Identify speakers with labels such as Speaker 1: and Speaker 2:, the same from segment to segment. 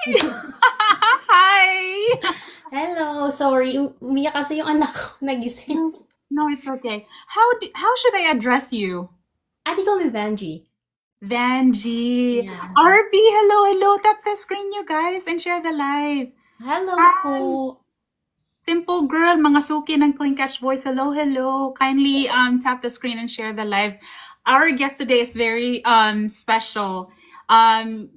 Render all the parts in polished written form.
Speaker 1: Hi!
Speaker 2: Hello, sorry, umiyak kasi yung anak ko, nagising.
Speaker 1: No, no, it's okay. How should I address you?
Speaker 2: Ate call me Vanji.
Speaker 1: Vanji.
Speaker 2: Yeah.
Speaker 1: RB, hello, hello. Tap the screen, you guys, and share the live.
Speaker 2: Hello po.
Speaker 1: Hi. Simple girl, mga suki ng Clean Cash Voice. Hello, hello. Kindly tap the screen and share the live. Our guest today is very special.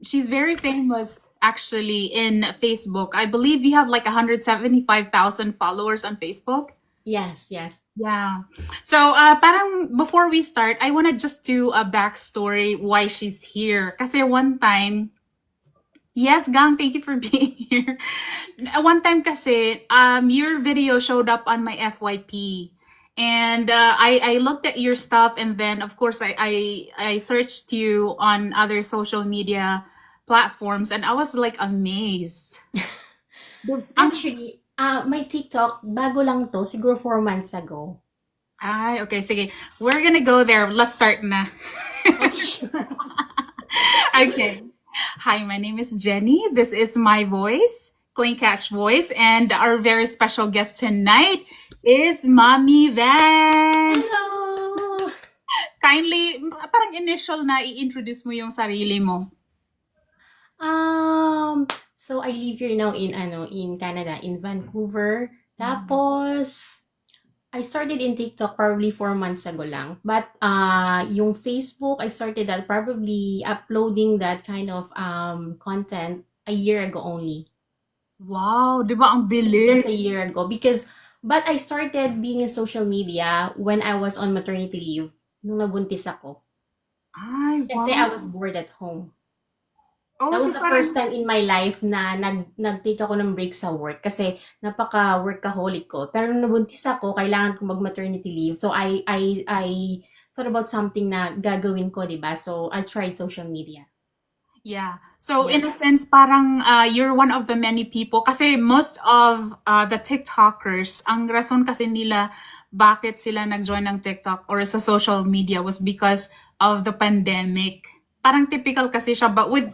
Speaker 1: She's very famous actually in Facebook. I believe you have like 175,000 followers on Facebook.
Speaker 2: Yes, yes.
Speaker 1: Yeah. So, parang before we start, I wanna just do a backstory why she's here. Kasi one time, yes, Gang, thank you for being here. One time kasi, your video showed up on my FYP. And I looked at your stuff, and then of course I searched you on other social media platforms, and I was like amazed.
Speaker 2: Actually, my TikTok, bago lang to, siguro 4 months ago.
Speaker 1: Ay, okay, sige. We're gonna go there. Let's start na.
Speaker 2: Okay, sure.
Speaker 1: Okay. Hi, my name is Jenny. This is my voice, Clean Catch Voice, and our very special guest tonight is Mommy Van.
Speaker 2: Hello!
Speaker 1: Kindly, parang initial na i-introduce mo yung sarili mo.
Speaker 2: So I live here now in Canada, in Vancouver. Tapos, I started in TikTok probably 4 months ago lang. But yung Facebook, I started that probably uploading that kind of content a year ago only.
Speaker 1: Wow, di ba ang
Speaker 2: Just
Speaker 1: bilis?
Speaker 2: a year ago. But I started being in social media when I was on maternity leave. Nung nabuntis ako.
Speaker 1: Ay,
Speaker 2: Kasi I was
Speaker 1: wow.
Speaker 2: bored at home.
Speaker 1: Oh,
Speaker 2: That
Speaker 1: so
Speaker 2: was the
Speaker 1: parang,
Speaker 2: first time in my life na nag-take ako ng break sa work kasi napaka-workaholic ko. Pero nung nabuntis ako, kailangan ko mag-maternity leave. So I thought about something na gagawin ko, 'di ba? So I tried social media.
Speaker 1: yeah. So in
Speaker 2: Yeah.
Speaker 1: a sense, parang you're one of the many people. Kasi most of the TikTokers, ang rason kasi nila bakit sila nag-join ng TikTok or sa social media was because of the pandemic. Parang typical kasi siya, but with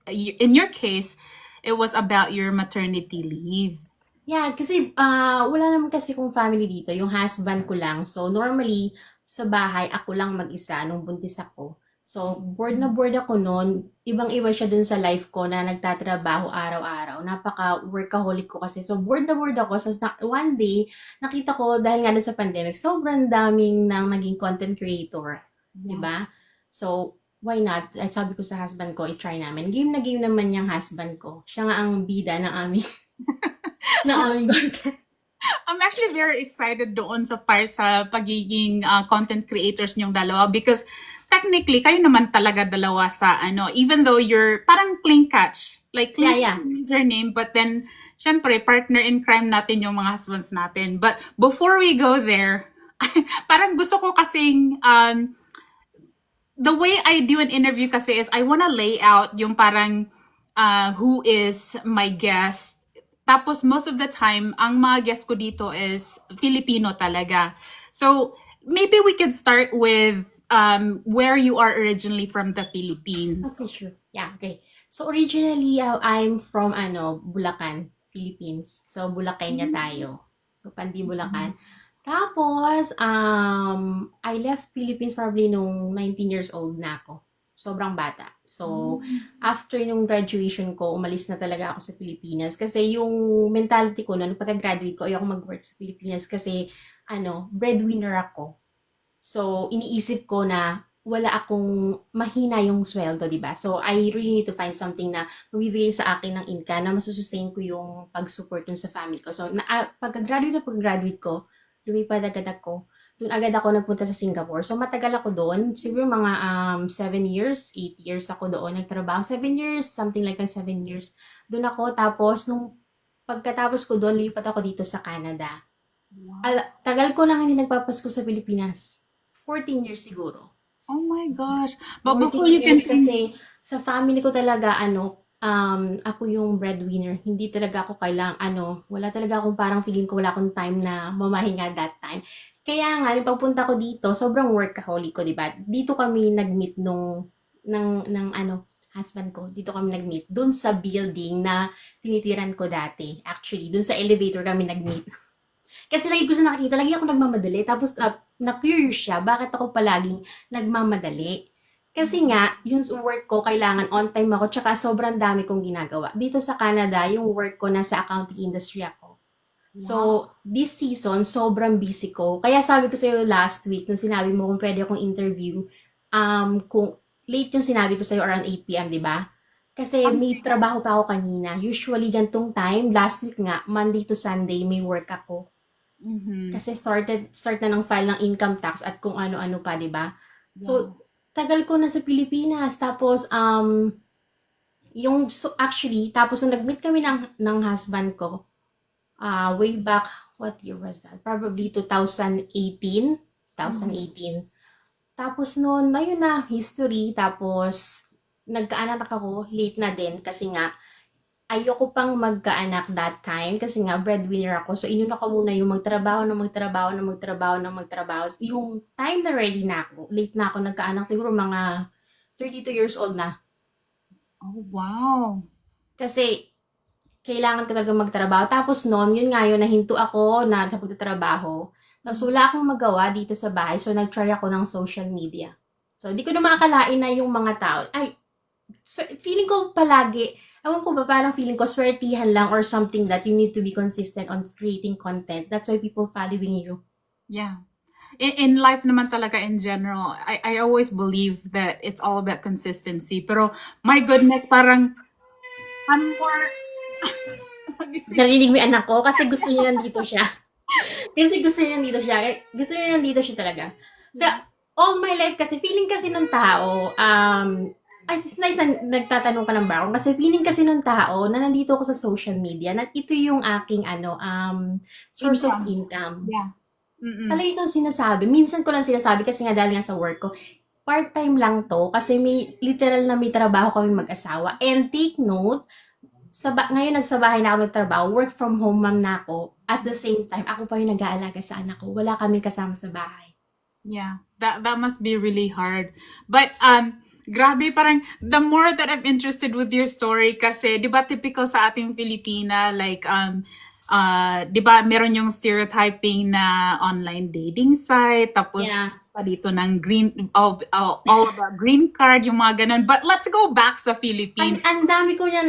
Speaker 1: in your case, it was about your maternity leave.
Speaker 2: Yeah, kasi wala naman kasi kung family dito, yung husband ko lang. So normally sa bahay ako lang mag-isa nung buntis ako. So bored na bored ako noon. Ibang-iba siya dun sa life ko na nagtatrabaho araw-araw. Napaka-workaholic ko kasi. So bored na bored ako. So one day, nakita ko dahil nga dun sa pandemic, sobrang daming nang naging content creator, 'di
Speaker 1: Yeah.
Speaker 2: ba? So why not? At sabi ko sa husband ko, i-try namin. Game na game naman yung husband ko. Siya nga ang bida ng aming content.
Speaker 1: I'm actually very excited doon sa part sa pagiging content creators niyong dalawa because technically kayo naman talaga dalawa sa ano, even though you're parang clean catch, like
Speaker 2: Yeah,
Speaker 1: clean catch
Speaker 2: yeah.
Speaker 1: is her name, but then syempre partner in crime natin yung mga husbands natin. But before we go there, parang gusto ko kasing the way I do an interview kasi is I wanna lay out yung parang who is my guest. Tapos most of the time, ang mga guest ko dito is Filipino talaga. So maybe we could start with where you are originally from the Philippines.
Speaker 2: Okay, sure. Yeah, okay. So originally, I'm from Bulacan, Philippines. So Bulacanya tayo. So Pandi Bulacan. Tapos, I left Philippines probably nung 19 years old na ako. Sobrang bata. So, after nung graduation ko, umalis na talaga ako sa Pilipinas. Kasi yung mentality ko noon, pagka-graduate ko, ayoko mag-work sa Pilipinas kasi, breadwinner ako. So, iniisip ko na wala akong mahina yung sweldo, di ba? So, I really need to find something na magbibigay sa akin ng income na masusustain ko yung pag-support dun sa family ko. So, pagka-graduate ko, lumipad agad ako. Doon agad ako nagpunta sa Singapore. So, matagal ako doon. Siguro mga 7 years, 8 years ako doon. Nagtrabaho. 7 years, something like that, 7 years. Doon ako. Tapos, nung pagkatapos ko doon, lumipat ako dito sa Canada. Tagal ko lang hindi nagpapasko sa Pilipinas. 14 years siguro.
Speaker 1: Oh my gosh. But before
Speaker 2: 14
Speaker 1: you
Speaker 2: years
Speaker 1: continue,
Speaker 2: kasi sa family ko talaga, ako yung breadwinner. Hindi talaga ako wala talaga akong parang feeling ko wala akong time na mamahinga that time. Kaya nga, nung pagpunta ko dito, sobrang workaholic ko, di ba? Dito kami nag-meet ng husband ko, dito kami nag-meet. Doon sa building na tinitiran ko dati. Actually, doon sa elevator kami nag-meet. Kasi lagi ko siya nakikita, lagi ako nagmamadali. Tapos, na-curious siya, bakit ako palaging nagmamadali? Kasi nga, yung work ko, kailangan on time ako, tsaka sobrang dami kong ginagawa. Dito sa Canada, yung work ko, nasa accounting industry ako. So, this season, sobrang busy ko. Kaya sabi ko sa'yo last week, nung sinabi mo kung pwede akong interview, kung late yung sinabi ko sa'yo around 8 p.m., di ba? Kasi may trabaho pa ako kanina. Usually, gantong time, last week nga, Monday to Sunday, may work ako.
Speaker 1: Mhm.
Speaker 2: Kasi start na ng file ng income tax at kung ano-ano pa, di ba? So, tagal ko na sa Pilipinas. Tapos, actually, tapos nung nag-meet kami ng husband ko, way back, what year was that? Probably 2018. 2018. Tapos noon, ayun na, history. Tapos, nagkaanak ako, late na din kasi nga, ayoko pang magkaanak that time kasi nga breadwinner ako. So, inuna ko muna yung magtrabaho. Yung time na ready na ako, late na ako nagkaanak, siguro mga 32 years old na.
Speaker 1: Oh, wow.
Speaker 2: Kasi, kailangan ko talaga magtrabaho. Tapos noon, yun nga yun, nahinto ako na sa pagtatrabaho. Tapos wala akong magawa dito sa bahay. So, nag-try ako ng social media. So, di ko na makakalain na yung mga tao. Feeling ko palagi, ewan ko ba, parang feeling ko swertihan lang or something that you need to be consistent on creating content. That's why people following you.
Speaker 1: Yeah. In life naman talaga in general, I always believe that it's all about consistency. Pero, my goodness, parang, I'm more,
Speaker 2: Narinig mo yung anak ko kasi gusto niya nandito siya. Gusto niya nandito siya talaga. So, all my life kasi, feeling kasi ng tao, it's nice na nagtatanong ka ng background kasi feeling kasi ng tao na nandito ako sa social media na ito yung aking source of income.
Speaker 1: Yeah.
Speaker 2: Palagi kang sinasabi. Minsan ko lang sinasabi kasi nga dahil nga sa work ko, part-time lang to kasi may literal na may trabaho kami mag-asawa. And take note, ngayon nagsabahay na ako nagtrabaho, work from home ma'am na ako. At the same time, ako pa yung nag-aalaga sa anak ko. Wala kaming kasama sa bahay.
Speaker 1: Yeah, that must be really hard. But grabe, parang the more that I'm interested with your story kasi 'di ba typical sa ating Filipina, like 'di ba meron yung stereotyping na online dating site, tapos
Speaker 2: Yeah.
Speaker 1: pa dito ng all about green card, yung mga ganun. But let's go back sa Philippines.
Speaker 2: Ang dami ko niya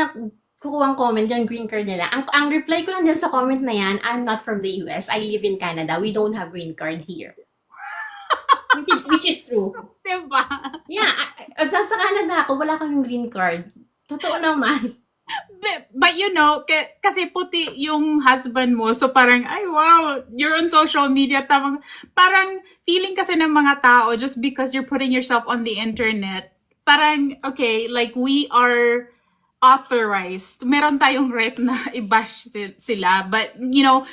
Speaker 2: kukuha comment yung green card nila. Ang reply ko lang dyan sa comment na yan, I'm not from the US. I live in Canada. We don't have green card here. Which is true.
Speaker 1: Diba?
Speaker 2: Yeah. Sa Canada ako, wala kaming green card. Totoo naman.
Speaker 1: But you know, kasi puti yung husband mo, so parang, ay wow, you're on social media, parang feeling kasi ng mga tao, just because you're putting yourself on the internet, parang, okay, like we are authorized, meron tayong right na i-bash sila, but you know,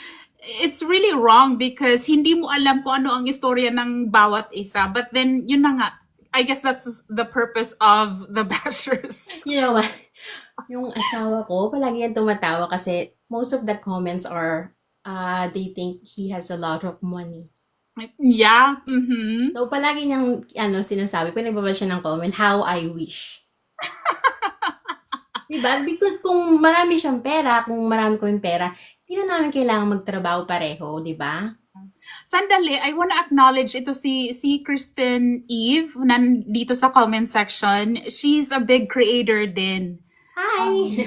Speaker 1: it's really wrong because hindi mo alam kung ano ang istorya ng bawat isa, but then, yun na nga, I guess that's the purpose of the bashers.
Speaker 2: You know what? Yung asawa ko, palagi yan tumatawa kasi most of the comments are, they think he has a lot of money.
Speaker 1: Yeah. Mm-hmm.
Speaker 2: So, palagi niyang, sinasabi, pinagbaba siya ng comment, how I wish. Diba? Because kung marami siyang pera, kung marami kaming pera, hindi na namin kailangan magtrabaho pareho, diba?
Speaker 1: Sandali, I want to acknowledge ito si Kristen Eve nandito sa comment section. She's a big creator din.
Speaker 2: Hi!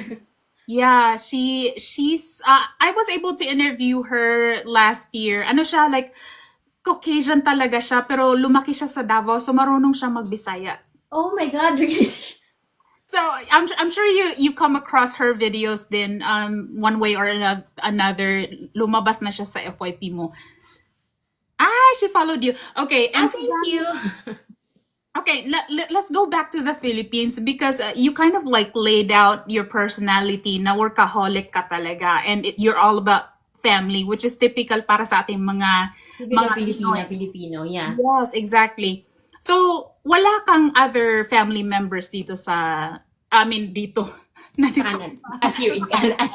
Speaker 1: Yeah, she's I was able to interview her last year. Ano siya, like Caucasian talaga siya, pero lumaki siya sa Davao, so marunong siya magbisaya.
Speaker 2: Oh my God, really?
Speaker 1: So I'm sure you come across her videos din one way or another. Lumabas na siya sa FYP mo. She followed you. Okay, and
Speaker 2: Thank you.
Speaker 1: okay, let's go back to the Philippines because you kind of like laid out your personality na workaholic ka talaga and you're all about family, which is typical para sa ating mga
Speaker 2: Filipino, yeah.
Speaker 1: Yes, exactly. So, wala kang other family members dito dito.
Speaker 2: Here in Canada.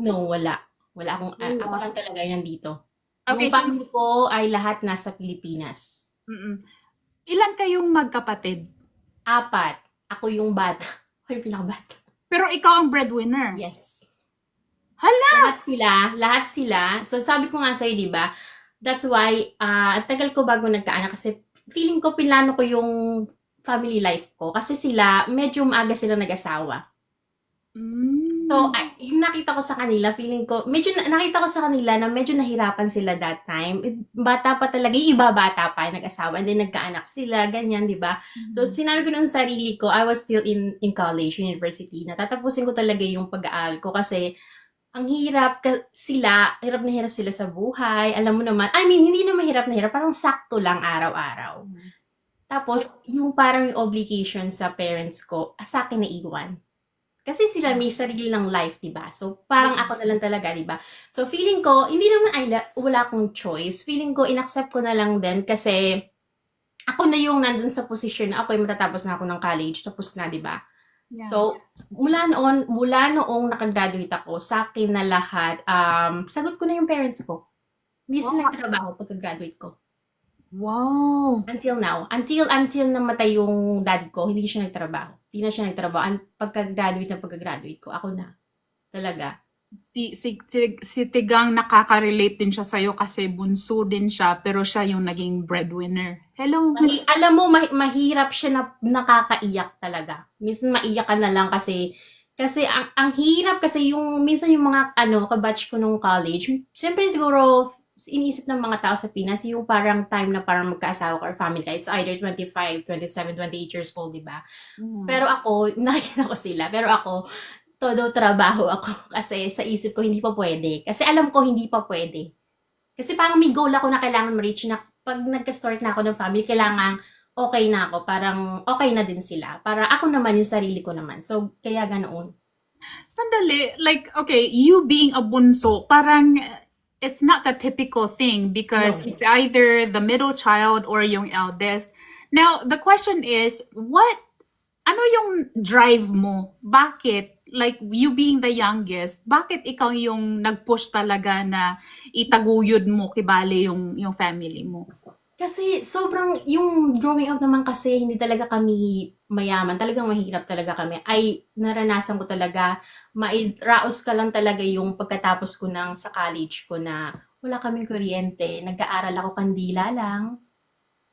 Speaker 2: No, wala. Wala akong, ako lang talaga yan dito.
Speaker 1: Okay,
Speaker 2: Yung family ko ay lahat nasa Pilipinas.
Speaker 1: Ilan kayong magkapatid?
Speaker 2: 4. Ako yung bata. Ako yung pinakabata.
Speaker 1: Pero ikaw ang breadwinner.
Speaker 2: Yes.
Speaker 1: Hala!
Speaker 2: Lahat sila. So, sabi ko nga sa'yo, di ba? That's why, ang tagal ko bago nagkaanak kasi feeling ko pinlano ko yung family life ko. Kasi sila, medyo maaga sila nag-asawa. So,
Speaker 1: Mm.
Speaker 2: yung nakita ko sa kanila, feeling ko, nakita ko sa kanila na medyo nahirapan sila that time. Bata pa talaga, yung iba bata pa, nag-asawa, and then nagkaanak sila, ganyan, di ba? So, sinabi ko nun sa sarili ko, I was still in college, university, na tatapusin ko talaga yung pag-aaral ko kasi ang hirap na hirap sila sa buhay. Alam mo naman, I mean, hindi na mahirap na hirap, parang sakto lang araw-araw. Tapos, yung parang yung obligation sa parents ko, sa akin na iwan. Kasi sila may sarili ng life, 'di ba? So, parang ako na lang talaga, 'di ba? So, feeling ko, hindi naman wala akong choice. Feeling ko, inaccept ko na lang din kasi ako na yung nandun sa posisyon na ako yung matatapos na ako ng college, tapos na, 'di ba?
Speaker 1: Yeah.
Speaker 2: So, mula noong nakagraduate ako, sa akin na lahat, sagot ko na yung parents ko. Hindi sila nagtrabaho pagka-graduate ko.
Speaker 1: Wow.
Speaker 2: Until now. Until namatay yung dad ko, hindi siya nagtrabaho. Hindi na siya nagtrabaho. Pagka-graduate ko, ako na. Talaga.
Speaker 1: Si Tigang nakaka-relate din siya sa'yo kasi bunso din siya pero siya yung naging breadwinner. Hello, Miss.
Speaker 2: Alam mo, mahirap siya na nakakaiyak talaga. Minsan maiyak ka na lang kasi ang hirap kasi yung minsan yung mga kabatch ko nung college, siyempre siguro iniisip ng mga tao sa Pinas yung parang time na parang magkaasawa ka or family ka. It's either 25, 27, 28 years old, di ba? Pero ako, nakikita ko sila. Pero ako, todo trabaho ako kasi sa isip ko hindi pa pwede. Kasi alam ko hindi pa pwede. Kasi parang may goal ako na kailangan ma-reach na pag nagka-start na ako ng family, kailangan okay na ako. Parang okay na din sila. Para ako naman yung sarili ko naman. So, kaya ganoon.
Speaker 1: Sandali, like, okay, you being a bunso, parang it's not the typical thing because
Speaker 2: No.
Speaker 1: it's either the middle child or yung eldest. Now, the question is, ano yung drive mo? Bakit? Like, you being the youngest, bakit ikaw yung nag-push talaga na itaguyod mo, kibali yung family mo?
Speaker 2: Kasi sobrang, yung growing up naman kasi, hindi talaga kami mayaman. Talagang mahirap talaga kami. Ay, naranasan ko talaga, mairaos ka lang talaga yung pagkatapos ko sa college ko na wala kaming kuryente. Nag-aaral ako kandila lang.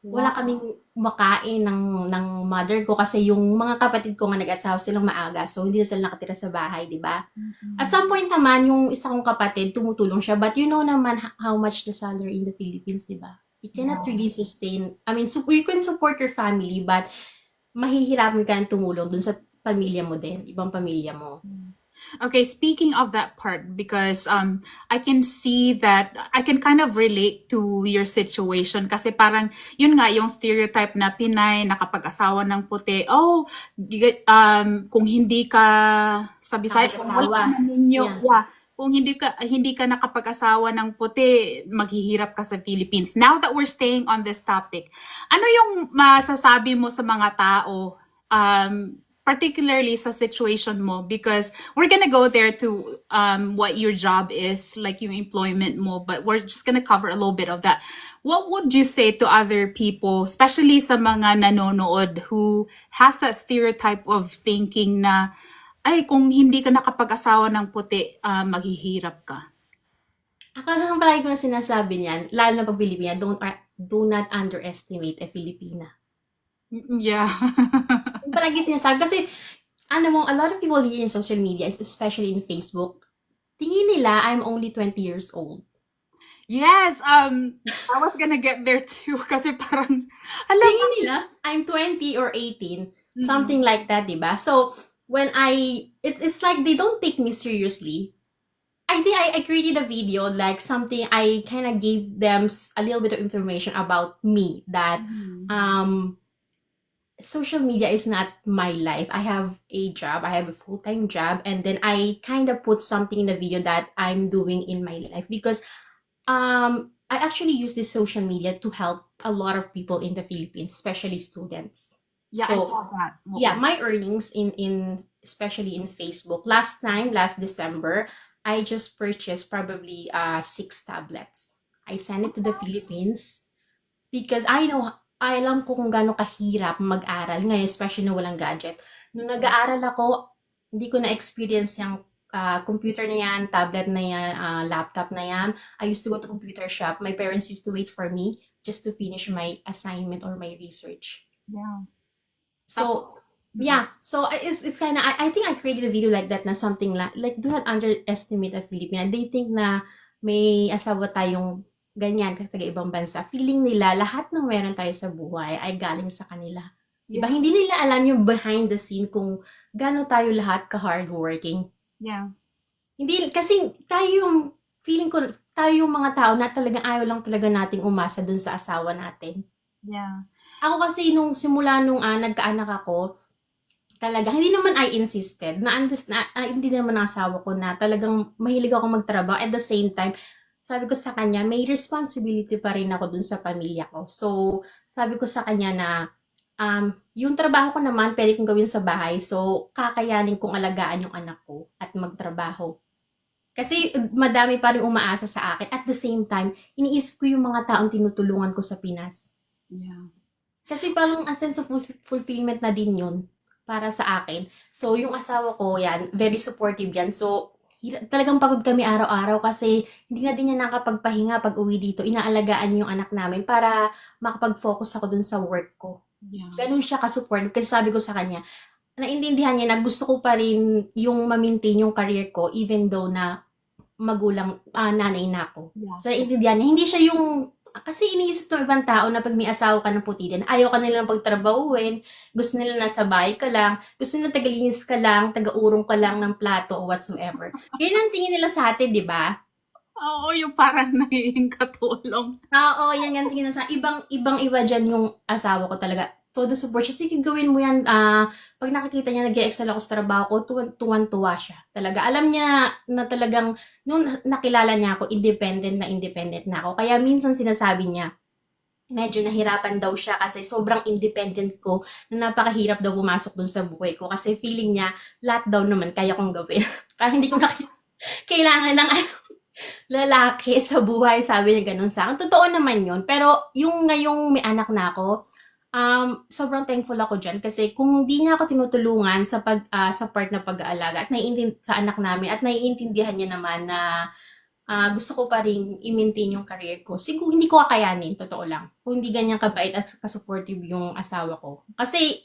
Speaker 2: Wala kaming makain ng mother ko kasi yung mga kapatid ko nga nag-asawa silang maaga. So, hindi na sila nakatira sa bahay, di ba? At some point naman, yung isa kong kapatid, tumutulong siya. But you know naman how much the salary in the Philippines, di ba? It cannot really sustain. I mean, so you can support your family, but mahihirapan ka ng tumulong dun sa pamilya mo din, ibang pamilya mo.
Speaker 1: Okay, speaking of that part, because I can see that I can kind of relate to your situation kasi parang yun nga yung stereotype na Pinay nakapag-asawa ng puti. Oh, kung hindi ka sa Bisaya, kung wala
Speaker 2: Nakapag-asawa.
Speaker 1: naman ninyo,
Speaker 2: Yeah.
Speaker 1: yeah, kung hindi ka nakapag-asawa ng puti, maghihirap ka sa Philippines. Now that we're staying on this topic, ano yung masasabi mo sa mga tao particularly sa situation mo because we're gonna go there to what your job is, like yung employment mo, but we're just gonna cover a little bit of that. What would you say to other people, especially sa mga nanonood who has that stereotype of thinking na, ay, kung hindi ka nakapag-asawa ng puti, maghihirap ka?
Speaker 2: Ako naman palagi ko na sinasabi niyan, lalo na pag Pilipina, do not underestimate a Filipina.
Speaker 1: Yeah.
Speaker 2: Yung palagi sinasabi. Kasi, a lot of people here in social media, especially in Facebook, tingin nila I'm only 20 years old.
Speaker 1: Yes, I was gonna get there too kasi parang, alam mo,
Speaker 2: Tingin nila I'm 20 or 18, something like that, diba? So, it's like they don't take me seriously. I think I created a video, like something, I kind of gave them a little bit of information about me that, social media is not my life. I have a job. I have a full-time job. And then I kind of put something in the video that I'm doing in my life because I actually use this social media to help a lot of people in the Philippines, especially students.
Speaker 1: yeah, I saw that.
Speaker 2: Yeah, my earnings in especially in Facebook. Last December, I just purchased probably 6 tablets. I sent it to the Philippines because I know alam ko kung gaano kahirap mag-aral ngayon, especially na walang gadget. Nung nag-aaral ako, hindi ko na-experience yung computer na yan, tablet na yan, laptop na yan. I used to go to computer shop. My parents used to wait for me just to finish my assignment or my research.
Speaker 1: Yeah.
Speaker 2: So, yeah. So, it's kind of, I think I created a video like that na something like, do not underestimate a Filipina. They think na may asawa tayong ganyan, taga ibang bansa. Feeling nila, lahat ng meron tayo sa buhay ay galing sa kanila. Diba?
Speaker 1: Yeah.
Speaker 2: Hindi nila alam yung behind the scene kung gaano tayo lahat ka-hardworking.
Speaker 1: Yeah.
Speaker 2: Hindi, kasi tayo yung, feeling ko, tayo yung mga tao na talagang ayaw lang talaga nating umasa dun sa asawa natin.
Speaker 1: Yeah.
Speaker 2: Ako kasi nung simula nung nagkaanak ako, talaga, hindi naman I insisted, hindi naman ang asawa ko na talagang mahilig ako magtrabaho. At the same time, sabi ko sa kanya, may responsibility pa rin ako dun sa pamilya ko. So, sabi ko sa kanya na, yung trabaho ko naman, pwede kong gawin sa bahay. So, kakayanin kong alagaan yung anak ko at magtrabaho. Kasi madami pa rin umaasa sa akin. At the same time, iniisip ko yung mga taong tinutulungan ko sa Pinas.
Speaker 1: Yeah.
Speaker 2: Kasi parang a sense of fulfillment na din yun para sa akin. So, yung asawa ko, yan, very supportive yan. So, talagang pagod kami araw-araw kasi hindi na din niya nakapagpahinga pag uwi dito. Inaalagaan niya yung anak namin para makapag-focus ako dun sa work ko.
Speaker 1: Yeah.
Speaker 2: Ganun siya ka-support. Kasi sabi ko sa kanya, naintindihan niya na gusto ko pa rin yung ma-maintain yung career ko even though na magulang, nanay na ako.
Speaker 1: Yeah.
Speaker 2: So, naintindihan niya. Hindi siya yung, kasi iniisip ng ibang tao na pag may asawa ka ng puti din, ayaw ka nilang pagtrabahuin, gusto nila nasa bahay ka lang, gusto nila tagalinis ka lang, tagaurong ka lang ng plato o whatsoever. Ganyan ang tingin nila sa atin, di ba?
Speaker 1: Oo, yung parang nagiging katulong.
Speaker 2: Oo, yan ang tingin nila sa ibang-iba dyan yung asawa ko talaga. Todo support siya. Sige, gawin mo yan. Pag nakikita niya nag-e-excel ako sa trabaho ko, tuwan-tuwa siya. Talaga. Alam niya na talagang, nung nakilala niya ako, independent na ako. Kaya minsan sinasabi niya, medyo nahirapan daw siya kasi sobrang independent ko na napakahirap daw pumasok dun sa buhay ko. Kasi feeling niya, lahat daw naman kaya kong gawin. Parang hindi ko kailangan ng lalaki sa buhay, sabi niya ganun sa akin. Totoo naman yun. Pero yung ngayong may anak na ako, sobrang thankful ako dyan kasi kung hindi niya ako tinutulungan sa sa part na pag-aalaga at sa anak namin at naiintindihan niya naman na gusto ko pa rin i-maintain yung career ko, siguro hindi ko kakayanin, totoo lang. Kung hindi ganyan kabait at kasupportive yung asawa ko. Kasi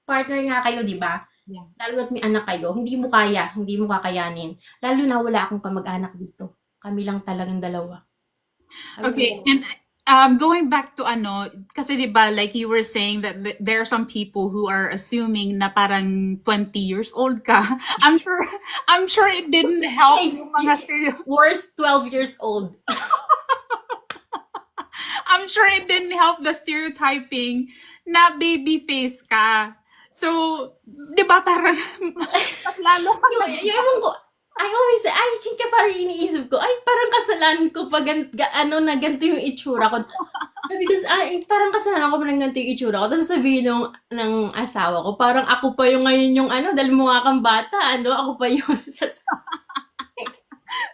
Speaker 2: partner nga kayo, di ba?
Speaker 1: Yeah.
Speaker 2: Lalo at may anak kayo, hindi mo kakayanin. Lalo na wala akong kamag-anak dito. Kami lang talagang dalawa.
Speaker 1: Okay, and going back to kasi diba, like you were saying that there are some people who are assuming na parang 20 years old ka. I'm sure it didn't help
Speaker 2: Hey,
Speaker 1: yung mga
Speaker 2: worst 12 years old.
Speaker 1: I'm sure it didn't help the stereotyping na baby face ka. So, di ba parang mas lalo ka
Speaker 2: Ewan ko, I always say, ay, hindi ka parang iniisip ko, ay, parang kasalanan ko pag na ganito yung itsura ko. Because, parang kasalanan ko pag ganito yung itsura ko. Tapos sabihin ng asawa ko, parang ako pa yung ngayon yung dahil mukha kang bata, ako pa yung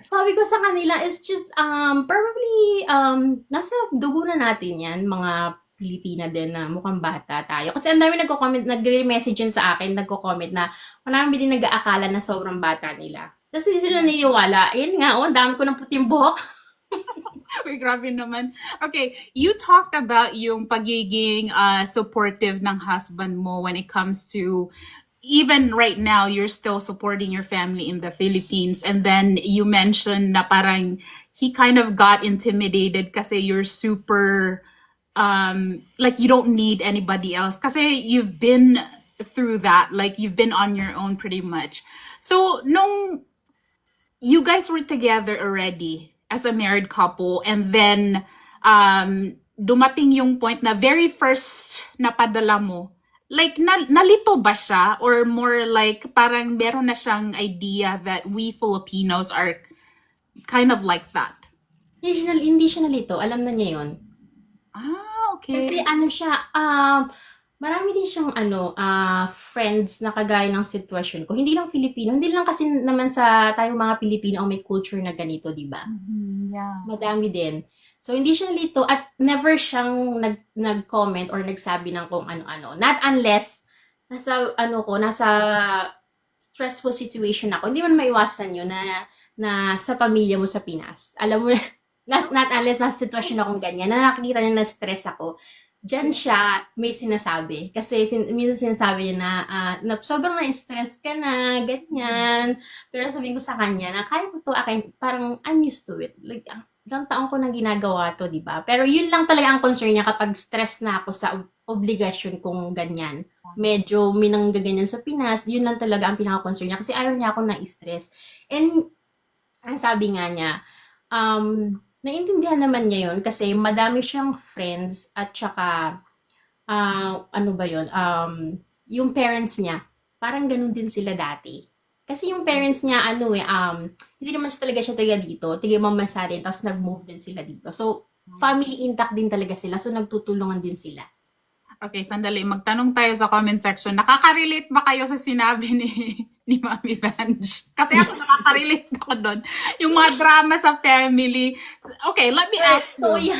Speaker 2: sabi ko sa kanila, it's just, probably, nasa dugo na natin yan, mga Pilipina din na mukhang bata tayo. Kasi ang dami nagko-comment, nagre-message yan sa akin, nagko-comment na marami din nag-aakala na sobrang bata nila. Tapos hindi sila niniwala. Ayun nga, ang dami ko ng puting buhok.
Speaker 1: Uy, grabe naman. Okay, you talked about yung pagiging supportive ng husband mo when it comes to, even right now, you're still supporting your family in the Philippines. And then you mentioned na parang he kind of got intimidated kasi you're super, like you don't need anybody else. Kasi you've been through that. Like you've been on your own pretty much. So, nung you guys were together already as a married couple, and then dumating yung point na very first na padala mo, like nalito ba siya, or more like parang meron na siyang idea that we Filipinos are kind of like that?
Speaker 2: Hindi siya nalito. Alam na niya yun.
Speaker 1: Okay.
Speaker 2: Kasi siya, marami din siyang friends na kagaya ng sitwasyon ko. Hindi lang Filipino. Hindi lang kasi naman sa tayong mga Pilipino ang may culture na ganito, di ba?
Speaker 1: Yeah.
Speaker 2: Madami din. So, hindi siya nalito at never siyang nag-comment or nagsabi ng kung ano-ano. Not unless, nasa stressful situation ako. Hindi man maiwasan yun na sa pamilya mo sa Pinas. Alam mo, not unless nasa sitwasyon akong ganyan, na nakikita niya na stress ako, diyan siya may sinasabi. Kasi minsan sinasabi niya na sobrang na-stress ka na, ganyan. Pero sabihin ko sa kanya na kaya ko to, akin, parang I'm used to it. Like, ilang taon ko nang ginagawa to, di ba? Pero yun lang talaga ang concern niya kapag stress na ako sa obligasyon kung ganyan. Medyo minanggaganyan sa Pinas, yun lang talaga ang pinaka-concern niya kasi ayaw niya ako na-stress. And ang sabi nga niya, naiintindihan naman niya yun kasi madami siyang friends at saka, ano ba yun, yung parents niya, parang ganun din sila dati. Kasi yung parents niya, hindi naman siya talaga dito, tiga ibang bansa rin, tapos nag-move din sila dito. So, family intact din talaga sila, so nagtutulungan din sila.
Speaker 1: Okay, sandali. Magtanong tayo sa comment section. Nakaka-relate ba kayo sa sinabi ni Mami Vange? Kasi ako nakaka-relate ako doon. Yung mga drama sa family. Okay, let me ask
Speaker 2: So,
Speaker 1: you.
Speaker 2: yeah.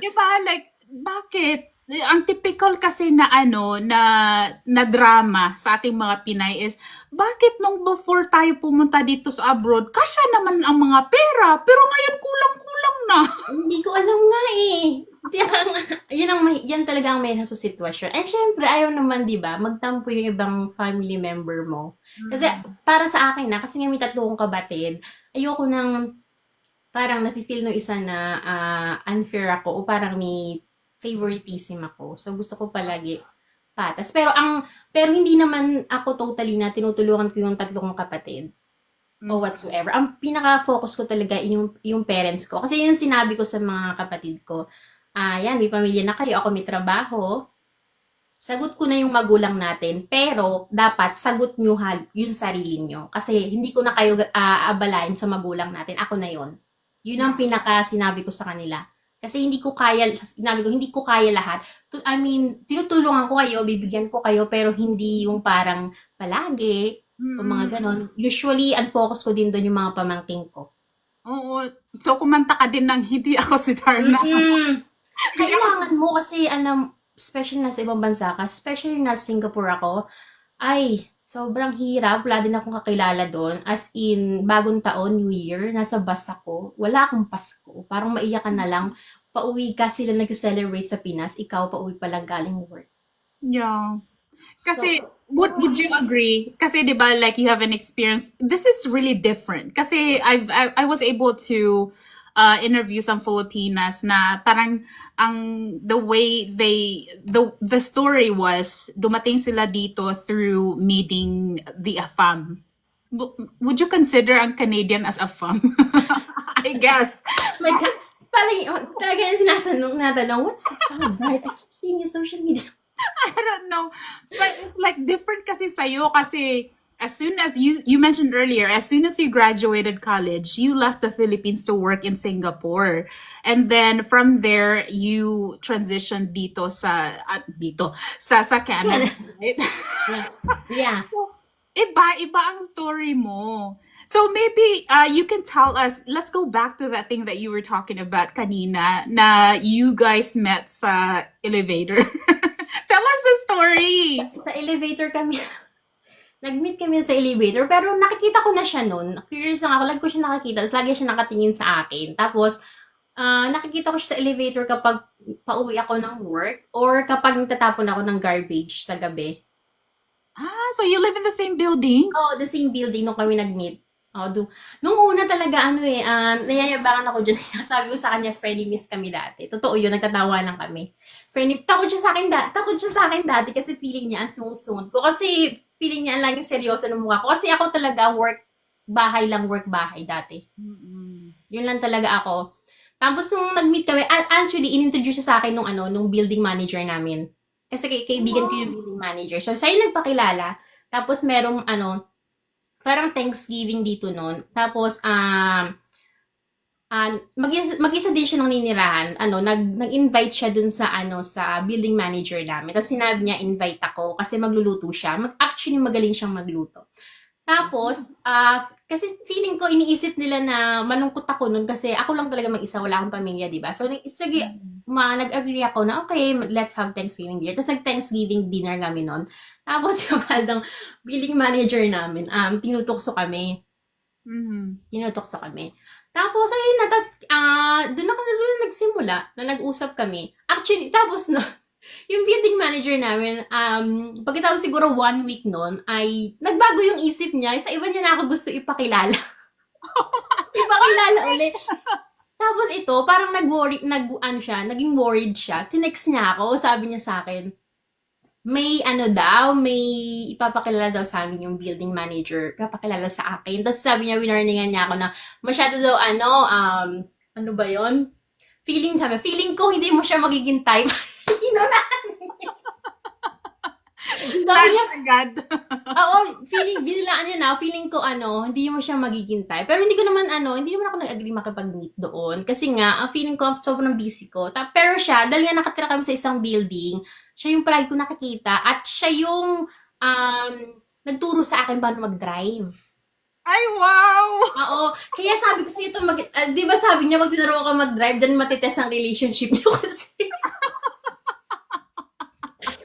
Speaker 1: Diba, like, bakit? Ang typical kasi na na drama sa ating mga Pinay is, bakit nung before tayo pumunta dito sa abroad, kasya naman ang mga pera, pero ngayon kulang-kulang na.
Speaker 2: Hindi ko alam nga eh. Yan talaga ang mahirap sa sitwasyon. And syempre, ayaw naman, di ba, magtampo yung ibang family member mo. Kasi, para sa akin na, kasi nga may tatlo kong kabatid, ayoko nang, parang nafe-feel ng isa na unfair ako o parang may favoritism ako. So, gusto ko palagi patas. Pero hindi naman ako totally na tinutulungan ko yung tatlo kong kapatid o whatsoever. Ang pinaka-focus ko talaga yung parents ko. Kasi yun yung sinabi ko sa mga kapatid ko. Yan, may pamilya na kayo, ako may trabaho. Sagot ko na yung magulang natin, pero dapat sagot nyo yung sarili nyo. Kasi hindi ko na kayo abalain sa magulang natin. Ako na yon. Yun ang pinaka-sinabi ko sa kanila. Kasi hindi ko kaya, sinabi ko, hindi ko kaya lahat. Tinutulungan ko kayo, bibigyan ko kayo, pero hindi yung parang palagi, o mga ganon. Usually, ang focus ko din doon yung mga pamangking ko.
Speaker 1: Oo. So, kumanta ka din ng hindi ako si Darna.
Speaker 2: Kailangan mo kasi, especially nasa ibang bansa ka, especially nasa Singapore ako, ay, sobrang hirap. Wala din akong kakilala doon. As in, bagong taon, New Year, nasa bus ako. Wala akong Pasko. Parang maiyakan na lang. Pauwi ka, sila nag-celebrate sa Pinas. Ikaw, pauwi pa lang galing work.
Speaker 1: Yeah. Kasi,
Speaker 2: So,
Speaker 1: would you agree? Kasi, di ba, like, you have an experience. This is really different. Kasi, I was able to interview some Filipinas na parang the way the story was, dumating sila dito through meeting the AFAM. Would you consider ang Canadian as AFAM? I guess.
Speaker 2: talaga yung natanong, what's the fun, right? I keep seeing in social media.
Speaker 1: I don't know. But it's like different kasi sa'yo kasi as soon as you mentioned earlier, as soon as you graduated college, you left the Philippines to work in Singapore. And then from there, you transitioned dito sa Canada, right?
Speaker 2: Yeah.
Speaker 1: Iba ang story mo. So maybe you can tell us, let's go back to that thing that you were talking about kanina, na you guys met sa elevator. Tell us the story.
Speaker 2: Sa elevator kami, nag-meet kami sa elevator, pero nakikita ko na siya nun. Curious lang ako, lagi ko siya nakakita. Tapos lagi siya nakatingin sa akin. Tapos, nakikita ko siya sa elevator kapag pauwi ako ng work or kapag natatapon ako ng garbage sa gabi.
Speaker 1: So you live in the same building?
Speaker 2: Oh, the same building nung kami nag-meet. Nung una talaga, nayayabangan ako dyan. Sabi ko sa kanya, frenemies kami dati. Totoo yun, nagtatawanan kami. Takot siya sa akin dati kasi feeling niya ang sungot-sungot ko. Kasi feeling niya ang laging seryoso ng mukha ko. Kasi ako talaga, work, bahay dati. Yun lang talaga ako. Tapos nung nag-meet kami, actually, in-introduce siya sa akin nung building manager namin. Kasi kaibigan ko yung building manager. So, siya yung nagpakilala. Tapos merong, parang Thanksgiving dito noon. Tapos, mag-isa din siya nung ninirahan. Nag-invite siya dun sa building manager namin. Tapos sinabi niya, invite ako kasi magluluto siya. Actually, magaling siyang magluto. Tapos, kasi feeling ko, iniisip nila na malungkot ako nun kasi ako lang talaga mag-isa, wala akong pamilya, di ba? So, sige,
Speaker 1: Mm.
Speaker 2: nag-agree ako na, okay, let's have Thanksgiving dinner. Tapos, nag-Thanksgiving dinner kami nun. Tapos, yung bandang billing manager namin, tinutokso kami.
Speaker 1: Mhm.
Speaker 2: Tinutokso kami. Tapos, ayun na, tapos, doon na nagsimula, na nag-usap kami. Actually, tapos, no, yung building manager namin, pagkatapos siguro 1 week nun, ay nagbago yung isip niya. Sa iba niya na ako gusto ipakilala. Ipakilala uli. Tapos ito, parang ano siya, naging worried siya. Tinext niya ako, sabi niya sa akin, may ipapakilala daw sa amin yung building manager, ipapakilala sa akin. Tapos sabi niya, winarningan niya ako na masyado daw ano ba yon? Feeling ko hindi mo siya magiging type. Sabi niya,
Speaker 1: Judge agad.
Speaker 2: oo, binilaan niya na, feeling ko hindi mo siya magiging type. Pero hindi naman ako nag-agree makipag-meet doon. Kasi nga, ang feeling ko, sobrang busy ko. Pero siya, dahil nga nakatira kami sa isang building, siya yung palagi ko nakikita, at siya yung, nagturo sa akin paano mag-drive.
Speaker 1: Ay, wow!
Speaker 2: Oo, kaya sabi ko sa ito, di ba sabi niya, pag tinuro ka mag-drive, then matitest ang relationship niyo kasi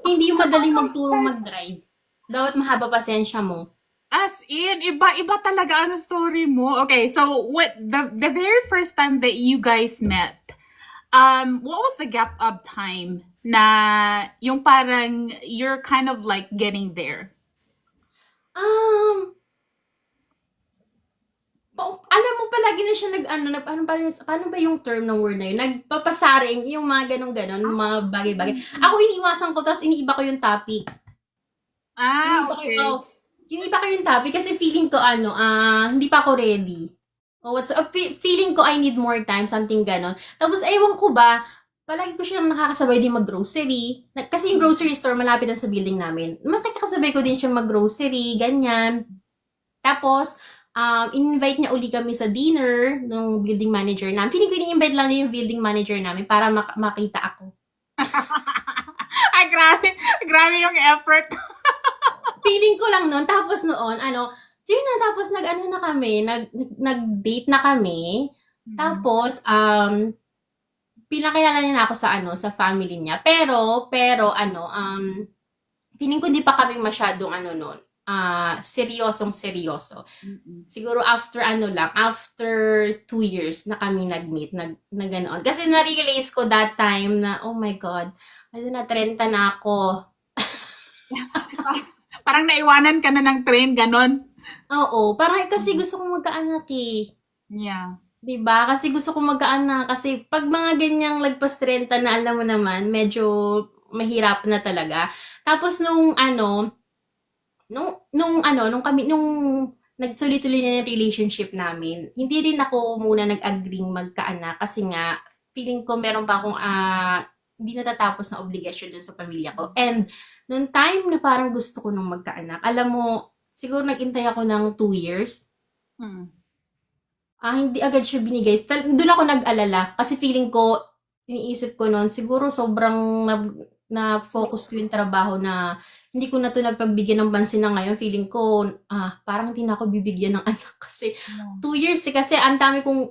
Speaker 2: hindi yung madaling magturong mag-drive. Dapat mahaba pasensya mo.
Speaker 1: As in, iba-iba talaga ang story mo. Okay, so what the very first time that you guys met, what was the gap of time na yung parang you're kind of like getting there?
Speaker 2: Um, alam mo palagi na siya paano ba yung term ng word na yun? Nagpapasaring, yung mga ganon-ganon, mga bagay-bagay. Ako iniiwasan ko, tapos iniiba ko yung topic.
Speaker 1: Ah,
Speaker 2: Iniiba ko,
Speaker 1: okay.
Speaker 2: iniiba ko yung topic kasi feeling ko hindi pa ako ready. Feeling ko I need more time, something ganon. Tapos ewan ko ba, palagi ko siyang nakakasabay din mag-grocery. Kasi yung grocery store malapit lang sa building namin. Makakasabay ko din siya mag-grocery, ganyan. Tapos, in-invite niya uli kami sa dinner ng building manager namin. Feeling ko ini-invite lang niya yung building manager namin para makita ako.
Speaker 1: Ay, grabe. Grabe yung effort.
Speaker 2: Feeling ko lang noon. Tapos noon, yun na, tapos na kami, nag-date na kami. Tapos, pinakilala niya na ako sa family niya. Pero, feeling ko hindi pa kami masyadong noon, seryoso. Siguro after 2 years na kami nag-meet, na ganoon. Kasi na-realize ko that time na, oh my God, na 30 na ako.
Speaker 1: Parang naiwanan ka na ng train, ganon.
Speaker 2: Oo, parang kasi gusto kong magkaanak eh.
Speaker 1: Yeah.
Speaker 2: 'Di ba? Kasi gusto kong magkaanak. Kasi pag mga ganyang lagpas 30 na alam mo naman, medyo mahirap na talaga. Tapos nung nagtuloy-tuloy na yung relationship namin, hindi rin ako muna nag-agree magkaanak kasi nga, feeling ko meron pa akong hindi natatapos na obligasyon dun sa pamilya ko. And, nung time na parang gusto ko nung magkaanak, alam mo, siguro nag-intay ako ng 2 years.
Speaker 1: Hmm.
Speaker 2: Hindi agad siya binigay. Doon ako nag-alala kasi feeling ko, iniisip ko noon, siguro sobrang na-focus ko yung trabaho na hindi ko na to napagbigyan ng pansin na ngayon. Feeling ko, parang hindi na ako bibigyan ng anak kasi 2 years kasi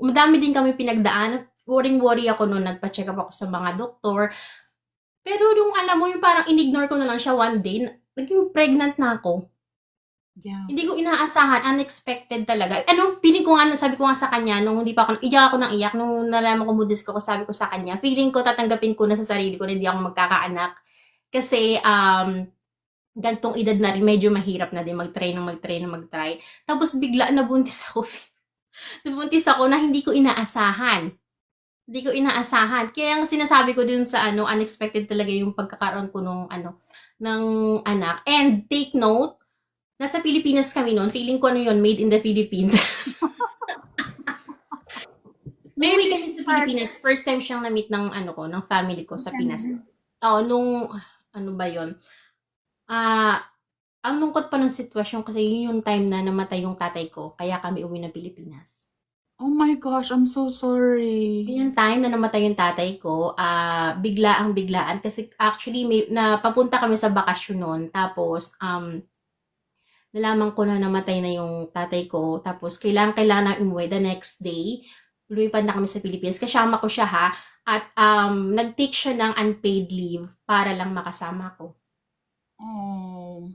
Speaker 2: madami din kami pinagdaan. Worry ako noon, nagpa-check up ako sa mga doktor. Pero nung alam mo, yung parang in-ignore ko na lang siya one day, naging pregnant na ako.
Speaker 1: Yeah.
Speaker 2: Hindi ko inaasahan, unexpected talaga. Feeling ko nga, sabi ko nga sa kanya, nung hindi pa ako, iyak ako ng iyak, nung nalaman ko buntis ko, sabi ko sa kanya, feeling ko tatanggapin ko na sa sarili ko na hindi ako magkakaanak. Kasi, gantong edad na rin, medyo mahirap na din mag-try. Tapos bigla nabuntis ako. Nabuntis ako na hindi ko inaasahan. Kaya ang sinasabi ko din sa unexpected talaga yung pagkakaroon ko ng anak. And take note, nasa Pilipinas kami noon. Feeling ko yun, made in the Philippines. Umuwi kami sa Pilipinas. First time siyang na-meet ng ng family ko sa Pinas. Ano ba yun? Ang lungkot pa ng sitwasyon kasi yun yung time na namatay yung tatay ko. Kaya kami uwi na Pilipinas.
Speaker 1: Oh my gosh, I'm so sorry.
Speaker 2: Yun yung time na namatay yung tatay ko, biglaan kasi actually papunta kami sa bakasyon noon. Tapos nalaman ko na namatay na yung tatay ko. Tapos, kailangan na umuwi the next day. Lumipad na kami sa Philippines. Kasama ko siya ha. At nag-take siya ng unpaid leave para lang makasama ko.
Speaker 1: Oh.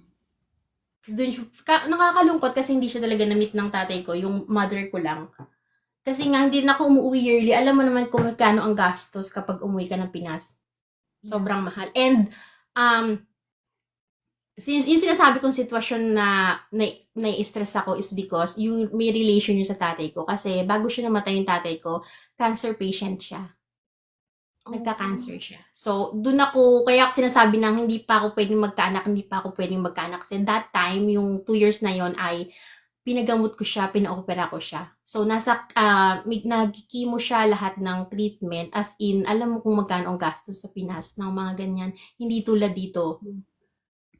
Speaker 2: Kasi dun nakakalungkot kasi hindi siya talaga na-meet ng tatay ko, yung mother ko lang. Kasi nga, hindi na ako umuwi yearly. Alam mo naman kung magkano ang gastos kapag umuwi ka ng Pinas. Sobrang mahal. And, yung sinasabi kong sitwasyon na nai-stress ako is because yung may relation yun sa tatay ko. Kasi bago siya namatay yung tatay ko, cancer patient siya. Nagka-cancer siya. So, dun ako, kaya ako sinasabi na hindi pa ako pwedeng magkaanak. Kasi that time, yung 2 years na yon ay pinagamot ko siya, pinaopera ko siya. So, nag-chemo siya lahat ng treatment. As in, alam mo kung magkano ang gastos sa Pinas ng mga ganyan. Hindi tulad dito.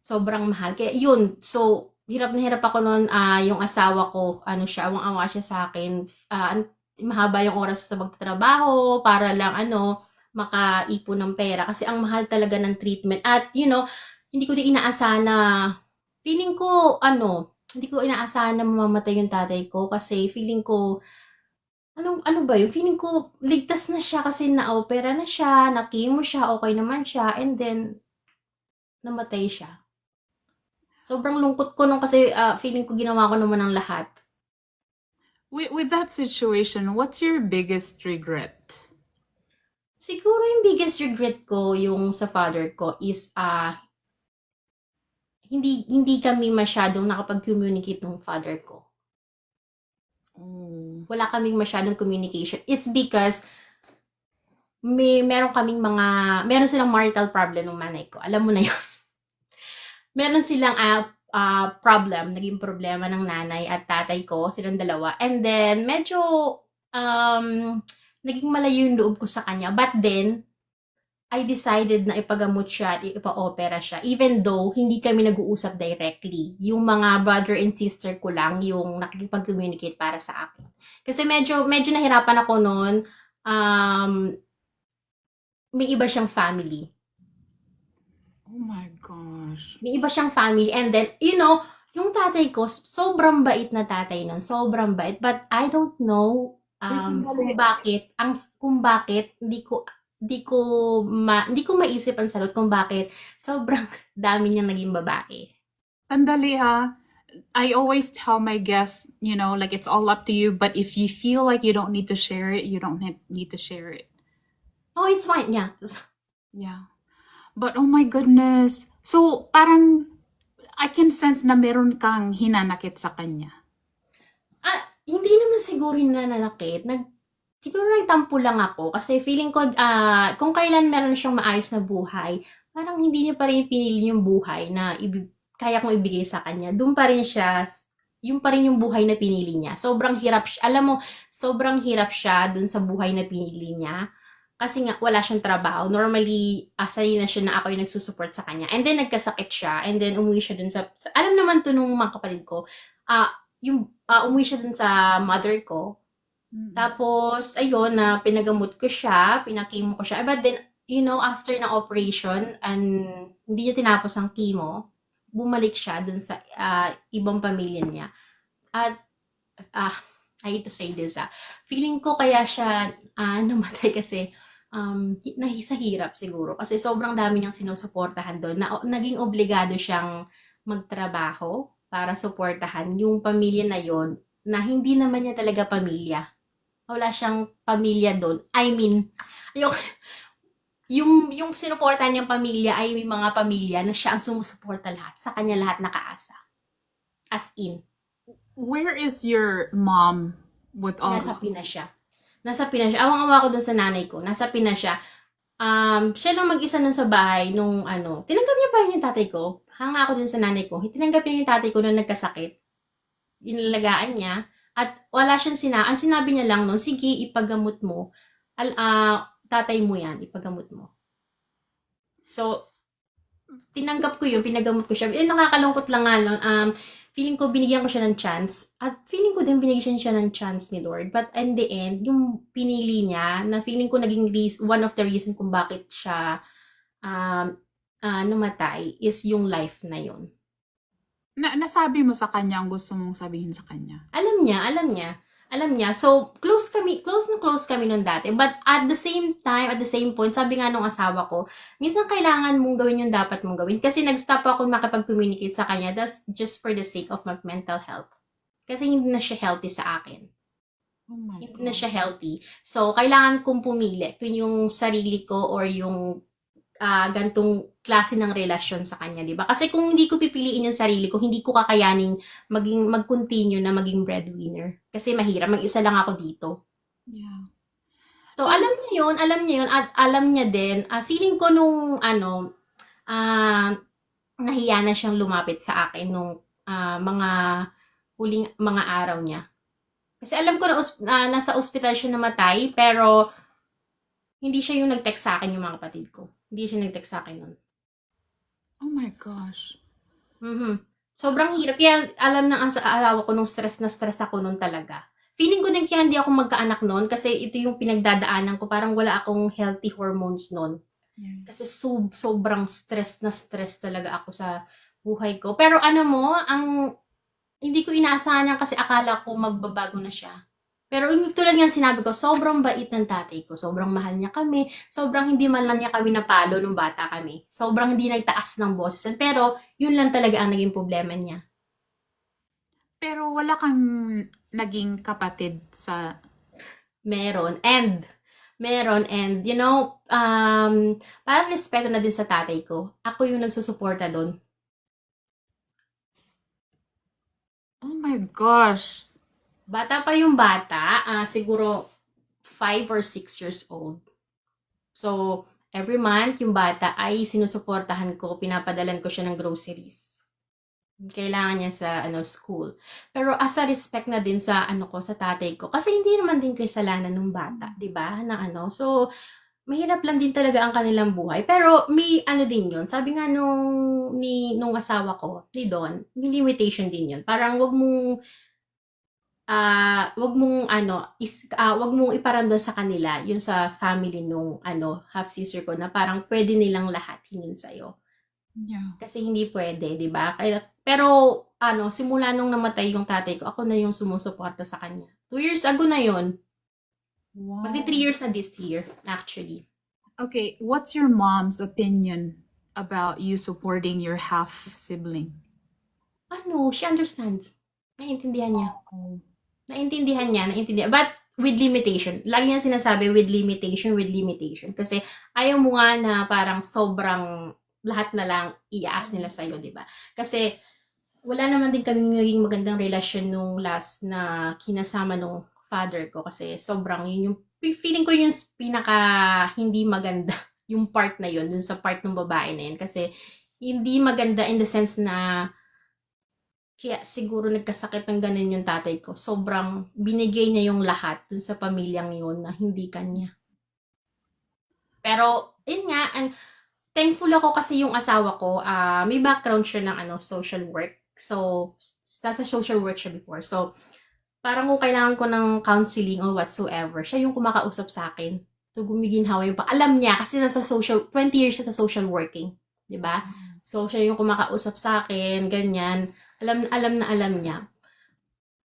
Speaker 2: Sobrang mahal. Kaya yun, so, hirap na hirap ako noon. Yung asawa ko, awang-awa siya sa akin. Mahaba yung oras ko sa magtatrabaho para lang, makaipon ng pera. Kasi ang mahal talaga ng treatment. At, hindi ko din inaasahan na, feeling ko, hindi ko inaasahan na mamamatay yung tatay ko. Kasi feeling ko, ano ba yun? Feeling ko, ligtas na siya kasi na-opera na siya, na-chemo siya, okay naman siya, and then, namatay siya. Sobrang lungkot ko nung kasi feeling ko ginawa ko naman ang lahat.
Speaker 1: With that situation, what's your biggest regret?
Speaker 2: Siguro yung biggest regret ko yung sa father ko is hindi kami masyadong nakapag-communicate ng father ko.
Speaker 1: Oh.
Speaker 2: Wala kaming masyadong communication. It's because meron silang marital problem ng nanay ko. Alam mo na yun. Meron silang naging problema ng nanay at tatay ko, silang dalawa. And then, medyo naging malayo yung loob ko sa kanya. But then, I decided na ipagamot siya at ipa-opera siya. Even though, hindi kami nag-uusap directly. Yung mga brother and sister ko lang yung nakikipag-communicate para sa akin. Kasi medyo nahirapan ako noon. May iba siyang family.
Speaker 1: Oh my gosh.
Speaker 2: May iba siyang family. And then, yung tatay ko, sobrang bait na tatay nun. Sobrang bait. But I don't know kung bakit hindi ko maisip ang sagot kung bakit sobrang dami niyang naging babae.
Speaker 1: Tandali ha. I always tell my guests, like it's all up to you, but if you feel like you don't need to share it, you don't need to share it.
Speaker 2: Oh, it's fine. Yeah.
Speaker 1: Yeah. But oh my goodness. So, parang I can sense na meron kang hinanakit sa kanya.
Speaker 2: Hindi naman siguro nananakit. Siguro nagtampo lang ako kasi feeling ko kung kailan meron siyang maayos na buhay, parang hindi niya pa rin pinili yung buhay na kaya kong ibigay sa kanya. Doon pa rin siya, yung pa rin yung buhay na pinili niya. Sobrang hirap siya. Alam mo, sobrang hirap siya doon sa buhay na pinili niya. Kasi nga, wala siyang trabaho. Normally, sanay na siya na ako yung nagsusupport sa kanya. And then, nagkasakit siya. And then, umuwi siya dun alam naman to nung mga kapatid ko. Umuwi siya dun sa mother ko. Tapos, ayun, na pinagamot ko siya, pinakimo ko siya. But then, after ng operation, and hindi niya tinapos ang chemo, bumalik siya dun sa ibang pamilya niya. At, I hate to say this, feeling ko kaya siya namatay kasi sa hirap siguro. Kasi sobrang dami niyang sinusuportahan doon. Naging obligado siyang magtrabaho para suportahan yung pamilya na yon na hindi naman niya talaga pamilya. Wala siyang pamilya doon. I mean, yung sinuportahan niyang pamilya ay may mga pamilya na siya ang sumusuporta lahat. Sa kanya lahat nakaasa. As in.
Speaker 1: Where is your mom with all
Speaker 2: Nasa Pinas siya. Awang-awa ko dun sa nanay ko. Nasa Pinas siya. Siya lang mag-isa nun sa bahay nung tinanggap niya pa rin yung tatay ko. Hanga ako dun sa nanay ko. Tinanggap niya yung tatay ko nung nagkasakit. Inalagaan niya. At wala siyang ang sinabi niya lang nun, sige, ipagamot mo. Tatay mo yan, ipagamot mo. So, tinanggap ko yun, pinagamot ko siya. Nakakalungkot lang nga nun. Feeling ko binigyan ko siya ng chance. At feeling ko din binigyan siya ng chance ni Lord. But in the end, yung pinili niya, na feeling ko naging one of the reason kung bakit siya namatay is yung life na yun.
Speaker 1: Nasabi mo sa kanya ang gusto mong sabihin sa kanya?
Speaker 2: Alam niya, alam niya. Alam niya. So, close na close kami nun dati. But at the same time, at the same point, sabi nga nung asawa ko, minsan kailangan mong gawin yung dapat mong gawin. Kasi nag-stop ako makipag-communicate sa kanya. That's just for the sake of my mental health. Kasi hindi na siya healthy sa akin.
Speaker 1: Oh my
Speaker 2: Hindi na
Speaker 1: God.
Speaker 2: siya healthy. So, kailangan kong pumili kung yung sarili ko or yung gantong klase ng relasyon sa kanya, di ba? Kasi kung hindi ko pipiliin yung sarili ko, hindi ko kakayaning mag-continue na maging breadwinner. Kasi mahirap, mag-isa lang ako dito.
Speaker 1: Yeah.
Speaker 2: So,
Speaker 1: So,
Speaker 2: alam niya yun, at alam niya din, feeling ko nung, nahiya na siyang lumapit sa akin nung mga huling mga araw niya. Kasi alam ko na nasa ospital siya namatay, pero hindi siya yung nag-text sa akin yung mga kapatid ko. Hindi siya nag-text sa akin nun.
Speaker 1: oh my gosh.
Speaker 2: Mhm. Sobrang hirap. Kaya alam ng asawa ko nung stress na stress ako nun talaga. Feeling ko din kaya hindi ako magkaanak nun kasi ito yung pinagdadaanan ko. Parang wala akong healthy hormones nun.
Speaker 1: Yeah.
Speaker 2: Kasi sobrang stress na stress talaga ako sa buhay ko. Pero ano mo, hindi ko inaasahan yan kasi akala ko magbabago na siya. Pero tulad nga sinabi ko, sobrang bait ng tatay ko. Sobrang mahal niya kami. Sobrang hindi man lang niya kami napalo nung bata kami. Sobrang hindi nagtaas ng boses. Pero yun lang talaga ang naging problema niya.
Speaker 1: Pero wala kang naging kapatid sa...
Speaker 2: Meron. And you know, parang respeto na din sa tatay ko. Ako yung nagsusuporta doon.
Speaker 1: Oh my gosh.
Speaker 2: Bata pa yung bata, siguro 5 or 6 years old. So, every month, yung bata ay sinusuportahan ko, pinapadalan ko siya ng groceries. Kailangan niya sa school. Pero as a respect na din sa sa tatay ko kasi hindi naman din kasalanan ng bata, 'di ba? So mahirap lang din talaga ang kanilang buhay. Pero may din 'yon. Sabi nga nung asawa ko, ni Don, may limitation din 'yon. Parang wag mong iparamdam sa kanila yung sa family nung half sister ko na parang pwede nilang lahat hingin sa
Speaker 1: Yeah.
Speaker 2: kasi hindi pwede, 'di ba? Pero simula nung namatay yung tatay ko, ako na yung sumusuporta sa kanya. 2 years ago na yon.
Speaker 1: Wow.
Speaker 2: Magti 3 years na this year, actually.
Speaker 1: Okay, what's your mom's opinion about you supporting your half sibling?
Speaker 2: She understands. Naiintindihan niya.
Speaker 1: Oh.
Speaker 2: Naiintindihan. But with limitation. Lagi niya sinasabi with limitation. Kasi ayaw mo nga na parang sobrang lahat na lang iaas nila sa'yo, di ba? Kasi wala naman din kaming naging magandang relasyon nung last na kinasama nung father ko kasi sobrang yun yung feeling ko yung pinaka hindi maganda yung part na yun, dun sa part ng babae na yun kasi hindi maganda in the sense na kaya siguro nagkasakit ng ganun yung tatay ko. Sobrang binigay niya yung lahat dun sa pamilyang yun na hindi kanya. Pero, yun nga, thankful ako kasi yung asawa ko, may background siya ng social work. So, nasa social work siya before. So, parang kung kailangan ko ng counseling or whatsoever, siya yung kumakausap sa akin. So, gumiginhawa yung alam niya kasi 20 years siya sa social working. 'Di ba? So, siya yung kumakausap sa akin, ganyan. Alam niya.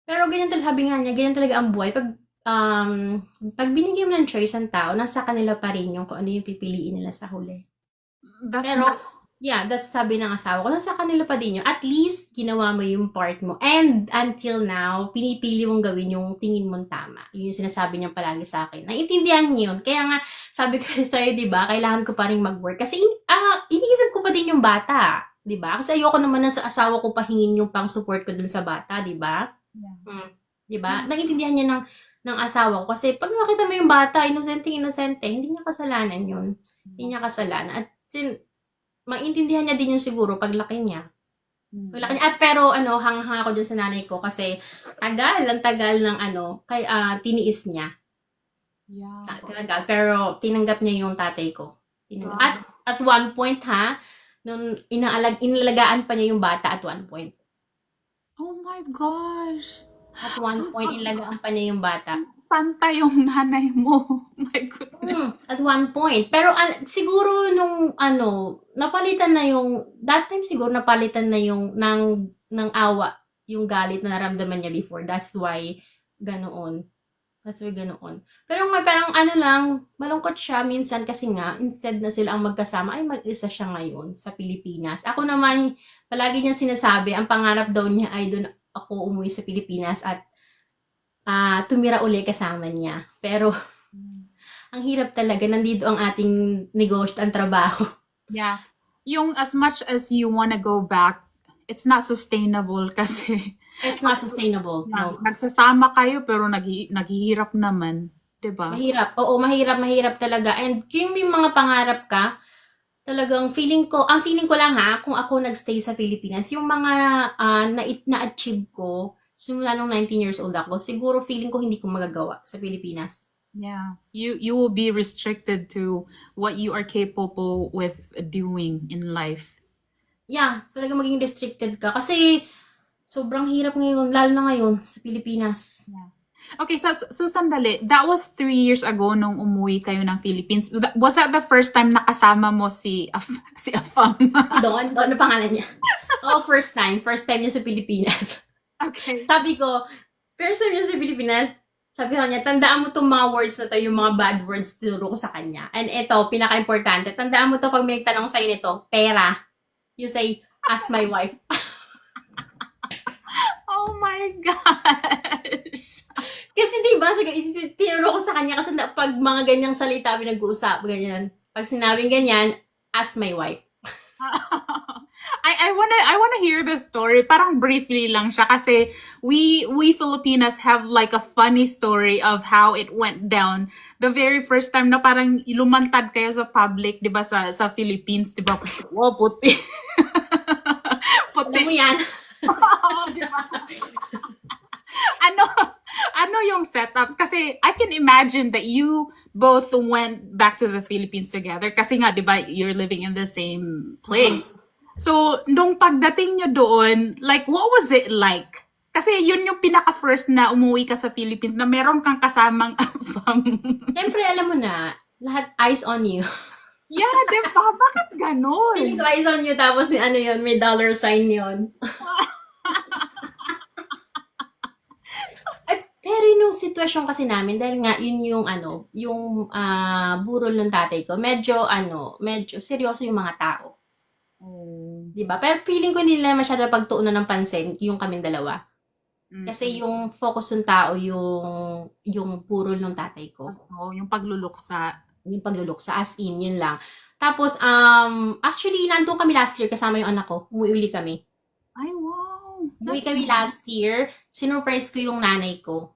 Speaker 2: Pero ganyan talaga, sabi nga niya, ganyan talaga ang buhay. Pag binigyan mo ng choice ang tao, nasa kanila pa rin yung kung ano yung pipiliin nila sa huli. Pero, that's sabi ng asawa ko, nasa kanila pa din yun. At least, ginawa mo yung part mo. And until now, pinipili mong gawin yung tingin mong tama. Yun yung sinasabi niya palagi sa akin. Naiintindihan niya yun. Kaya nga, sabi ko sa'yo, di ba, kailangan ko pa rin mag-work. Kasi, iniisip ko pa din yung bata. Di ba? Kasi ayoko naman na sa asawa ko pahingin yung pang-support ko dun sa bata, di ba?
Speaker 1: Yeah.
Speaker 2: Di ba? Naiintindihan niya ng asawa ko. Kasi pag nakita mo yung bata, inosente, hindi niya kasalanan yun. Hindi niya kasalanan. At maintindihan niya din yung siguro paglaki niya. Pero hanghang ako dun sa nanay ko kasi ang tagal ng tiniis niya.
Speaker 1: Yeah.
Speaker 2: Talaga. Pero tinanggap niya yung tatay ko. At one point nung inalagaan pa niya yung bata at one point.
Speaker 1: Oh my gosh.
Speaker 2: At one point, inalagaan pa niya yung bata.
Speaker 1: Santa yung nanay mo. My goodness.
Speaker 2: At one point. Pero siguro nung napalitan na yung, that time siguro napalitan na yung, ng ng awa yung galit na naramdaman niya before. That's why ganoon. That's why ganoon. Pero nga parang ano lang, malungkot siya minsan kasi nga instead na sila ang magkasama ay mag-isa siya ngayon sa Pilipinas. Ako naman palagi niya sinasabi ang pangarap daw niya ay doon ako umuwi sa Pilipinas at tumira uli kasama niya. Pero ang hirap talaga nandito ang ating negosyo, ang trabaho.
Speaker 1: Yeah. Yung as much as you wanna go back, it's not sustainable kasi
Speaker 2: It's not sustainable. No.
Speaker 1: nagsasama kayo pero naghihirap naman, 'di ba?
Speaker 2: Mahirap. Oo, mahirap talaga. And kung may mga pangarap ka, talagang ang feeling ko lang ha, kung ako nagstay sa Pilipinas, yung mga na-achieve ko, simula nung 19 years old ako, siguro feeling ko hindi ko magagawa sa Pilipinas.
Speaker 1: Yeah. You will be restricted to what you are capable with doing in life.
Speaker 2: Yeah, talagang maging restricted ka. Kasi sobrang hirap ngayon, lalo na ngayon sa Pilipinas.
Speaker 1: Okay, so sandali. That was 3 years ago nung umuwi kayo ng Philippines. Was that the first time nakasama mo si si Afam?
Speaker 2: Doon, ano pangalan niya? Oo, first time niya sa Pilipinas.
Speaker 1: Okay.
Speaker 2: Sabi ko, first time niya sa Pilipinas, sabi ko niya, tandaan mo tong mga words na to, yung mga bad words tinuro ko sa kanya. And ito, pinaka-importante, tandaan mo to pag may nagtanong sa'yo nito, pera. You say, ask my wife.
Speaker 1: Oh my gosh.
Speaker 2: Kasi diba, tinuro ko sa kanya kasi pag mga ganyang salita, pinag-uusap, ganyan. Pag sinabing ganyan, ask my wife.
Speaker 1: I wanna hear the story. Parang briefly lang siya kasi we Filipinas have like a funny story of how it went down. The very first time na parang lumantad kayo sa public, 'di ba sa Philippines, 'di ba? Wow, puti.
Speaker 2: Alam mo yan.
Speaker 1: Oo, 'di ba? Ano yung setup? Kasi I can imagine that you both went back to the Philippines together kasi nga, di ba, you're living in the same place. So, nung pagdating nyo doon, like, what was it like? Kasi yun yung pinaka-first na umuwi ka sa Philippines na meron kang kasamang Afam.
Speaker 2: Siyempre, alam mo na, lahat eyes on you.
Speaker 1: Yeah, di ba? Bakit ganon?
Speaker 2: Feeling ko eyes on you, tapos may ano yun, may dollar sign yun. Pero yung sitwasyon kasi namin, dahil nga yun yung burol ng tatay ko, medyo seryoso yung mga tao. Diba? Pero feeling ko hindi nila masyado pagtuunan ng pansin yung kaming dalawa. Kasi yung focus ng tao, yung burol ng tatay ko.
Speaker 1: Oh, yung pagluluksa.
Speaker 2: Yung pagluluksa, as in, yun lang. Tapos, actually, nandun kami last year kasama yung anak ko. Umuwi kami.
Speaker 1: Ay, wow.
Speaker 2: Umuwi kami last year. Sinurprise ko yung nanay ko.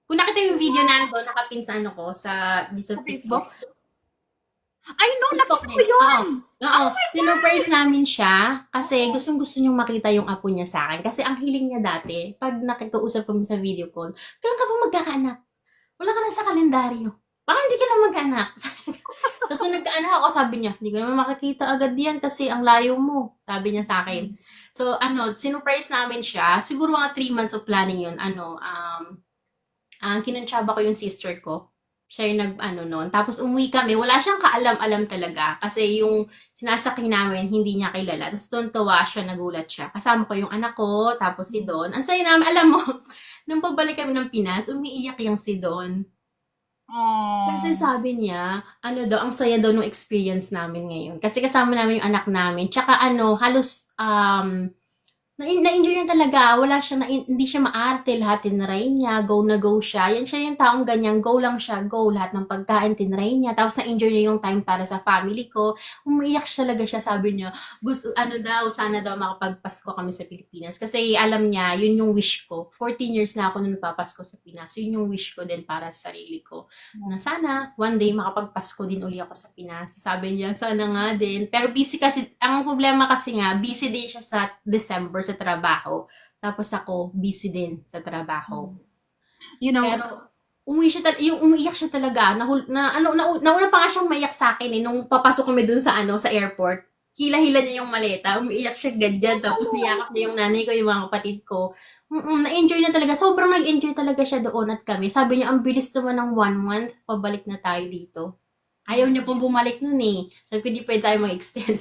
Speaker 2: Kung nakita yung video nandun, nakapin sa dito sa
Speaker 1: Facebook? Ay, no,
Speaker 2: TikTok
Speaker 1: nakita ko yun!
Speaker 2: Oo. Sinurprise namin siya kasi gustong-gusto niyong makita yung apo niya sa akin. Kasi ang hiling niya dati, pag nakikausap kami sa video call, kailan ka ba magkakaanak? Wala ka na sa kalendaryo. Baka hindi ka na magkaanak. Tapos nung nagkaanak ako, sabi niya, hindi ko naman makakita agad yan kasi ang layo mo. Sabi niya sa akin. So, sinurprise namin siya. Siguro mga 3 months of planning yun. Kinuntsaba ko yung sister ko. Siya yung noon. Tapos umuwi kami. Wala siyang kaalam-alam talaga. Kasi yung sinasakay namin, hindi niya kilala. Tapos doon tawa siya, nagulat siya. Kasama ko yung anak ko, tapos si Don. Ang saya namin, alam mo, nung pabalik kami ng Pinas, umiiyak yung si Don.
Speaker 1: Aww.
Speaker 2: Kasi sabi niya, ang saya daw ng experience namin ngayon. Kasi kasama namin yung anak namin. Tsaka halos, na-enjoy niya talaga. Wala siya, hindi siya maarte. Lahat tinry niya. Go na go siya. Yan siya yung taong ganyan. Go lang siya. Go. Lahat ng pagkain tinry niya. Tapos na-enjoy niya yung time para sa family ko. Umiyak talaga siya. Sabi niya, sana daw makapagpasko kami sa Pilipinas. Kasi alam niya, yun yung wish ko. 14 years na ako nung nagpapasko sa Pinas. Yun yung wish ko din para sa sarili ko. Na sana, one day makapagpasko din uli ako sa Pinas. Sabi niya, sana nga din. Pero busy kasi, ang problema kasi nga, busy din siya sa December sa trabaho. Tapos ako, busy din sa trabaho.
Speaker 1: You know,
Speaker 2: pero umiiyak siya talaga. Nauna pa nga siyang maiyak sa akin nung papasok kami dun sa airport. Hila-hila niya yung maleta. Umiiyak siya ganyan. Tapos niyakap niya yung nanay ko, yung mga kapatid ko. Na-enjoy na talaga. Sobrang nag-enjoy talaga siya doon at kami. Sabi niya, ang bilis naman ng 1 month. Pabalik na tayo dito. Ayaw niya pong bumalik nun eh. Sabi ko, di pwede tayo mag-extend.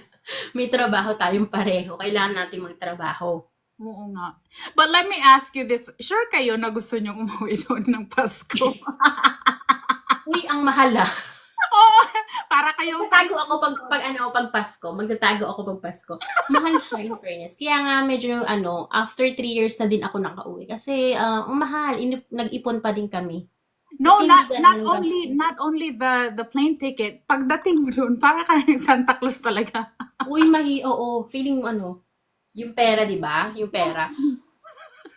Speaker 2: May trabaho tayong pareho. Kailangan natin magtrabaho.
Speaker 1: Oo nga. But let me ask you this. Sure kayo na gusto niyong umuwi doon ng Pasko?
Speaker 2: Uy, ang mahal ah.
Speaker 1: Oo, para kayong
Speaker 2: Magtatago ako pag Pasko. Magtatago ako pag Pasko. Mahal siya, in fairness. Kaya nga, medyo, after 3 years na din ako nakauwi. Kasi, ang mahal. Nag-ipon pa din kami.
Speaker 1: No,
Speaker 2: Kasi
Speaker 1: not
Speaker 2: hindi
Speaker 1: not
Speaker 2: ganun
Speaker 1: only not only the plane ticket. Pagdating mo doon, para kayong Santa Claus talaga.
Speaker 2: Uy, oo. Feeling, yung pera, di ba? Yung pera.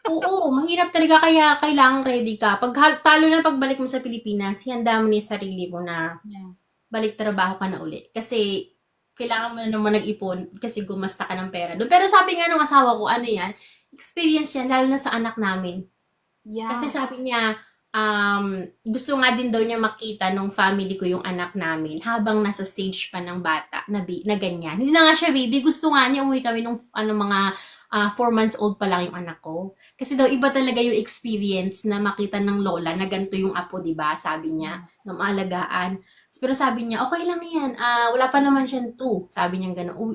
Speaker 2: Oo, mahirap talaga. Kaya kailangan ready ka. Talo na pagbalik mo sa Pilipinas, handa mo na yung sarili mo na
Speaker 1: Yeah.
Speaker 2: balik trabaho ka na uli. Kasi, kailangan mo na naman nag-ipon kasi gumasta ka ng pera doon. Pero sabi nga ng asawa ko, ano yan, experience yan, lalo na sa anak namin.
Speaker 1: Yeah.
Speaker 2: Kasi sabi niya, gusto nga din daw niya makita nung family ko yung anak namin habang nasa stage pa ng bata na ganyan. Hindi na nga siya baby, gusto nga niya umuwi kami nung mga 4 months old pa lang yung anak ko. Kasi daw iba talaga yung experience na makita ng lola na ganito yung apo, di ba? Sabi niya, na maalagaan. Pero sabi niya, okay lang yan. Wala pa naman siyang 2. Sabi niya gano'n.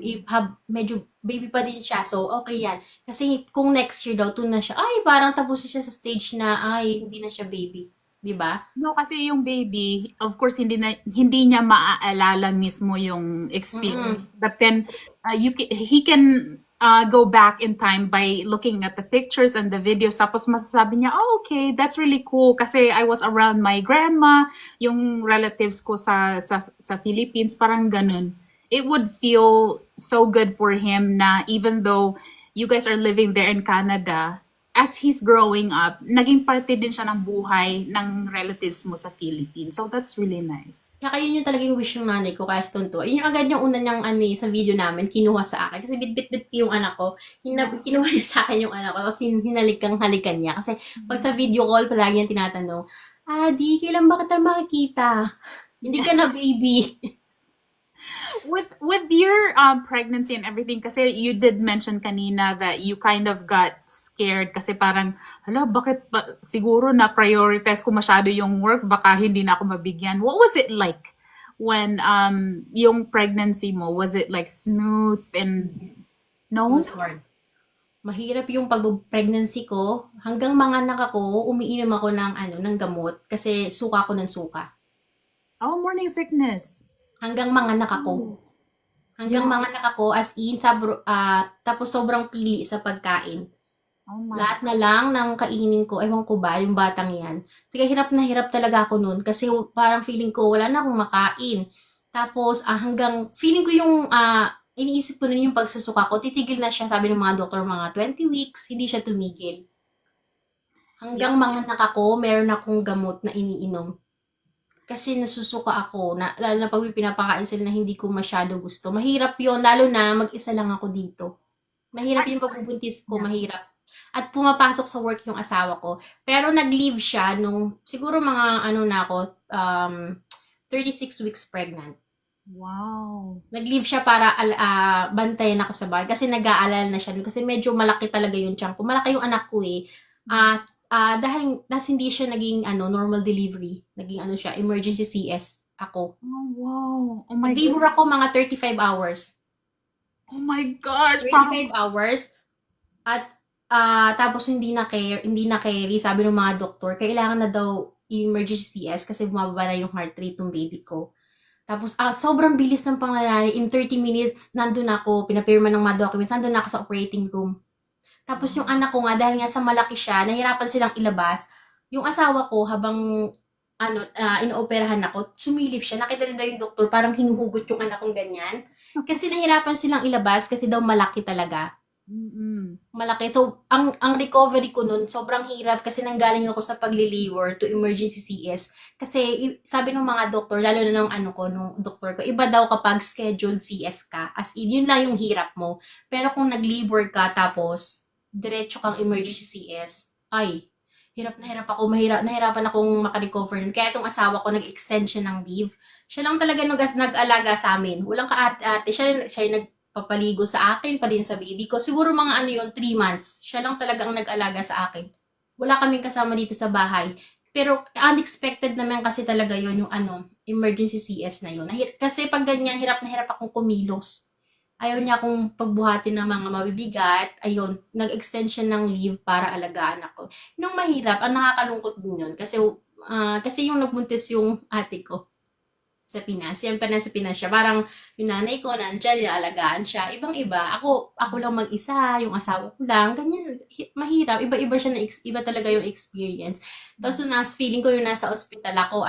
Speaker 2: Medyo baby pa din siya. So, okay yan. Kasi kung next year daw, 2 na siya. Ay, parang tapos siya sa stage na, ay, hindi na siya baby. Di ba?
Speaker 1: No, kasi yung baby, of course, hindi niya maaalala mismo yung experience. But then, he can go back in time by looking at the pictures and the videos. Tapos masasabi niya, oh, okay, that's really cool. Kasi I was around my grandma, yung relatives ko sa Philippines, parang ganun. It would feel so good for him na even though you guys are living there in Canada, as he's growing up, naging parte din siya ng buhay ng relatives mo sa Philippines. So that's really nice.
Speaker 2: Tsaka yun yung talagang wish ng nanay ko kahit tuntua. Yun yung agad yung una niyang sa video namin, kinuha sa akin. Kasi bit-bit-bit ko yung anak ko. Kinuha niya sa akin yung anak ko. Tapos halikan niya. Kasi pag sa video call, palagi yung tinatanong, di, kailan ba kita makikita? Hindi ka na baby.
Speaker 1: With your pregnancy and everything, kasi you did mention kanina that you kind of got scared kasi parang, hala, bakit ba, siguro na prioritize ko masyado yung work, baka hindi na ako mabigyan. What was it like when yung pregnancy mo? Was it like smooth and
Speaker 2: It
Speaker 1: no?
Speaker 2: was hard. Mahirap yung pag-pregnancy ko. Hanggang manganak ako, umiinom ako ng gamot kasi suka ko ng suka.
Speaker 1: Oh, morning sickness.
Speaker 2: Hanggang manganak ako. Hanggang
Speaker 1: Yeah.
Speaker 2: manganak ako, as in, tapos sobrang pili sa pagkain.
Speaker 1: Oh my.
Speaker 2: Lahat na lang ng kainin ko, ewan ko ba, yung batang yan. Kaya hirap na hirap talaga ako nun kasi parang feeling ko wala na akong makain. Tapos hanggang feeling ko yung iniisip ko nun yung pagsusuka ko, titigil na siya, sabi ng mga doktor, mga 20 weeks, hindi siya tumigil. Hanggang manganak ako, meron akong gamot na iniinom. Kasi nasusuka ako, lalo na pag may pinapakain sila na hindi ko masyado gusto. Mahirap yon, lalo na mag-isa lang ako dito. Mahirap yung pagbubuntis ko, mahirap. At pumapasok sa work yung asawa ko. Pero nag-leave siya nung, siguro mga na ako, 36 weeks pregnant.
Speaker 1: Wow.
Speaker 2: Nag-leave siya para bantayan ako sa bahay. Kasi nag-aalala na siya. Kasi medyo malaki talaga yung tiyan ko. Malaki yung anak ko eh. Dahil hindi siya naging normal delivery. Naging siya, emergency CS ako.
Speaker 1: Oh, wow. Oh my
Speaker 2: Nag-labor
Speaker 1: God.
Speaker 2: ako mga 35 hours.
Speaker 1: Oh my gosh.
Speaker 2: 35 hours. At tapos hindi na carry, sabi ng mga doktor, kailangan na daw emergency CS kasi bumababa na yung heart rate ng baby ko. Tapos sobrang bilis ng pangyayari. In 30 minutes, nandun ako, pinapirma ng mga documents, nandun ako sa operating room. Tapos yung anak ko nga, dahil nga sa malaki siya, nahirapan silang ilabas. Yung asawa ko, habang inooperahan ako, sumilip siya. Nakita din daw yung doktor, parang hinuhugot yung anak kong ganyan. Kasi nahirapan silang ilabas kasi daw malaki talaga. Malaki. So, ang recovery ko nun, sobrang hirap kasi nanggaling ako sa paglilibor to emergency CS. Kasi sabi ng mga doktor, lalo na nung doktor ko, iba daw kapag scheduled CS ka. As in, yun lang yung hirap mo. Pero kung nag-labor ka tapos diretso kang emergency CS, ay, hirap na hirap ako. Nahirapan akong makarecover nun. Kaya itong asawa ko, nag-extend siya ng leave. Siya lang talaga nag-alaga sa amin. Walang ka-ate. Siya yung nagpapaligo sa akin, pa din sa baby ko. Siguro mga 3 months. Siya lang talaga ang nag-alaga sa akin. Wala kaming kasama dito sa bahay. Pero unexpected naman kasi talaga yon yung emergency CS na yun. Kasi pag ganyan, hirap na hirap akong kumilos. Ayaw niya akong pagbuhatin ng mga mabibigat. Ayun, nag-extend siya ng leave para alagaan ako. Nung mahirap, ang nakakalungkot din yun. Kasi yung nagbuntis yung ate ko sa Pinas. Siyempre nasa Pinas siya. Parang yung nanay ko nandyan, alagaan siya. Ibang-iba. Ako lang mag-isa, yung asawa ko lang. Ganyan, mahirap. Iba-iba siya iba talaga yung experience. Tapos feeling ko yung nasa ospital ako,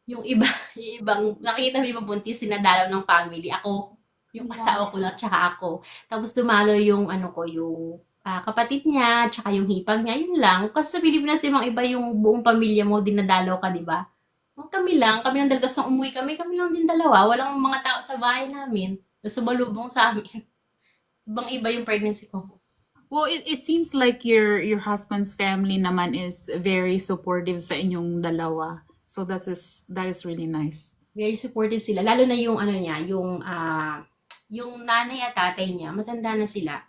Speaker 2: yung iba, yung ibang, nakita mo ibang buntis, sinadalaw ng family. Ako, yung asawa ko lang, tsaka ako. Tapos dumalo yung, yung kapatid niya, tsaka yung hipag niya, yun lang. Kasi sa Pilipinas, ibang iba yung buong pamilya mo, dinadalaw ka, di ba? Kami lang dalawa. Tapos nung umuwi kami lang din dalawa. Walang mga tao sa bahay namin. Tapos sumalubong sa amin. Ibang iba yung pregnancy ko.
Speaker 1: Well, it seems like your husband's family naman is very supportive sa inyong dalawa. So that is really nice.
Speaker 2: Very supportive sila. Lalo na yung niya, yung nanay at tatay niya, matanda na sila.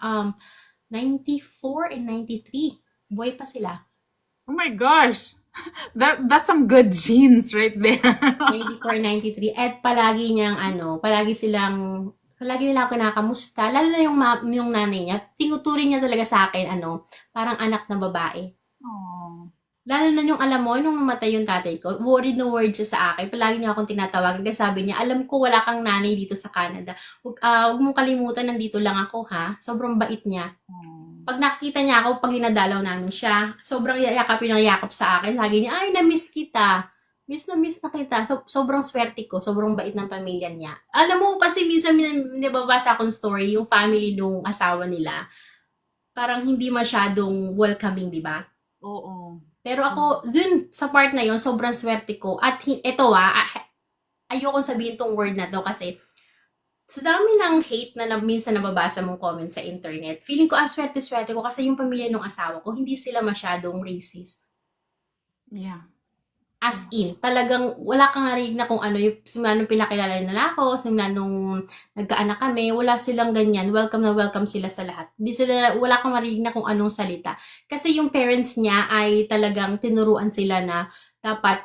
Speaker 2: 94 and 93. Buhay pa sila.
Speaker 1: Oh my gosh. That's some good genes right there.
Speaker 2: 94, 93. At palagi nila ako kinakamusta. Lalo na yung nanay niya. Tinuturing niya talaga sa akin, parang anak na babae.
Speaker 1: Oh.
Speaker 2: Lalo na yung alam mo, nung namatay yung tatay ko, worried na worried siya sa akin. Palagi niya akong tinatawagan kasi sabi niya, alam ko wala kang nanay dito sa Canada. Huwag mong kalimutan, nandito lang ako ha. Sobrang bait niya. Pag nakita niya ako, pag dinadalaw namin siya, sobrang yakap sa akin. Lagi niya, ay, na-miss kita. Miss na kita. Sobrang swerte ko. Sobrang bait ng pamilya niya. Alam mo, kasi minsan nababasa akong story, yung family nung asawa nila, parang hindi masyadong welcoming, di ba?
Speaker 1: Oo.
Speaker 2: Pero ako, dun sa part na yon sobrang swerte ko. At ito ayoko sabihin tong word na to kasi sa dami ng hate na minsan nababasa mong comment sa internet, feeling ko ang swerte-swerte ko kasi yung pamilya ng asawa ko, hindi sila masyadong racist.
Speaker 1: Yeah.
Speaker 2: As in, talagang wala kang narinig na kung simula nung pinakilala nila ako, simula nung nagkaanak kami, wala silang ganyan. Welcome na welcome sila sa lahat. Wala kang marinig na kung anong salita. Kasi yung parents niya ay talagang tinuruan sila na dapat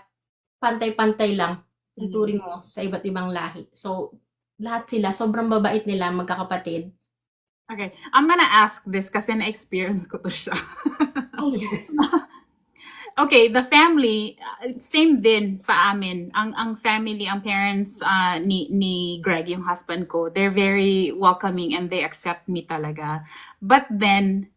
Speaker 2: pantay-pantay lang yung turing mo sa iba't ibang lahi. So, lahat sila, sobrang babait nila, magkakapatid.
Speaker 1: Okay, I'm gonna ask this kasi na-experience ko to siya. Okay, the family, same din sa amin. Ang family, ang parents ni Greg, yung husband ko, they're very welcoming and they accept me talaga. But then,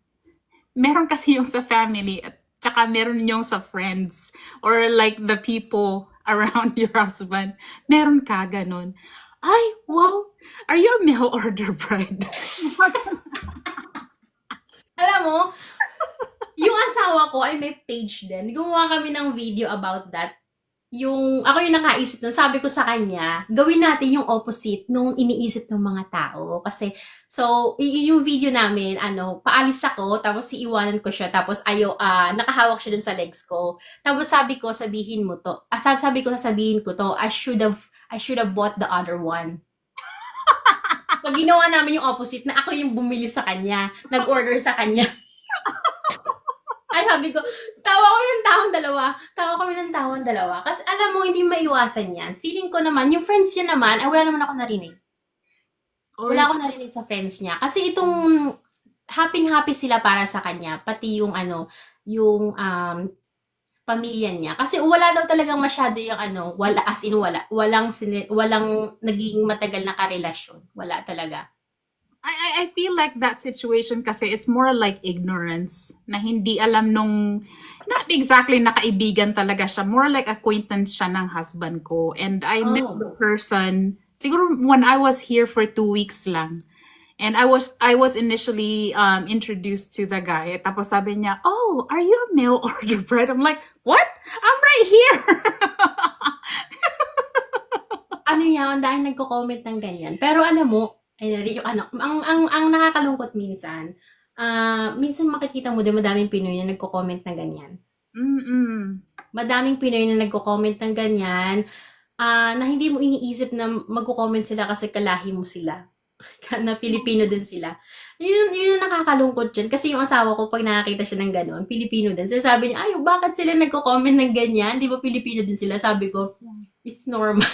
Speaker 1: meron kasi yung sa family at tsaka meron yung sa friends or like the people around your husband. Meron ka ganun. Ay, wow! Are you a mail order bride?
Speaker 2: Alam mo, yung asawa ko ay may page din. Gumawa kami ng video about that. Ako yung nakaisip nun, sabi ko sa kanya, gawin natin yung opposite nung iniisip ng mga tao. Kasi, yung video namin, paalis ako, tapos iiwanan ko siya, tapos nakahawak siya dun sa legs ko. Tapos sabi ko, sasabihin ko to, I should have bought the other one. So, ginawa namin yung opposite, na ako yung bumili sa kanya, nag-order sa kanya. Ay, sabi ko, tawa kami ng tawang dalawa. Kasi alam mo, hindi maiwasan yan. Feeling ko naman, yung friends niya naman, wala naman ako narinig. Wala akong narinig sa friends niya. Kasi itong, happy sila para sa kanya. Pati yung, pamilya niya. Kasi wala daw talagang masyado yung walang naging matagal na karelasyon. Wala talaga.
Speaker 1: I feel like that situation kasi it's more like ignorance na hindi alam nung not exactly nakaibigan talaga siya, more like acquaintance siya ng husband ko, and I met the person siguro when I was here for 2 weeks lang, and I was initially introduced to the guy, tapos sabi niya, oh, are you a mail order bride? I'm like, what? I'm right here.
Speaker 2: Yan, dahil nagko-comment ng ganyan. Pero alam mo, ang nakakalungkot minsan makikita mo din madaming Pinoy na nagko-comment ng ganyan. Madaming Pinoy na nagko-comment ng ganyan, na hindi mo iniisip na magko-comment sila kasi kalahi mo sila. Na Pilipino din sila. Yun yung nakakalungkot dyan. Kasi yung asawa ko, pag nakakita siya ng gano'n, Pilipino din. So sabi niya, bakit sila nagko-comment ng ganyan? Di ba Pilipino din sila? Sabi ko, it's normal.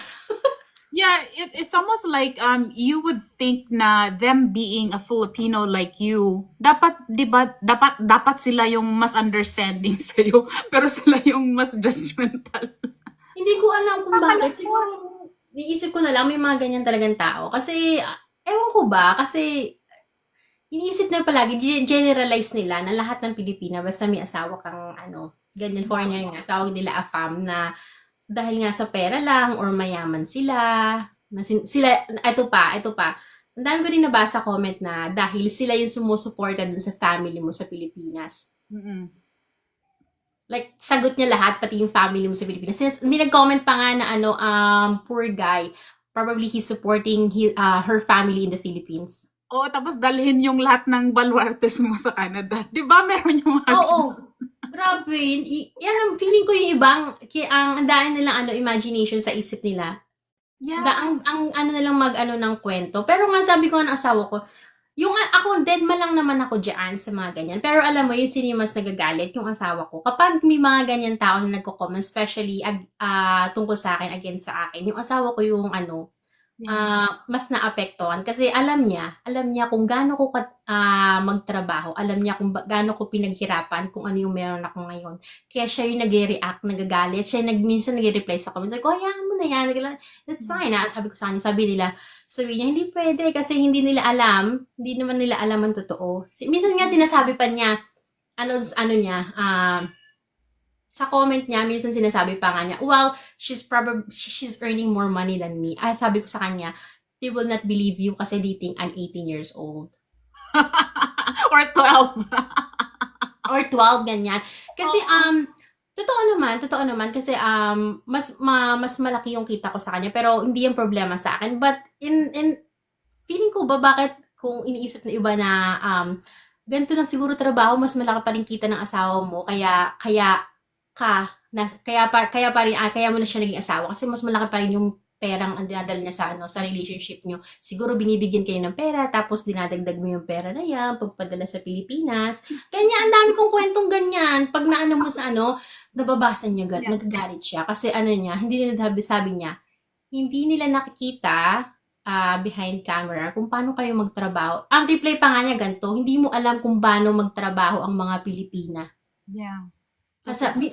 Speaker 1: Yeah, it's almost like you would think na them being a Filipino like you, dapat 'di ba, dapat sila yung mas understanding sa pero sila yung mas judgmental.
Speaker 2: Hindi ko alam kung bakit. Siguro, iisip ko na lang, may mga ganyan talagang tao. Kasi, ewan ko ba, kasi iniisip na palagi, generalize nila na lahat ng Pilipina, basta may asawa kang, ganyan, foreigner nga, tawag nila AFAM, na dahil nga sa pera lang, or mayaman sila, sila, ito pa, ang dami ko rin nabasa comment na dahil sila yung sumusuporta dun sa family mo sa Pilipinas.
Speaker 1: Mm.
Speaker 2: Like, sagot niya lahat, pati yung family mo sa Pilipinas. May nag-comment pa nga na poor guy, probably he's supporting her family in the Philippines.
Speaker 1: Oo, tapos dalhin yung lahat ng baluartes mo sa Canada. 'Di ba meron yung mga
Speaker 2: Oo, grabe. Yan ang feeling ko yung ibang, ang daan nilang imagination sa isip nila.
Speaker 1: Yeah.
Speaker 2: Ang ano nilang mag-ano ng kwento. Pero nga sabi ko ng asawa ko, yung ako, dead ma lang naman ako diyan sa mga ganyan. Pero alam mo, yung sino yung mas nagagalit, yung asawa ko. Kapag may mga ganyan tao na nagko-comment, especially tungkol sa akin, against sa akin, yung asawa ko yung mas naapektuhan. Kasi alam niya kung gaano ko magtrabaho, alam niya kung gaano ko pinaghirapan, kung ano yung meron ako ngayon. Kaya siya yung nag-react, nagagalit, siya yung minsan nag-reply sa comments, like, hayaan mo na yan, that's fine. Sabi ko sa kanya, sabi niya, hindi pwede kasi hindi nila alam, hindi naman nila alam ang totoo. Minsan nga sinasabi pa niya, sa comment niya, minsan sinasabi pa nga niya, well, she's earning more money than me. Ay, sabi ko sa kanya, they will not believe you kasi they think I'm 18 years old.
Speaker 1: Or 12.
Speaker 2: Or 12, ganyan. Kasi, totoo naman, kasi, mas malaki yung kita ko sa kanya, pero hindi yung problema sa akin. But, in feeling ko ba, bakit kung iniisip na iba na, ganito lang siguro trabaho, mas malaki pa rin kita ng asawa mo, kaya kaya mo na siya naging asawa kasi mas malaki pa rin yung perang ang dinadala niya sa relationship niyo. Siguro binibigyan kayo ng pera tapos dinadagdag mo yung pera na yan pagpadala sa Pilipinas. Ganyan, ang dami kong kwentong ganyan. Pag naano mo sa nababasa niya, nagagalit siya kasi hindi nila sabi niya, hindi nila nakikita behind camera kung paano kayo magtrabaho. Ang reply pa nga niya ganito, hindi mo alam kung paano magtrabaho ang mga Pilipina.
Speaker 1: Yeah.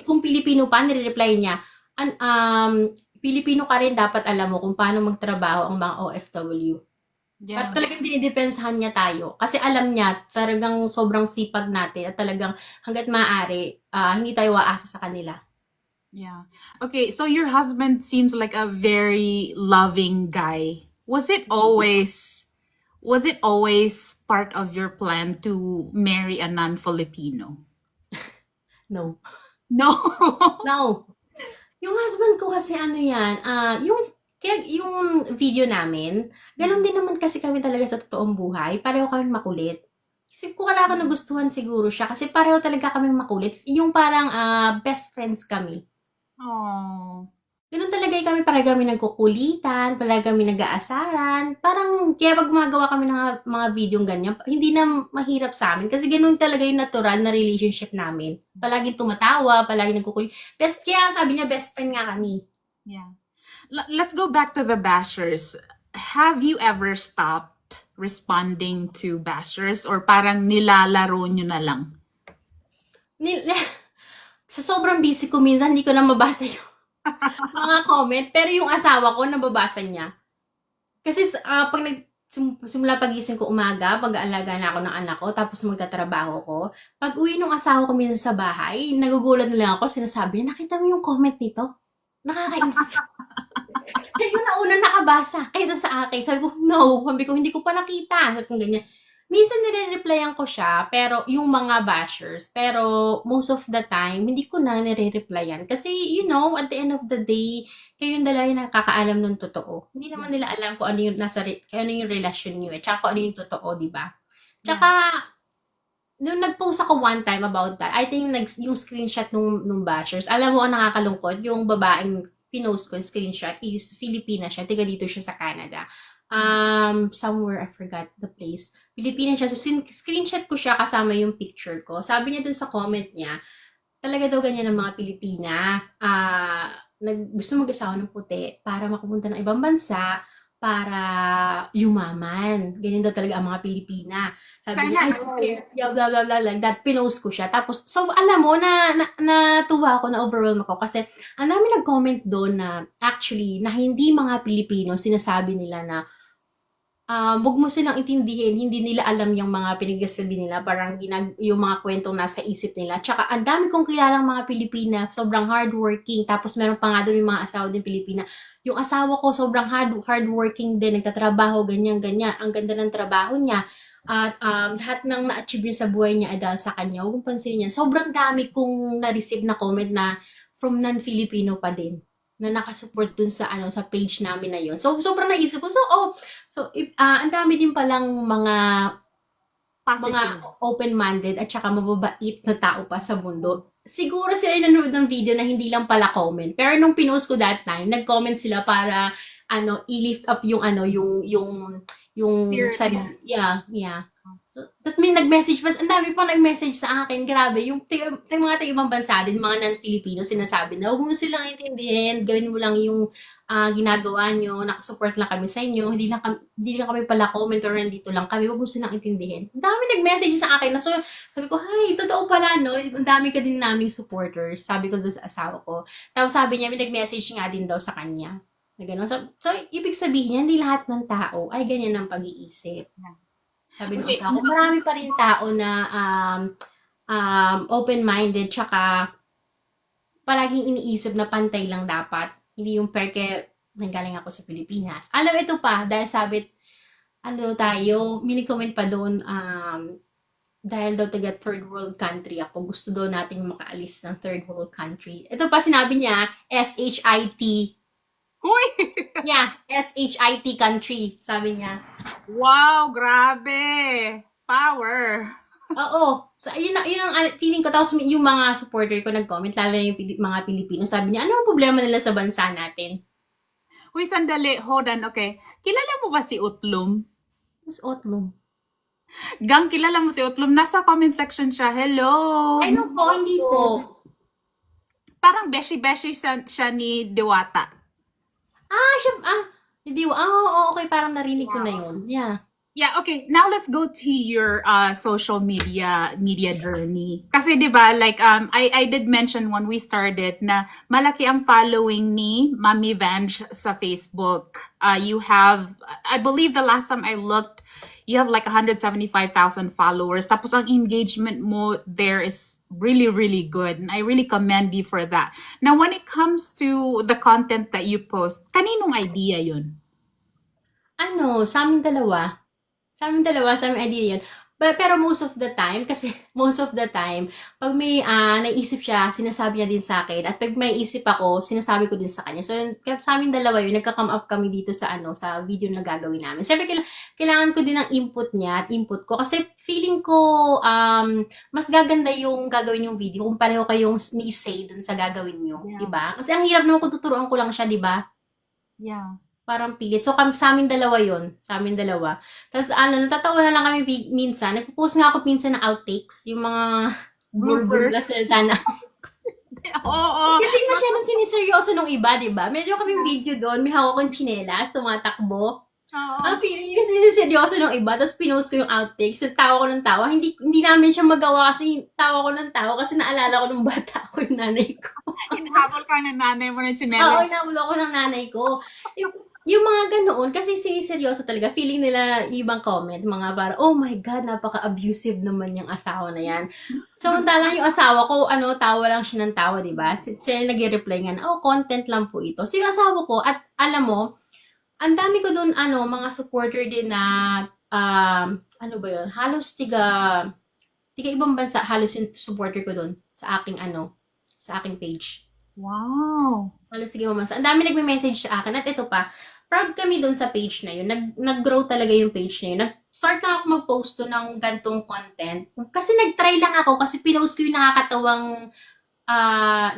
Speaker 2: Kung Pilipino pa, nire-reply niya, Pilipino ka rin, dapat alam mo kung paano magtrabaho ang mga OFW.
Speaker 1: Yeah.
Speaker 2: At talagang dinidepensahan niya tayo. Kasi alam niya, talagang sobrang sipag natin at talagang hanggat maaari, hindi tayo aasa sa kanila.
Speaker 1: Yeah. Okay, so your husband seems like a very loving guy. Was it always part of your plan to marry a non-Filipino?
Speaker 2: No.
Speaker 1: No.
Speaker 2: No. Yung husband ko kasi yung video namin, ganun din naman kasi kami talaga sa totoong buhay. Pareho kami makulit. Kasi kung wala ko nagustuhan siguro siya kasi pareho talaga kami makulit. Yung parang best friends kami.
Speaker 1: Oh.
Speaker 2: Ganun talaga kami, parang kami nagkukulitan, parang kami nag-aasaran. Parang, kaya pag gumagawa kami ng mga video ganyan, hindi na mahirap sa amin. Kasi ganun talaga yung natural na relationship namin. Palaging tumatawa, palaging nagkukulit. Kaya sabi niya, best friend nga kami.
Speaker 1: Yeah. Let's go back to the bashers. Have you ever stopped responding to bashers or parang nilalaro nyo na lang?
Speaker 2: Sa sobrang busy ko minsan, hindi ko na mabasa yung mga comment, pero yung asawa ko, nababasa niya. Kasi pag simula pagising ko umaga, pag-aalaga na ako ng anak ko, tapos magtatrabaho ko, pag uwi ng asawa ko minsan sa bahay, nagugulat na lang ako, sinasabi niya, nakita mo yung comment nito? Nakakainis. Siya yung nauna nakabasa, kaysa sa akin. Sabi ko, no, hindi ko pa nakita. Sabi ko ganyan. Minsan nire-replyan ko siya, pero yung mga bashers, pero most of the time, hindi ko na nire-replyan. Kasi, at the end of the day, kayong dalawa yung nakakaalam ng totoo. Hindi naman nila alam kung ano yung relasyon nyo tsaka kung ano yung totoo, di ba? Tsaka, nung nag-post ako one time about that, I think yung screenshot nung bashers, alam mo ang nakakalungkot, yung babaeng pinost ko, yung screenshot is Filipina siya, tiga dito siya sa Canada. Somewhere, I forgot the place. Pilipinas siya. So, screenshot ko siya kasama yung picture ko. Sabi niya dun sa comment niya, talaga daw ganyan ang mga Pilipina. gusto mag-asawa ng puti para makapunta ng ibang bansa para yumaman. Ganyan daw talaga ang mga Pilipina. Sabi niya,
Speaker 1: Sana
Speaker 2: I don't care. Yeah, blah, blah, blah, like that. Pinost ko siya. Tapos, so, alam mo, natuwa ako, na-overwhelm ako. Kasi, ang dami nag-comment doon na, actually, na hindi mga Pilipino, sinasabi nila na, wag mo silang intindihin, hindi nila alam yung mga pinagsasabi nila, parang yung mga kwentong nasa isip nila. Tsaka, ang dami kong kilalang mga Pilipina, sobrang hardworking, tapos meron pa nga doon yung mga asawa din Pilipina. Yung asawa ko, sobrang hardworking din, nagtatrabaho, ganyan, ganyan. Ang ganda ng trabaho niya. At lahat ng na-achieve niya sa buhay niya ay dahil sa kanya. Huwag mong pansinin yan. Sobrang dami kong na-receive na comment na from non-Filipino pa din na nakasupport dun sa sa page namin na yun. So sobrang naisip ko. Ang dami din palang mga
Speaker 1: positive.
Speaker 2: open-minded at saka mababait na tao pa sa mundo. Siguro sila ay nanonood ng video na hindi lang pala comment. Pero nung pinost ko that time, nag-comment sila para i-lift up yung
Speaker 1: Fear.
Speaker 2: sarili. Yeah, yeah. So, tapos may nag-message pa, ang dami pang nag-message sa akin, grabe, yung mga taga-ibang bansa din, mga non-Filipino, sinasabi na, huwag mo silang intindihin, gawin mo lang yung ginagawa nyo, nakasupport lang kami sa inyo, hindi lang kami pala comment or nandito lang kami, huwag mo silang intindihin. Ang dami nag-message sa akin, so sabi ko, hi, totoo pala, no? Ang dami ka din naming supporters, sabi ko doon sa asawa ko. Tapos sabi niya, may nag-message nga din daw sa kanya. Na gano'n. So, ibig sabihin niya, hindi lahat ng tao ay ganyan ang pag-iisip. Sabi ng
Speaker 1: Okay.
Speaker 2: asawa ko, marami pa rin tao na open-minded, tsaka palaging iniisip na pantay lang dapat. Hindi yung perke nanggaling ako sa Pilipinas. Alam, ito pa, dahil sabi, mini-comment pa doon, dahil daw taga third world country ako, gusto daw nating makaalis ng third world country. Ito pa sinabi niya, SHIT.
Speaker 1: Huy!
Speaker 2: Yeah, SHIT country, sabi niya.
Speaker 1: Wow, grabe. Power.
Speaker 2: Oo. So, yun ang feeling ko. Tapos yung mga supporter ko nag-comment, lalo na yung mga Pilipino, sabi niya, ano ang problema nila sa bansa natin?
Speaker 1: Huy, sandali. Hold on. Okay. Kilala mo ba si Utlum?
Speaker 2: Mas Otlum.
Speaker 1: Gang, kilala mo si Utlum? Nasa comment section siya. Hello.
Speaker 2: Ay, no po, hindi po.
Speaker 1: Parang beshi-beshi siya ni Diwata.
Speaker 2: Hindi, okay, parang narinig ko na yun. Yeah.
Speaker 1: Yeah, okay. Now let's go to your social media journey. Kasi 'di ba, like I did mention when we started na malaki ang following ni Mami Vange sa Facebook. You have, I believe the last time I looked, you have like 175,000 followers. Tapos ang engagement mo there is really really good. And I really commend you for that. Now when it comes to the content that you post, kaninong idea 'yun?
Speaker 2: Sa aming dalawa. Sa aming idea yun. Pero most of the time, pag may naisip siya, sinasabi niya din sa akin. At pag may isip ako, sinasabi ko din sa kanya. So, sa aming dalawa yun, nagka-come up kami dito sa video na gagawin namin. Siyempre, kailangan ko din ng input niya at input ko. Kasi feeling ko, mas gaganda yung gagawin yung video kung pareho kayong may say dun sa gagawin nyo.
Speaker 1: Yeah.
Speaker 2: Diba? Kasi ang hirap naman kung tuturuan ko lang siya, diba?
Speaker 1: Yeah.
Speaker 2: Parang pilit. So, sa amin dalawa yun. Sa amin dalawa. Tapos, natatawa na lang kami minsan. Nagpo-post nga ako minsan ng outtakes. Yung mga
Speaker 1: Bloopers.
Speaker 2: salta na.
Speaker 1: Oo.
Speaker 2: Kasi masyadong siniseryoso nung iba, di ba? Meron kaming video doon. May hawak kong tsinelas, tumatakbo.
Speaker 1: Oo.
Speaker 2: Ang feeling yung siniseryoso nung iba. Tapos, pinost ko yung outtakes. So, tawa ko ng tawa. Hindi namin siya magawa kasi tawa ko ng tawa kasi naalala ko nung bata ko yung nanay ko.
Speaker 1: Hinahabol ka ng nanay mo ng
Speaker 2: Oo,
Speaker 1: chinela.
Speaker 2: inahabol ako ng nanay ko. Yung mga ganoon, kasi siniseryoso talaga, feeling nila ibang comment, mga para, oh my God, napaka-abusive naman yung asawa na yan. So, talang yung asawa ko, tawa lang siya ng tawa, diba? Siya nag-reply nga na, content lang po ito. So, yung asawa ko, at alam mo, ang dami ko dun, mga supporter din na, ba yun, halos tiga ibang bansa, halos yung supporter ko dun, sa aking page.
Speaker 1: Wow.
Speaker 2: Halos sige mamasa. Ang dami nagme-message sa akin. At ito pa, proud kami doon sa page na yun. Nag-grow talaga yung page na yun. Nag-start na ako mag-post to ng gantong content. Kasi nag-try lang ako kasi pinost ko yung nakakatawang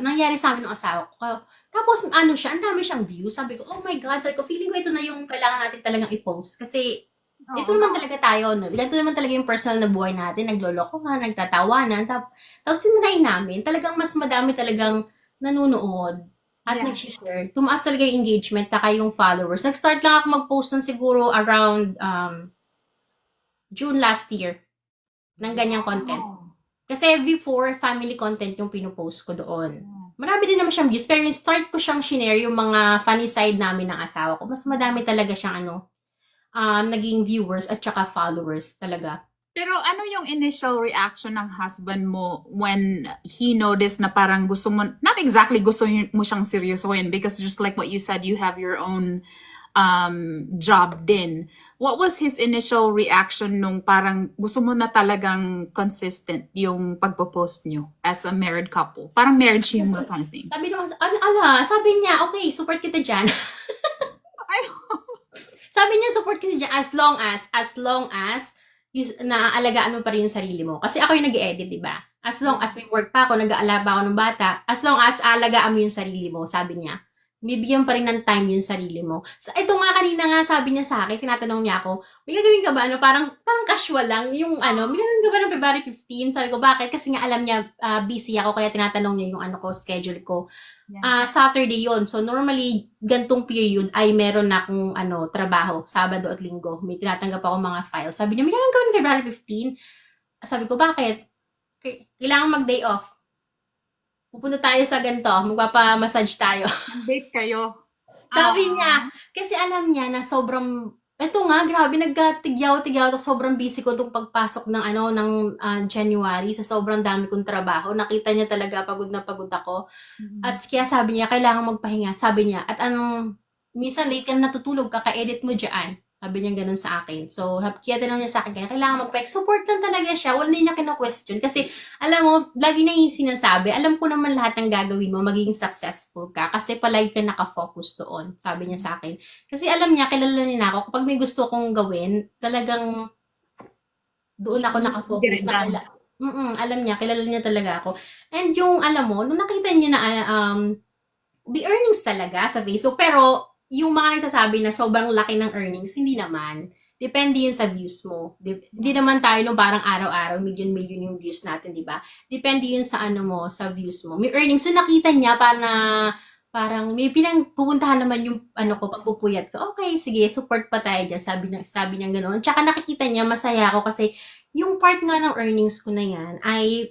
Speaker 2: nangyari sa amin ng asawa ko. Tapos siya, ang dami siyang views. Sabi ko, oh my God, sabi ko, feeling ko ito na yung kailangan natin talagang i-post. Kasi ito naman talaga tayo, no? Ito naman talaga yung personal na buhay natin. Nagloloko nga, nagtatawanan. Tapos sinray namin. Talagang mas madami talagang nanonood. at
Speaker 1: Yeah.
Speaker 2: nag-share, tumaas talaga yung engagement, taka yung followers. Nag-start lang ako mag-post nun siguro around June last year ng ganyang content.
Speaker 1: Wow.
Speaker 2: Kasi before, family content yung pinupost ko doon. Marami din naman siyang views, pero yung start ko siyang shinare yung mga funny side namin ng asawa ko. Mas madami talaga siyang naging viewers at saka followers talaga.
Speaker 1: Pero ano yung initial reaction ng husband mo when he noticed na parang gusto mo, not exactly gusto mo siyang seryosohin because just like what you said, you have your own job din. What was his initial reaction nung parang gusto mo na talagang consistent yung pagpo-post nyo as a married couple? Parang marriage humor kind of thing.
Speaker 2: Sabi niya, okay, support kita dyan.
Speaker 1: Ay,
Speaker 2: Sabi niya, support kita dyan as long as naaalagaan mo pa rin yung sarili mo. Kasi ako yung nag-edit, di ba? As long as may work pa ako, nag-aalaba ako ng bata, as long as aalagaan mo yung sarili mo, sabi niya. Bibigyan pa rin ng time yung sarili mo. So, ito nga kanina nga sabi niya sa akin, tinatanong niya ako, may gagawin ka ba? Parang casual lang. May gagawin ka ba ng February 15? Sabi ko, bakit? Kasi nga alam niya, busy ako, kaya tinatanong niya yung schedule ko. Saturday yon. So, normally, gantong period ay meron na akong trabaho, Sabado at Linggo. May tinatanggap ako mga files. Sabi niya, may gagawin ka ba ng February 15? Sabi ko, bakit? Kailangan mag-day off. Pupunta tayo sa ganito, magpapa-massage tayo.
Speaker 1: date kayo.
Speaker 2: Sabi niya, kasi alam niya na sobrang, eto nga, grabe, nagkatigyaw-tigyaw, sobrang busy ko itong pagpasok ng January, sa sobrang dami kong trabaho. Nakita niya talaga, pagod na pagod ako. At kaya sabi niya, kailangan magpahinga. Sabi niya, at minsan late ka na natutulog, kaka-edit mo dyan. Sabi niya ganun sa akin. So, kaya tinanong niya sa akin, kailangan mag-pack. Support lang talaga siya. Wala niya kino-question. Kasi, alam mo, lagi na yung sinasabi, alam ko naman lahat ng gagawin mo, magiging successful ka. Kasi palagi ka nakafocus doon. Sabi niya sa akin. Kasi alam niya, kilala niya na ako. Kapag may gusto kong gawin, talagang doon ako nakafocus. Alam niya, kilala niya talaga ako. And yung, alam mo, nung nakita niya na the earnings talaga sa Facebook, pero yung mga nagsasabi na sobrang laki ng earnings, hindi naman. Depende yun sa views mo. Hindi naman tayo nung parang araw-araw, million-million yung views natin, di ba? Depende yun sa sa views mo. May earnings. So nakita niya parang may pinagpupuntahan naman yung pagpupuyat ko. Okay, sige, support pa tayo dyan. Sabi niya gano'n. Tsaka nakikita niya, masaya ako kasi yung part nga ng earnings ko na yan ay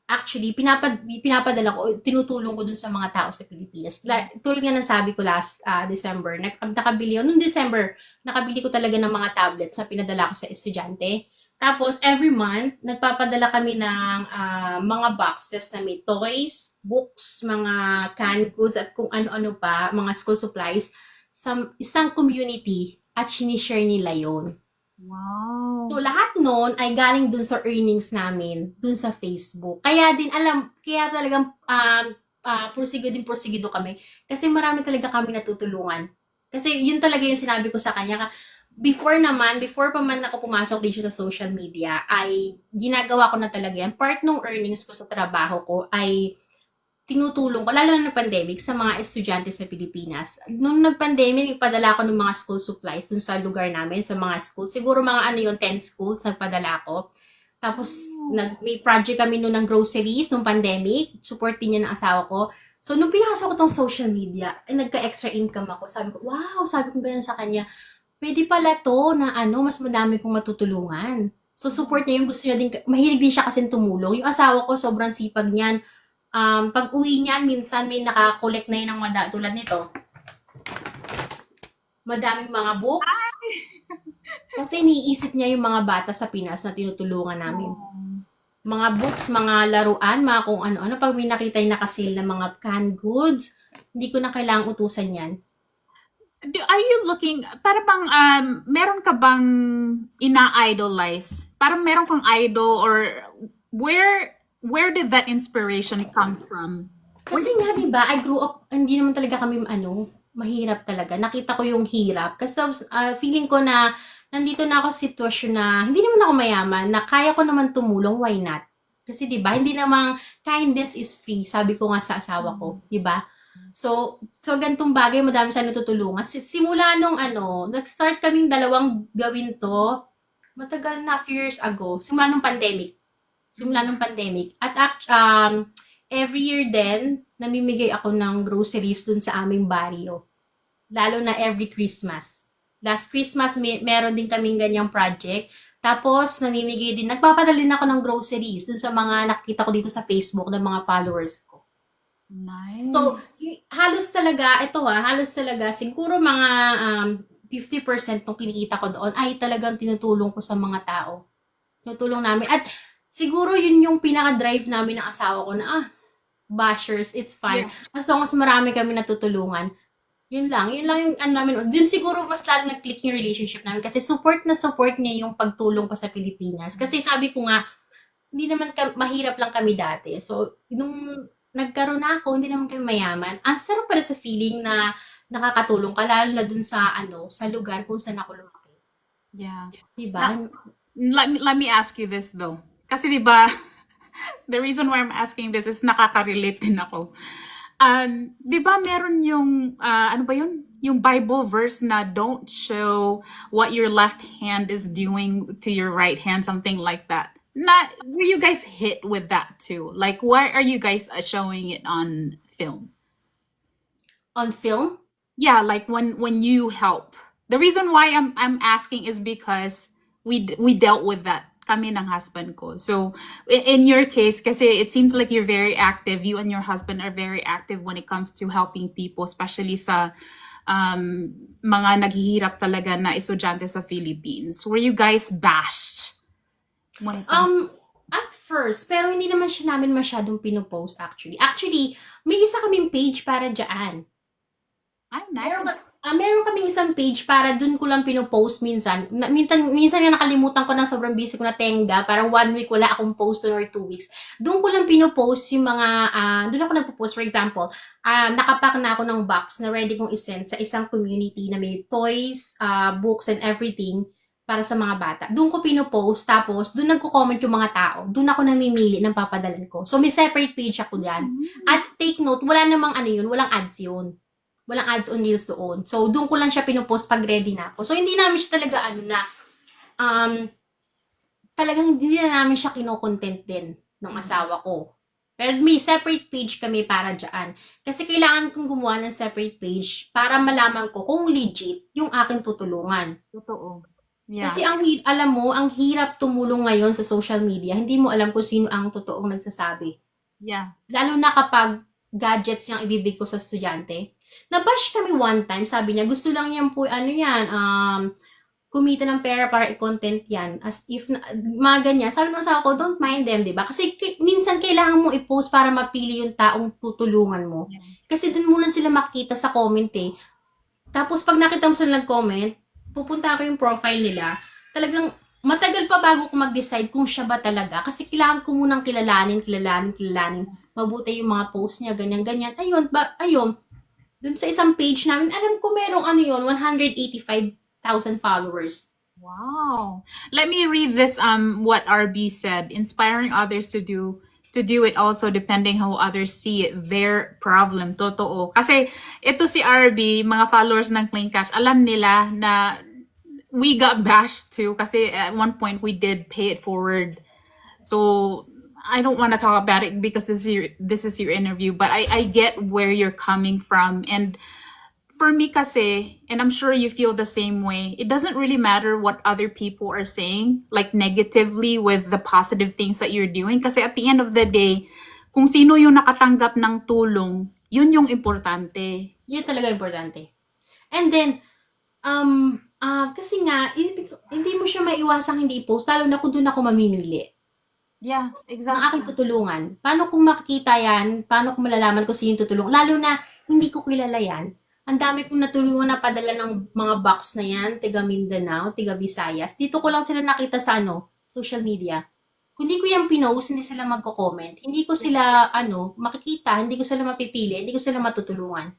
Speaker 2: actually, pinapadala ko, tinutulong ko dun sa mga tao sa Pilipinas. Tulad nga ng sabi ko last December, nakabili ako, noong December, nakabili ko talaga ng mga tablets na pinadala ko sa estudyante. Tapos, every month, nagpapadala kami ng mga boxes na may toys, books, mga canned goods, at kung ano-ano pa, mga school supplies, sa isang community, at sinishare nila yon.
Speaker 1: Wow.
Speaker 2: So, lahat nun ay galing dun sa earnings namin, dun sa Facebook. Kaya talagang porsigido kami. Kasi marami talaga kami natutulungan. Kasi yun talaga yung sinabi ko sa kanya. Before pa man ako pumasok dito sa social media, ay ginagawa ko na talaga yan. Part ng earnings ko sa trabaho ko ay tinutulong ko, lalo na ng pandemic, sa mga estudyante sa Pilipinas. Nung nag-pandemic, ipadala ko ng mga school supplies dun sa lugar namin, sa mga schools. Siguro mga 10 schools, nagpadala ko. Tapos, may project kami noon ng groceries nung pandemic. Support din niya ng asawa ko. So, nung pinasok ko tong social media, nagka-extra income ako. Sabi ko, wow, sabi ko ganyan sa kanya, pwede pala to na mas madami kong matutulungan. So, support niya yung gusto niya din, mahilig din siya kasi tumulong. Yung asawa ko, sobrang sipag niyan. Pag uwi niyan, minsan may nakakolect na yun ng tulad nito. Madaming mga books. Kasi iniisip niya yung mga bata sa Pinas na tinutulungan namin. Mga books, mga laruan, mga kung ano-ano. Pag may nakita yung nakasale na mga canned goods, hindi ko na kailangang utusan yan.
Speaker 1: Are you looking, para bang, meron ka bang ina-idolize? Parang meron kang idol or where did that inspiration come from?
Speaker 2: Kasi nga, di ba, I grew up, hindi naman talaga kami, mahirap talaga. Nakita ko yung hirap. Kasi feeling ko na, nandito na ako sa sitwasyon na, hindi naman ako mayaman, na kaya ko naman tumulong, why not? Kasi di ba, hindi namang kindness is free, sabi ko nga sa asawa ko, di ba? So gantong bagay, madami siya natutulungan. Simula nung nag-start kaming dalawang gawin to, matagal na, few years ago, simula nung pandemic. At every year din, namimigay ako ng groceries dun sa aming barrio. Lalo na every Christmas. Last Christmas, meron din kaming ganyang project. Tapos, namimigay din, nagpapadala din ako ng groceries dun sa mga nakikita ko dito sa Facebook ng mga followers ko.
Speaker 1: Nice.
Speaker 2: So, halos talaga, halos talaga, siguro mga 50% ng kinikita ko doon ay talagang tinutulong ko sa mga tao. Tinutulong namin. At siguro yun yung pinaka-drive namin ng asawa ko na, bashers, it's fine.
Speaker 1: Yeah.
Speaker 2: As long as marami kami natutulungan. Yun lang yung ano namin. Yun siguro mas lalo nag-click yung relationship namin kasi support na support niya yung pagtulong ko sa Pilipinas. Kasi sabi ko nga, hindi naman mahirap lang kami dati. So, nung nagkaroon na ako, hindi naman kami mayaman. Ang sarap pala sa feeling na nakakatulong ka, lalo na dun sa, sa lugar kung saan ako lumaki.
Speaker 1: Yeah.
Speaker 2: Diba?
Speaker 1: Let me ask you this though. Kasi diba, the reason why I'm asking this is nakaka-relate din ako. Di ba meron yung, ano ba yun? Yung Bible verse na don't show what your left hand is doing to your right hand, something like that. Were you guys hit with that too? Like, why are you guys showing it on film?
Speaker 2: On film,
Speaker 1: Yeah, like when you help. The reason why I'm asking is because we dealt with that kami ng husband ko. So in your case, kasi it seems like you're very active. You and your husband are very active when it comes to helping people, especially sa mga naghihirap talaga na estudyante sa Philippines. Were you guys bashed? When it comes-
Speaker 2: at first, pero hindi naman siya namin masyadong pinopost actually. Actually, may isa kaming page para dyan.
Speaker 1: Ay, nice.
Speaker 2: Meron kaming isang page para dun ko lang pinopost minsan. Minsan nga nakalimutan ko na sobrang busy ko na tenga. Parang 1 week wala akong post or 2 weeks. Dun ko lang pinopost yung mga, dun ako nagpo-post. For example, nakapack na ako ng box na ready kong isend sa isang community na may toys, books, and everything para sa mga bata. Doon ko pinopost, tapos doon nagko-comment yung mga tao. Doon ako namimili ng papadalan ko. So, may separate page ako dyan. At take note, wala namang walang ads yun. Walang ads on Reels doon. So, doon ko lang siya pinopost pag ready na ako. So, hindi namin siya talaga talagang hindi na namin siya kino-content din ng asawa ko. Pero may separate page kami para dyan. Kasi kailangan kong gumawa ng separate page para malaman ko kung legit yung aking tutulungan.
Speaker 1: Totoo. Yeah.
Speaker 2: Kasi alam mo, ang hirap tumulong ngayon sa social media. Hindi mo alam kung sino ang totoong nagsasabi.
Speaker 1: Yeah.
Speaker 2: Lalo na kapag gadgets yung ibibig ko sa estudyante. Nabash kami one time, sabi niya, gusto lang niyan po, kumita ng pera para i-content yan. As if, mga ganyan. Sabi mo sa ako, don't mind them, diba? Kasi minsan kailangan mo i-post para mapili yung taong tutulungan mo.
Speaker 1: Yeah.
Speaker 2: Kasi dun muna sila makita sa comment eh. Tapos pag nakita mo sila nag-comment, pupunta ko yung profile nila. Talagang matagal pa bago ko mag-decide kung siya ba talaga. Kasi kailangan ko munang kilalanin. Mabuti yung mga post niya, ganyan-ganyan. Ayun. Dun sa isang page namin, alam ko merong 185,000 followers.
Speaker 1: Wow. Let me read this what RB said. Inspiring others to do it also depending how others see it, their problem. Totoo. Kasi ito si RB, mga followers ng Clean Cash, alam nila na we got bashed too kasi at one point we did pay it forward. So I don't want to talk about it because this is your interview, but I get where you're coming from. And for me kasi, and I'm sure you feel the same way, it doesn't really matter what other people are saying, like negatively with the positive things that you're doing. Kasi at the end of the day, kung sino yung nakatanggap ng tulong, yun yung importante.
Speaker 2: Yun talaga importante. And then, kasi nga, hindi mo siya maiwasang hindi post, lalo na kung doon ako mamimili.
Speaker 1: Yeah,
Speaker 2: Ng
Speaker 1: exactly.
Speaker 2: aking tutulungan. Paano kung makikita yan? Paano kung malalaman ko sino yung tutulong? Lalo na, hindi ko kilala yan. Ang dami kong natulungan na padala ng mga box na yan, tiga Mindanao, tiga Visayas. Dito ko lang sila nakita sa social media. Kung hindi ko yan pinost, hindi sila magko-comment. Hindi ko sila, makikita, hindi ko sila mapipili, hindi ko sila matutulungan.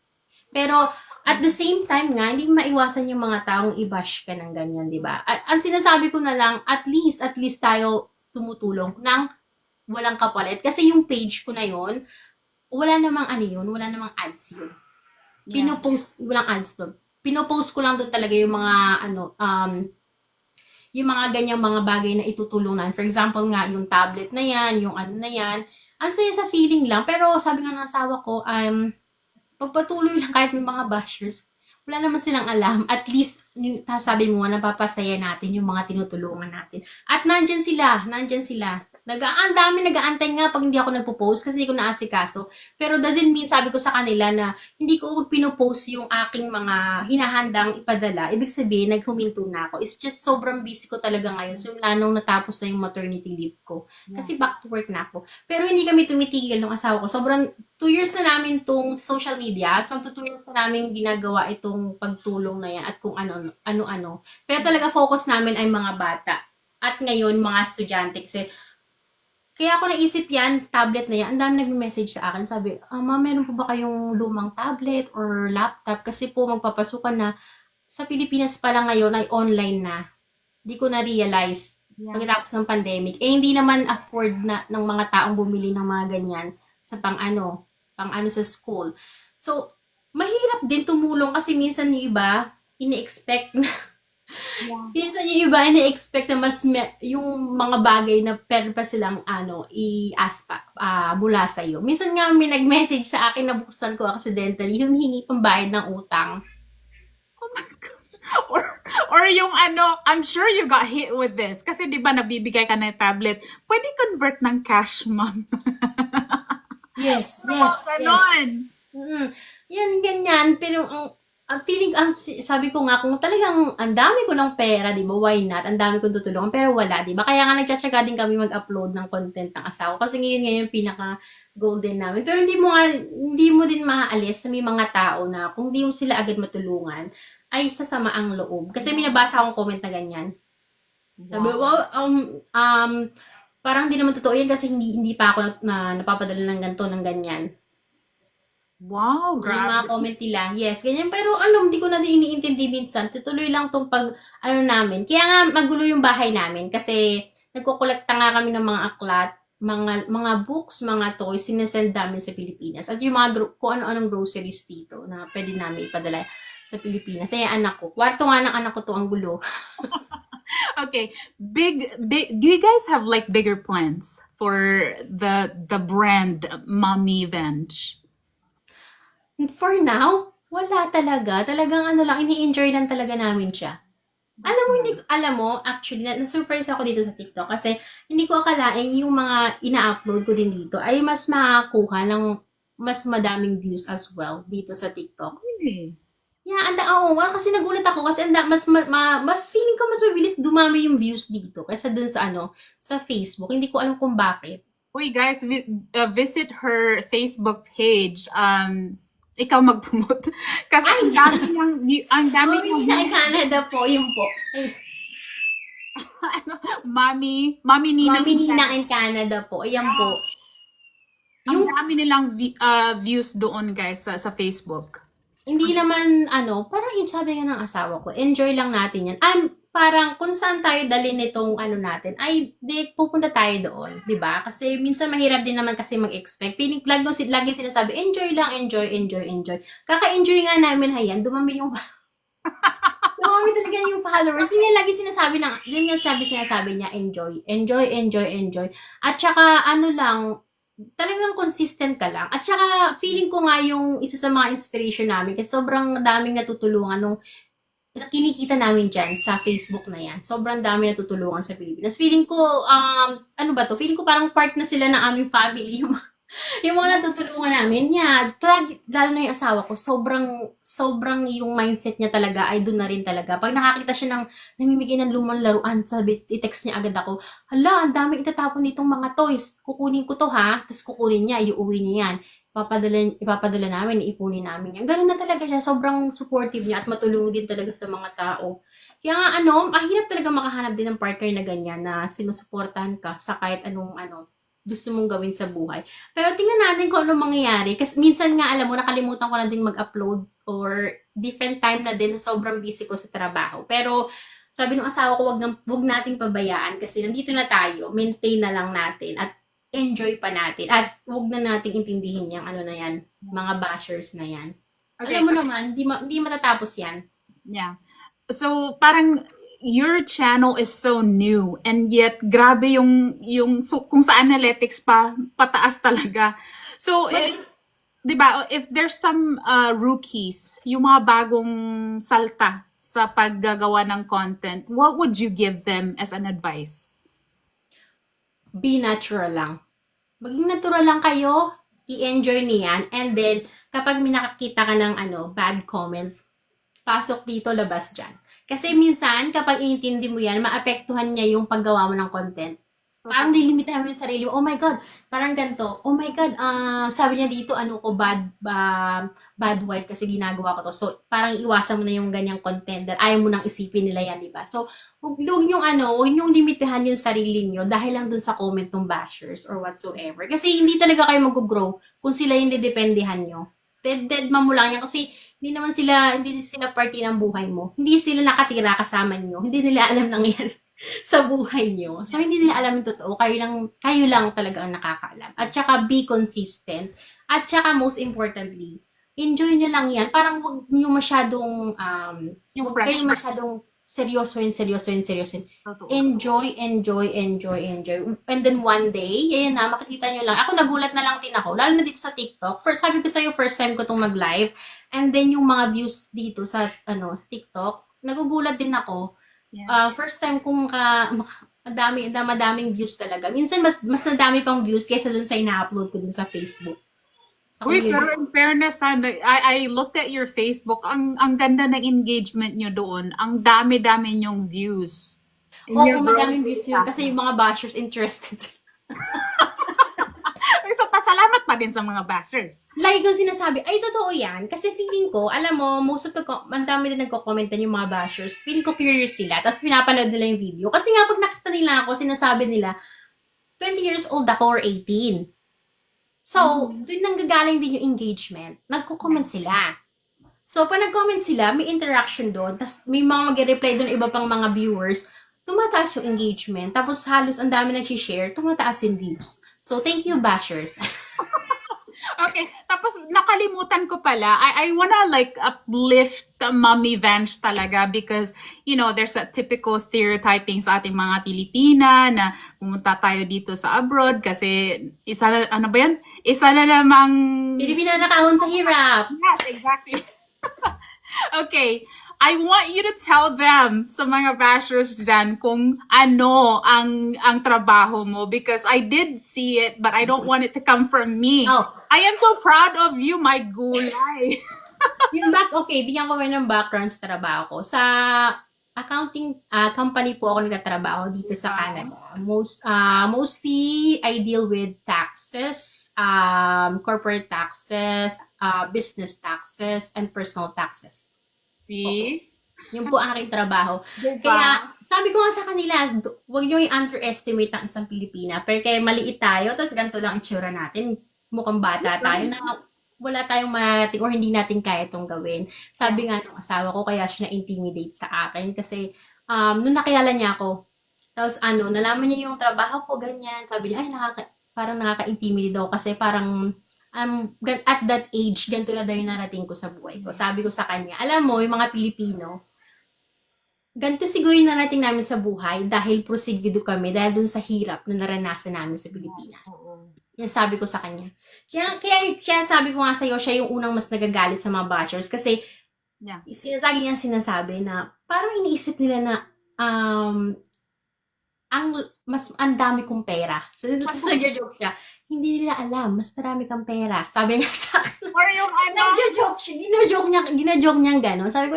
Speaker 2: Pero, at the same time nga, hindi maiwasan yung mga taong i-bash ka ng ganyan, di ba? Ang sinasabi ko na lang, at least tayo tumutulong ng walang kapalit. Kasi yung page ko na yon, wala namang wala namang ads yun.
Speaker 1: Yeah.
Speaker 2: Walang ads doon. Pinopost ko lang doon talaga yung mga, yung mga ganyang mga bagay na itutulong na. For example nga, yung tablet na yan, yung na yan. ang saya sa feeling lang. Pero sabi nga ng asawa ko, pagpatuloy lang kahit may mga bashers, wala naman silang alam. At least, sabi mo nga, napapasaya natin yung mga tinutulungan natin. At nandyan sila. Ang dami nag-aantay nga pag hindi ako nagpo-post kasi hindi ko naasikaso. Pero doesn't mean, sabi ko sa kanila na hindi ko pinopost yung aking mga hinahandang ipadala. Ibig sabihin, naghuminto na ako. It's just sobrang busy ko talaga ngayon. Simula nung natapos na yung maternity leave ko. Kasi back to work na ako. Pero hindi kami tumitigil ng asawa ko. Sobrang 2 years na namin tong social media at magto 2 years na namin ginagawa itong pagtulong na yan at kung ano-ano. Pero talaga focus namin ay mga bata. At ngayon, mga estudyante. Kasi kaya ako naisip yan, tablet na yan. Ang dami nagme-message sa akin. Sabi, ma'am, meron po ba kayong lumang tablet or laptop? Kasi po magpapasukan na sa Pilipinas pa lang ngayon ay online na. Di ko na-realize pagkatapos ng pandemic. Hindi naman afford na ng mga taong bumili ng mga ganyan sa pang-ano sa school. So, mahirap din tumulong kasi minsan yung iba, ini-expect na minsan yung iba, ini-expect na yung mga bagay na pwede pa silang i-aspa mula sa'yo. Minsan nga may nag-message sa akin na buksan ko accidentally, humihingi pang bayad ng utang.
Speaker 1: Oh my gosh. Or yung I'm sure you got hit with this. Kasi di ba nabibigay ka ng tablet, pwede convert ng cash, ma'am.
Speaker 2: Yes.
Speaker 1: Ganon.
Speaker 2: Yan, ganyan. Pero ang feeling, sabi ko nga, kung talagang ang dami ko ng pera, di ba, why not? Ang dami kong tutulungan, pero wala, di ba? Kaya nga nagtsatsaga din kami mag-upload ng content ng asawa. Kasi ngayon yung pinaka-golden namin. Pero hindi mo din maaalis sa may mga tao na kung di mo sila agad matulungan, ay sasama ang loob. Kasi may nabasa akong comment na ganyan. Sabi, parang hindi naman totoo yan kasi hindi pa ako napapadala ng ganito, ng ganyan.
Speaker 1: Wow,
Speaker 2: Yung mga
Speaker 1: grabe.
Speaker 2: comment nila. Yes, ganyan. Pero hindi ko na din iniintindi minsan. Tutuloy lang tong namin. Kaya nga magulo yung bahay namin kasi nagkukolekta nga kami ng mga aklat, mga books, mga toys, sinesend namin sa Pilipinas. At yung mga kung ano-anong groceries dito na pwede namin ipadala sa Pilipinas. Ay, anak ko. Kwarto nga ng anak ko to, ang gulo.
Speaker 1: Okay, big. Do you guys have like bigger plans for the brand Mommy Venge?
Speaker 2: For now, wala talaga. Talagang lang, ini-enjoy lang talaga namin siya. Alam mo, actually, na-surprise ako dito sa TikTok kasi hindi ko akalain yung mga ina-upload ko din dito ay mas makakuha ng mas madaming views as well dito sa TikTok.
Speaker 1: Really?
Speaker 2: Yeah, kasi nagulat ako kasi mas feeling ko mas mabilis dumami yung views dito kaysa dun sa sa Facebook. Hindi ko alam kung bakit.
Speaker 1: Uy, guys, visit her Facebook page. Ikaw mag-promote. Kasi ang dami
Speaker 2: Mami
Speaker 1: niyang
Speaker 2: na Canada po, yun po. Ay,
Speaker 1: Mami Nina.
Speaker 2: Mami Nina in Canada po. Ayan po.
Speaker 1: Ang dami nilang views doon, guys, sa Facebook.
Speaker 2: Hindi naman, parang sabi nga ng asawa ko, enjoy lang natin yan. Parang kung saan tayo dalhin nitong natin, ay, pupunta tayo doon, di ba? Kasi minsan mahirap din naman kasi mag-expect. Feeling, lagi sinasabi, enjoy lang, enjoy. Kaka-enjoy nga namin, hayan, dumami talaga yung followers. Yun yung lagi sinasabi niya, enjoy. At saka, talagang consistent ka lang. At saka, feeling ko nga yung isa sa mga inspiration namin kasi sobrang daming natutulungan nung kinikita namin dyan sa Facebook na yan. Sobrang dami natutulungan sa Pilipinas. Feeling ko, Feeling ko parang part na sila ng aming family. Yung mga natutulungan namin, lalo na yung asawa ko, sobrang yung mindset niya talaga ay doon na rin talaga. Pag nakakita siya ng namimigay ng lumang laruan, i-text niya agad ako, hala, ang dami itatapon nitong mga toys. Kukunin ko to ha, tapos kukunin niya, iuwi niya yan. Ipapadala namin, iipunin namin yan. Ganun na talaga siya, sobrang supportive niya at matulungan din talaga sa mga tao. Kaya nga mahirap talaga makahanap din ng partner na ganyan na sinusuportahan ka sa kahit anong gusto mong gawin sa buhay. Pero tingnan natin kung ano mangyayari. Kasi minsan nga, alam mo, nakalimutan ko na din mag-upload or different time na din. Sobrang busy ko sa trabaho. Pero sabi ng asawa ko, wag nating pabayaan kasi nandito na tayo. Maintain na lang natin at enjoy pa natin. At wag na nating intindihin yung na yan, mga bashers na yan.
Speaker 1: Okay.
Speaker 2: Alam mo naman, hindi matatapos yan.
Speaker 1: Yeah. So, parang your channel is so new and yet grabe yung so, kung sa analytics pa pataas talaga. So
Speaker 2: But
Speaker 1: 'di ba, if there's some rookies, yung mga bagong salta sa paggagawa ng content, what would you give them as an advice?
Speaker 2: be natural lang. Maging natural lang kayo, i-enjoy niyan, and then, kapag may nakakita ka ng bad comments, pasok dito, labas dyan. Kasi minsan, kapag inintindi mo yan, maapektuhan niya yung paggawa mo ng content. Parang nilimitahan mo yung sarili mo. Oh my God, parang ganito. Oh my God, sabi niya dito, bad wife kasi ginagawa ko to. So, parang iwasan mo na yung ganyang content dahil ayaw mo nang isipin nila yan, di ba? So, huwag niyong limitahan yung sarili niyo dahil lang dun sa comment ng bashers or whatsoever. Kasi hindi talaga kayo mag-grow kung sila yung didependihan niyo. Dead mo lang yan kasi hindi sila party ng buhay mo. Hindi sila nakatira kasama niyo. Hindi nila alam nangyari sa buhay nyo. So, hindi nila alam yung totoo. Kayo lang talaga ang nakakaalam. At saka, be consistent. At saka, most importantly, enjoy nyo lang yan. Parang huwag nyo masyadong,
Speaker 1: Yung
Speaker 2: huwag kayo
Speaker 1: pressure.
Speaker 2: masyadong seryosohin.
Speaker 1: Totoo.
Speaker 2: Enjoy. And then one day, ayan na, makikita nyo lang. Ako, nagulat na lang din ako. Lalo na dito sa TikTok. Sabi ko sa'yo, first time ko itong mag-live. And then, yung mga views dito sa, TikTok, nagugulat din ako.
Speaker 1: Yeah.
Speaker 2: First time kong madaming views talaga. Minsan mas nadami pang views kaysa dun sa ina-upload ko dun sa Facebook. Sa
Speaker 1: Uy,
Speaker 2: community.
Speaker 1: pero in fairness, I looked at your Facebook. Ang ganda ng engagement nyo doon. Ang dami-dami nyong views. And
Speaker 2: Oo,
Speaker 1: you're
Speaker 2: madaming
Speaker 1: growing
Speaker 2: views yun kasi yung mga bashers interested.
Speaker 1: So, pasalamat pa din sa mga bashers.
Speaker 2: Lagi kong sinasabi, ay, totoo yan. Kasi feeling ko, alam mo, ang dami din nagko-comment yung mga bashers. Feeling ko curious sila. Tapos pinapanood nila yung video. Kasi nga, pag nakita nila ako, sinasabi nila, 20 years old ako or 18. So, doon nanggagaling din yung engagement. Nagko-comment sila. So, pag nag-comment sila, may interaction doon. Tapos, may mga mag-reply doon, iba pang mga viewers. Tumataas yung engagement. Tapos, halos ang dami nag-share, tumataas yung views. So, thank you, bashers.
Speaker 1: Okay, tapos nakalimutan ko pala, I wanna like uplift Mommy Vance talaga because, you know, there's a typical stereotyping sa ating mga Pilipina na pumunta tayo dito sa abroad kasi isa na, ano ba yan? Isa na namang...
Speaker 2: Pilipina nakahon sa hirap.
Speaker 1: Yes, exactly. Okay, I want you to tell them sa mga bashers dyan kung ano ang trabaho mo because I did see it but I don't want it to come from me.
Speaker 2: Oh,
Speaker 1: I am so proud of you, my gulay.
Speaker 2: bigyan ko kayo ng background sa trabaho ko. Sa accounting company po ako nagtatrabaho dito sa Canada. Mostly, I deal with taxes, corporate taxes, business taxes, and personal taxes.
Speaker 1: See?
Speaker 2: Yun po ang aking trabaho.
Speaker 1: Diba?
Speaker 2: Kaya, sabi ko nga sa kanila, huwag nyo i-underestimate ang isang Pilipina. Pero kaya maliit tayo, tapos ganito lang itsura natin. Mukhang bata tayo na wala tayong marating or hindi natin kaya itong gawin. Sabi nga ng asawa ko, kaya siya na-intimidate sa akin. Kasi, nung nakilala niya ako, tapos nalaman niya yung trabaho ko, ganyan. Sabi niya, ay, parang nakaka-intimidate daw kasi parang at that age, ganito na daw yung narating ko sa buhay ko. Sabi ko sa kanya, alam mo, yung mga Pilipino, ganito siguro yung narating namin sa buhay dahil prosegido kami, dahil dun sa hirap na naranasan namin sa Pilipinas. Yan sabi ko sa kanya. Kaya sabi ko nga sa'yo, siya yung unang mas nagagalit sa mga bashers kasi sinasabi na parang iniisip nila na ang dami kong pera. So, nag-joke siya. Hindi nila alam, mas marami kang pera. Sabi niya sa akin.
Speaker 1: Or yung
Speaker 2: Nag-joke siya. Gina-joke niya gano'n. Sabi ko,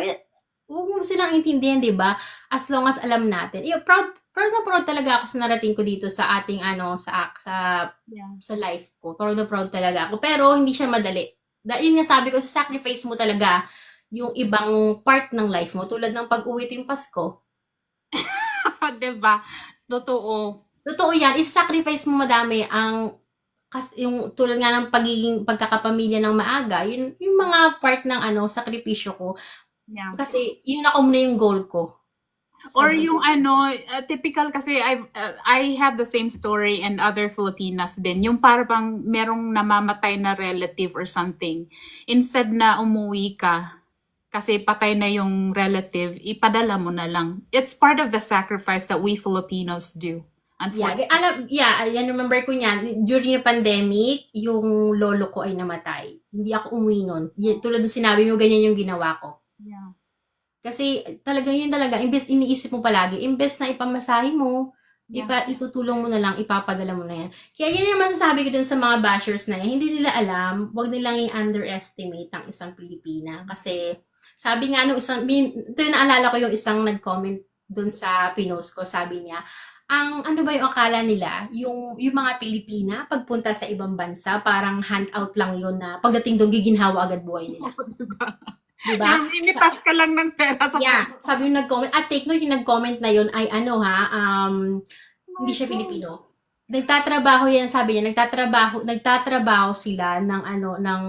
Speaker 2: huwag mo silang intindihan, di ba? As long as alam natin. Proud na proud talaga ako sa narating ko dito sa ating sa life ko. Proud na proud talaga ako. Pero hindi siya madali. Dahil nga sabi ko, sacrifice mo talaga yung ibang part ng life mo. Tulad ng pag-uwi tuwing Pasko.
Speaker 1: diba? Totoo.
Speaker 2: Totoo yan. Isa-sacrifice mo madami yung tulad nga ng pagkakapamilya ng maaga, yung mga part ng sakripisyo ko.
Speaker 1: Yeah.
Speaker 2: Kasi yun ako muna yung goal ko.
Speaker 1: Or yung typical kasi I have the same story and other Filipinas din. Yung parang merong namamatay na relative or something. Instead na umuwi ka, kasi patay na yung relative, ipadala mo na lang. It's part of the sacrifice that we Filipinos do,
Speaker 2: Yeah,
Speaker 1: unfortunately.
Speaker 2: ayan, remember ko niyan, during the pandemic, yung lolo ko ay namatay. Hindi ako umuwi nun. Tulad ng sinabi mo, ganyan yung ginawa ko.
Speaker 1: Yeah.
Speaker 2: Kasi talagang yun talaga, imbes iniisip mo palagi, imbes na ipamasahe mo,
Speaker 1: Yeah.
Speaker 2: itutulong mo na lang, ipapadala mo na yan. Kaya yan yung masasabi ko dun sa mga bashers na yan, hindi nila alam, wag nilang i-underestimate ang isang Pilipina. Kasi sabi nga nung ito yung naalala ko yung isang nag-comment dun sa pinost ko, sabi niya, ang ano ba yung akala nila, yung mga Pilipina, pagpunta sa ibang bansa, parang handout lang yun na pagdating doon, giginhawa agad buhay nila.
Speaker 1: Diba?
Speaker 2: Diba?
Speaker 1: Yung initas ka lang ng pera sa
Speaker 2: Yeah, sabi yung nag-comment. At take note, yung nag-comment na yun ay ano ha, hindi siya Pilipino. Nagtatrabaho yan, sabi niya, nagtatrabaho sila ng ng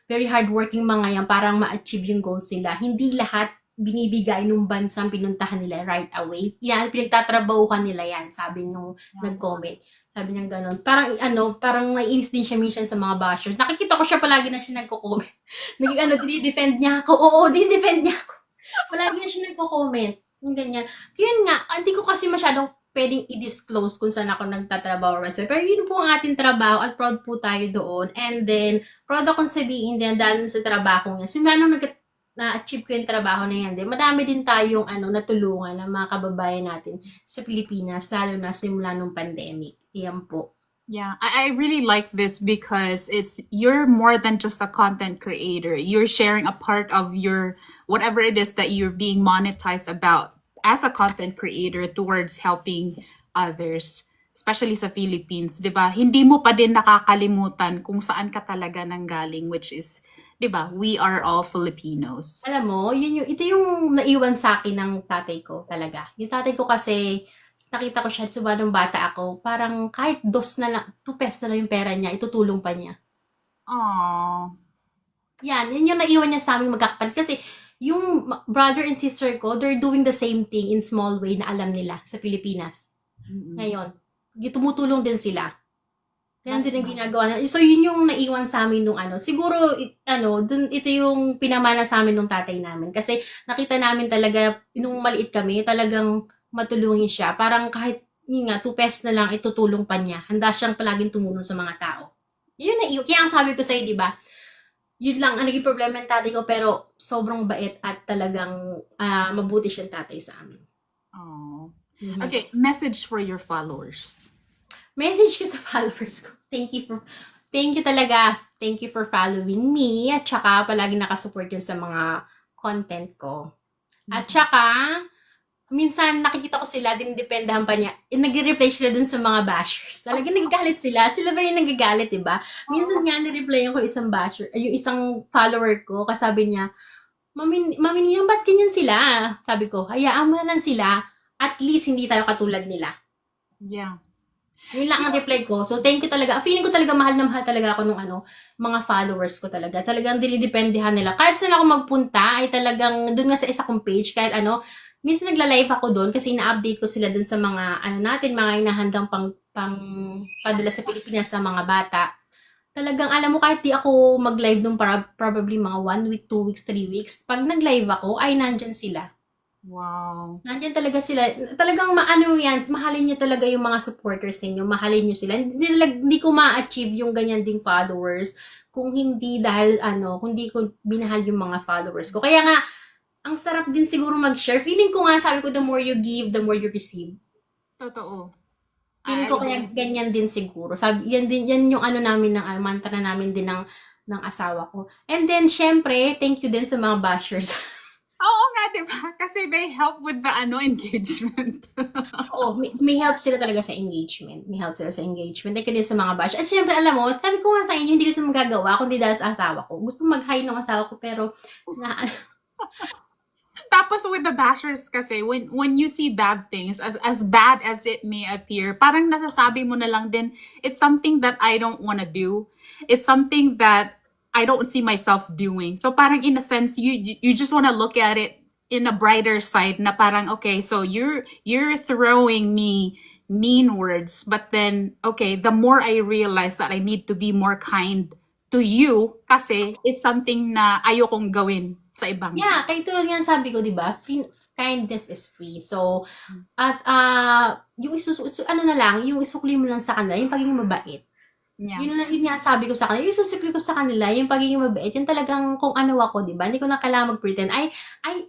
Speaker 2: very hardworking mga yan parang ma-achieve yung goals nila. Hindi lahat binibigay nung bansang pinuntahan nila right away. Yan, pinagtatrabahuhan nila yan, sabi nung nag-comment. Sabi niya gano'n. Parang parang naiinis din siya minsan sa mga bashers. Nakikita ko siya palagi na siya nagko-comment. Dinidefend niya ako. Oo, dinidefend niya ako. Palagi na siya nagko-comment. Yung ganyan. Yun nga, hindi ko kasi masyadong pwedeng i-disclose kung saan ako nagtatrabaho or whatsoever. Pero yun po ang ating trabaho at proud po tayo doon. And then, proud akong sabihin din dahil sa trabaho niya. Simula nung na-achieve ko yung trabaho na yan din, madami din tayong natulungan ng mga kababayan natin sa Pilipinas, lalo na simula nung pandemic. Iyan po.
Speaker 1: Yeah, I really like this because you're more than just a content creator. You're sharing a part of your whatever it is that you're being monetized about as a content creator towards helping others, especially sa Philippines, 'di ba? Hindi mo pa din nakakalimutan kung saan ka talaga nanggaling, which is, 'di ba? We are all Filipinos.
Speaker 2: Alam mo, ito yung naiwan sa akin ng tatay ko talaga. Yung tatay ko kasi, nakita ko siya simula nung bata ako, parang kahit 2 pesos na lang yung pera niya, itutulong pa niya.
Speaker 1: Aww.
Speaker 2: Yun yung naiwan niya sa aming magkakapatid. Kasi yung brother and sister ko, they're doing the same thing in small way na alam nila sa Pilipinas. Ngayon, tumutulong din sila. Kaya din ang ginagawa na. So, yun yung naiwan sa amin nung siguro, ito yung pinamana sa amin nung tatay namin. Kasi nakita namin talaga, nung maliit kami, talagang matulungin siya. Parang kahit, yun nga, 2 pesos na lang, itutulong pa niya. Handa siyang palaging tumulong sa mga tao. Yun na, kaya ang sabi ko sa'yo, di ba? Yun lang ang naging problema ng tatay ko, pero sobrang bait at talagang mabuti siyang tatay sa amin.
Speaker 1: Oh. Okay, message for your followers.
Speaker 2: Message ko sa followers ko. Thank you talaga. Thank you for following me. At saka, palagi nakasupport yun sa mga content ko. At saka, minsan nakikita ko sila, dinidependahan pa niya. Nagre-reply sila dun sa mga bashers. Talagang nagagalit sila. Sila ba yung nagagalit, diba? Minsan nga, nireplyan ko isang basher, yung isang follower ko, kasabi niya, Mami Ninong, ba't ganyan sila? Sabi ko, hayaan mo na lang sila. At least, hindi tayo katulad nila.
Speaker 1: Yeah.
Speaker 2: Yun lang ang reply ko. So, thank you talaga. Feeling ko talaga mahal na mahal talaga ako nung mga followers ko talaga. Talagang dinidependehan nila. Kahit saan ako magpunta, ay talagang doon nga sa isa kong page, kahit minsan nagla-live ako doon kasi ina-update ko sila doon sa mga, mga inahandang pang padala sa Pilipinas sa mga bata. Talagang, alam mo, kahit di ako mag-live nung probably mga 1 week, 2 weeks, 3 weeks, pag nag-live ako, ay nandyan sila.
Speaker 1: Wow.
Speaker 2: Nandyan talaga sila. Talagang yan, mahalin nyo talaga yung mga supporters ninyo. Mahalin nyo sila. Hindi ko ma-achieve yung ganyan ding followers kung hindi dahil kung hindi ko binahal yung mga followers ko. Kaya nga, ang sarap din siguro mag-share. Feeling ko nga, sabi ko, the more you give, the more you receive.
Speaker 1: Totoo.
Speaker 2: Feeling ko kaya ganyan din siguro. Yan yung namin ng mantra namin din ng asawa ko. And then, syempre, thank you din sa mga bashers.
Speaker 1: Oo nga, di ba? Kasi they help with the engagement.
Speaker 2: Oo, may help sila talaga sa engagement. May help sila sa engagement. Thank you din sa mga bash. At syempre, alam mo, sabi ko nga sa inyo, hindi ko sila magagawa kundi dahil sa asawa ko. Gusto mag-hi ng asawa ko, pero
Speaker 1: Tapos with the bashers kasi, when you see bad things, as bad as it may appear, parang nasasabi mo na lang din, it's something that I don't want to do. It's something that I don't see myself doing. So parang in a sense, you just want to look at it in a brighter side na parang, okay, so you're throwing me mean words, but then, okay, the more I realize that I need to be more kind to you kasi it's something na ayokong gawin sa ibang
Speaker 2: Yeah, kaya tulad nga sabi ko, di ba? Kindness is free. So,
Speaker 1: Hmm.
Speaker 2: at yung ano na lang, yung isukli mo lang sa kanila, yung pagiging mabait.
Speaker 1: Yeah.
Speaker 2: Yun nga sabi ko sa kanila, yung isusukli ko sa kanila, yung pagiging mabait, yung talagang kung ano ako, di ba? Hindi ko na kailangan mag-pretend.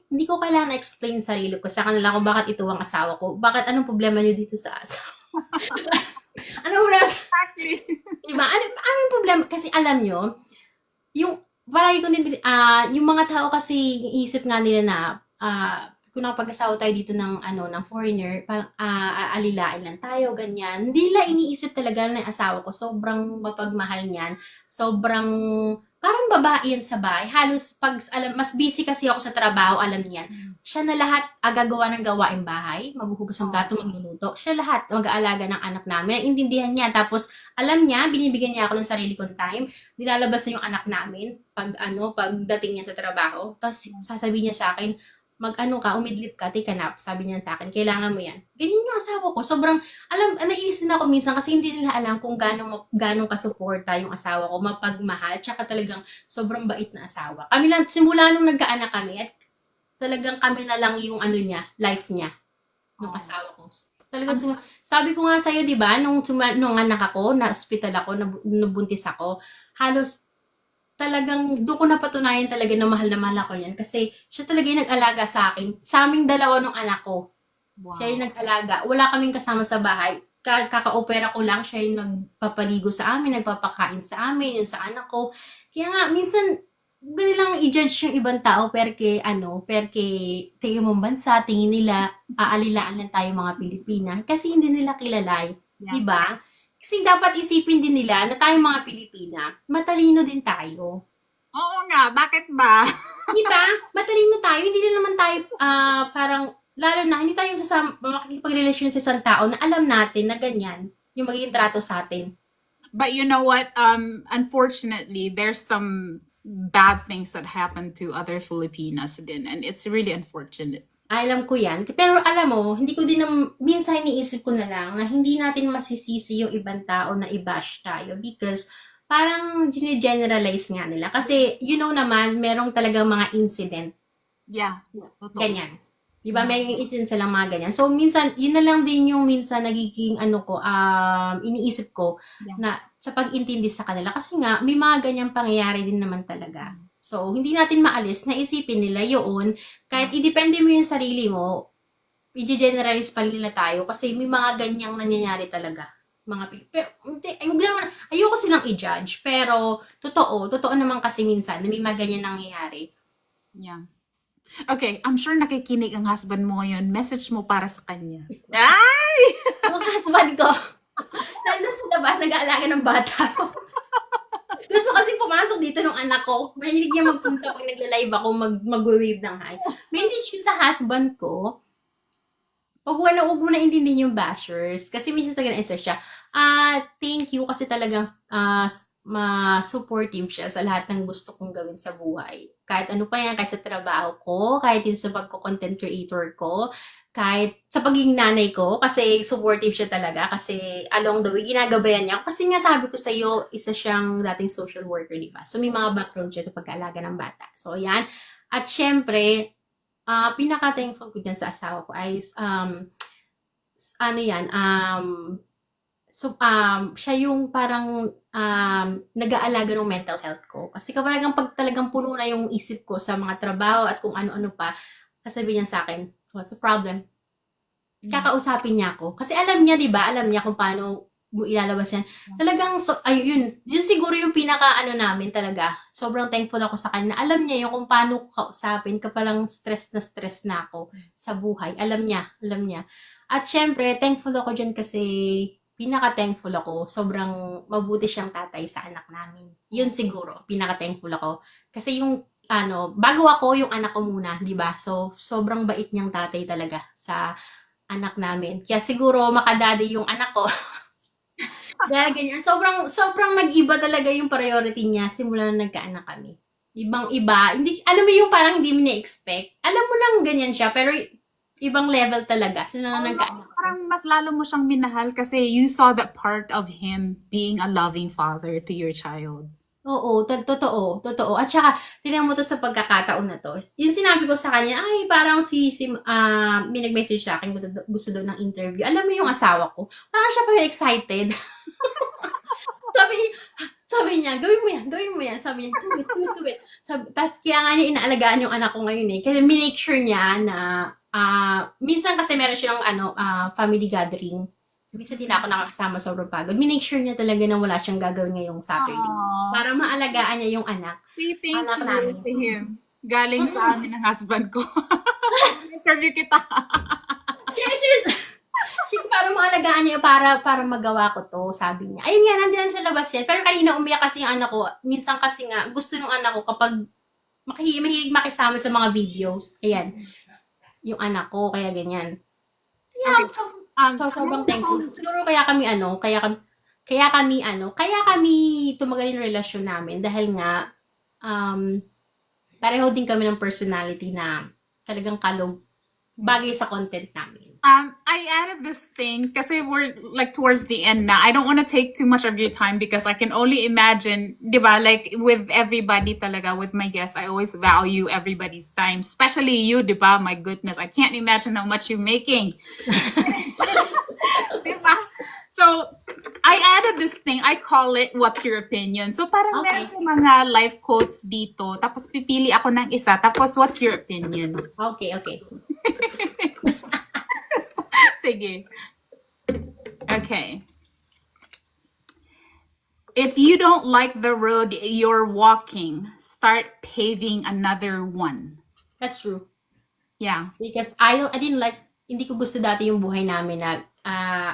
Speaker 2: Hindi ko kailangan na-explain sarili ko sa kanila kung bakit ito ang asawa ko. Bakit, anong problema niyo dito sa asawa? Anong problema sa
Speaker 1: Exactly.
Speaker 2: Diba? Ano yung problema? Kasi alam nyo, yung, palagi ko din, yung mga tao kasi, iisip nga nila na, kung nakapag-asawa tayo dito ng, ng foreigner, parang, aalilain lang tayo, ganyan. Hindi nila iniisip talaga na yung asawa ko, sobrang mapagmahal niyan, sobrang, parang babae yan sa bahay. Halos, mas busy kasi ako sa trabaho, alam niyan. Siya na lahat gagawa ng gawaing bahay, maghuhugas ng plato, magluluto. Siya lahat mag-aalaga ng anak namin. Intindihan niya. Tapos, alam niya, binibigyan niya ako ng sarili kong time. Nilalabas na yung anak namin pagdating niya sa trabaho. Tapos, sasabihin niya sa akin, umidlip ka, take a nap. Sabi niya sa akin, kailangan mo yan. Ganyan yung asawa ko. Sobrang, nainis din ako minsan kasi hindi nila alam kung ganong kasuporta yung asawa ko, mapagmahal, tsaka talagang sobrang bait na asawa. Kami lang, simula nung nagkaanak kami, at talagang kami na lang yung life niya, nung asawa ko. Talagang, sabi ko nga sa'yo, di ba, nung anak ako, na-hospital ako, nabuntis ako, halos talagang doon ko napatunayan talaga na mahal ako niyan. Kasi siya talaga yung nag-alaga sa akin. Sa aming dalawa ng anak ko.
Speaker 1: Wow.
Speaker 2: Siya yung nag-alaga. Wala kaming kasama sa bahay. Kaka-opera ko lang, siya yung nagpapaligo sa amin, nagpapakain sa amin, yung sa anak ko. Kaya nga, minsan, ganun lang i-judge yung ibang tao perke tingin mong bansa, tingin nila, aalilaan lang tayo mga Pilipina. Kasi hindi nila kilala.
Speaker 1: Yeah.
Speaker 2: Diba? Kasi dapat isipin din nila na tayong mga Pilipina, matalino din tayo.
Speaker 1: Oo nga, bakit ba?
Speaker 2: Diba? Matalino tayo. Hindi din naman tayo parang, lalo na, hindi tayo makikipagrelasyon sa isang tao na alam natin na ganyan yung magiging trato sa atin.
Speaker 1: But you know what? Unfortunately, there's some bad things that happen to other Filipinas din, and it's really unfortunate.
Speaker 2: Alam ko yan. Pero alam mo, hindi ko din minsan iniisip ko na lang na hindi natin masisisi yung ibang tao na i-bash tayo because parang generalize nga nila. Kasi, naman, merong talagang mga incident.
Speaker 1: Yeah.
Speaker 2: Ganyan. Diba? May incident silang mga ganyan. So, minsan, yun na lang din yung minsan nagiging iniisip ko na sa pag-intindi sa kanila. Kasi nga, may mga ganyang pangyayari din naman talaga. So, hindi natin maalis na isipin nila yun. Kahit idepende mo yung sarili mo, i-generalize pa nila tayo kasi may mga ganyang nangyayari talaga. Ayoko silang i-judge, pero totoo naman kasi minsan na may mga ganyan nangyayari.
Speaker 1: Yeah. Okay, I'm sure nakikinig ang husband mo ngayon. Message mo para sa kanya. Ay!
Speaker 2: Ang husband ko, nandun sa labas, nag-aalaga ng bata. Gusto kasi pumasok dito ng anak ko. Mahilig niya magpunta pag nagla-live ako, mag-wave ng hi. Message ko sa husband ko, huwag mo na intindihin yung bashers. Kasi minsan nag-answer siya, thank you kasi talagang supportive siya sa lahat ng gusto kong gawin sa buhay. Kahit ano pa yan, kahit sa trabaho ko, kahit din sa pagko-content creator ko, kahit sa pagiging nanay ko, kasi supportive siya talaga, kasi along the way, ginagabayan niya. Kasi nga sabi ko sa'yo, isa siyang dating social worker, di ba? So, may mga background siya sa pag-aalaga ng bata. So, yan. At syempre, pinaka-thankful ko dyan sa asawa ko ay, siya yung parang nag-aalaga ng mental health ko. Kasi kapag pag talagang puno na yung isip ko sa mga trabaho at kung ano-ano pa, sasabihin niya sa akin, what's the problem? Kakausapin niya ako. Kasi alam niya, di ba? Alam niya kung paano mo ilalabas yan. Talagang, yun siguro yung namin talaga. Sobrang thankful ako sa kanya. Alam niya yung kung paano ko kausapin kapag lang stress na ako sa buhay. Alam niya. At syempre, thankful ako dyan kasi pinaka-thankful ako. Sobrang mabuti siyang tatay sa anak namin. Yun siguro, pinaka-thankful ako. Kasi yung bago ako, yung anak ko muna, di ba? So, sobrang bait niyang tatay talaga sa anak namin. Kaya siguro makadadi yung anak ko. Dahil ganyan. Sobrang nag-iba talaga yung priority niya simula na nagkaanak kami. Ibang-iba. Alam mo yung parang hindi mo na-expect. Alam mo nang ganyan siya, pero ibang level talaga. Simula na nagkaanak.
Speaker 1: Parang mas lalo mo siyang minahal kasi you saw that part of him being a loving father to your child.
Speaker 2: Oo, totoo. At saka, tingnan mo 'to sa pagkakataon na 'to. Yung sinabi ko sa kanya, ay parang may nag-message sa akin, gusto daw ng interview. Alam mo yung asawa ko, parang siya pa yung excited. Sabi sabi niya, gawin mo yan. Sabi niya, do it. Tas kaya nga niya inaalagaan yung anak ko ngayon eh. Kasi minake sure niya na, minsan kasi meron siyang family gathering. So, minsan din ako nakakasama sa sobrang pagod. Minake sure niya talaga na wala siyang gagawin ngayong Saturday.
Speaker 1: Aww.
Speaker 2: Para maalagaan niya yung
Speaker 1: Say thank
Speaker 2: anak
Speaker 1: you
Speaker 2: namin.
Speaker 1: to him. Galing sa amin ng husband ko. Interview kita.
Speaker 2: Para maalagaan niya, para magawa ko to, sabi niya. Ayun nga, nandiyan sa labas yan. Pero kanina umiyak kasi yung anak ko. Minsan kasi nga, gusto nung anak ko kapag mahilig makisama sa mga videos. Ayan. Yung anak ko, kaya ganyan. Yeah, so sobrang thankful. Siguro kaya kami tumagal yung relasyon namin dahil nga, pareho din kami ng personality na talagang bagay sa content namin.
Speaker 1: I added this thing kasi we're like towards the end now. I don't want to take too much of your time because I can only imagine, diba? Like with everybody talaga, with my guests, I always value everybody's time, especially you, diba? My goodness, I can't imagine how much you're making. Diba? So, I added this thing. I call it, what's your opinion? So, parang
Speaker 2: Okay.
Speaker 1: meron sa mga life quotes dito. Tapos, pipili ako ng isa. Tapos, what's your opinion?
Speaker 2: Okay.
Speaker 1: Sige. Okay. If you don't like the road you're walking, start paving another one.
Speaker 2: That's true.
Speaker 1: Yeah.
Speaker 2: Because hindi ko gusto dati yung buhay namin na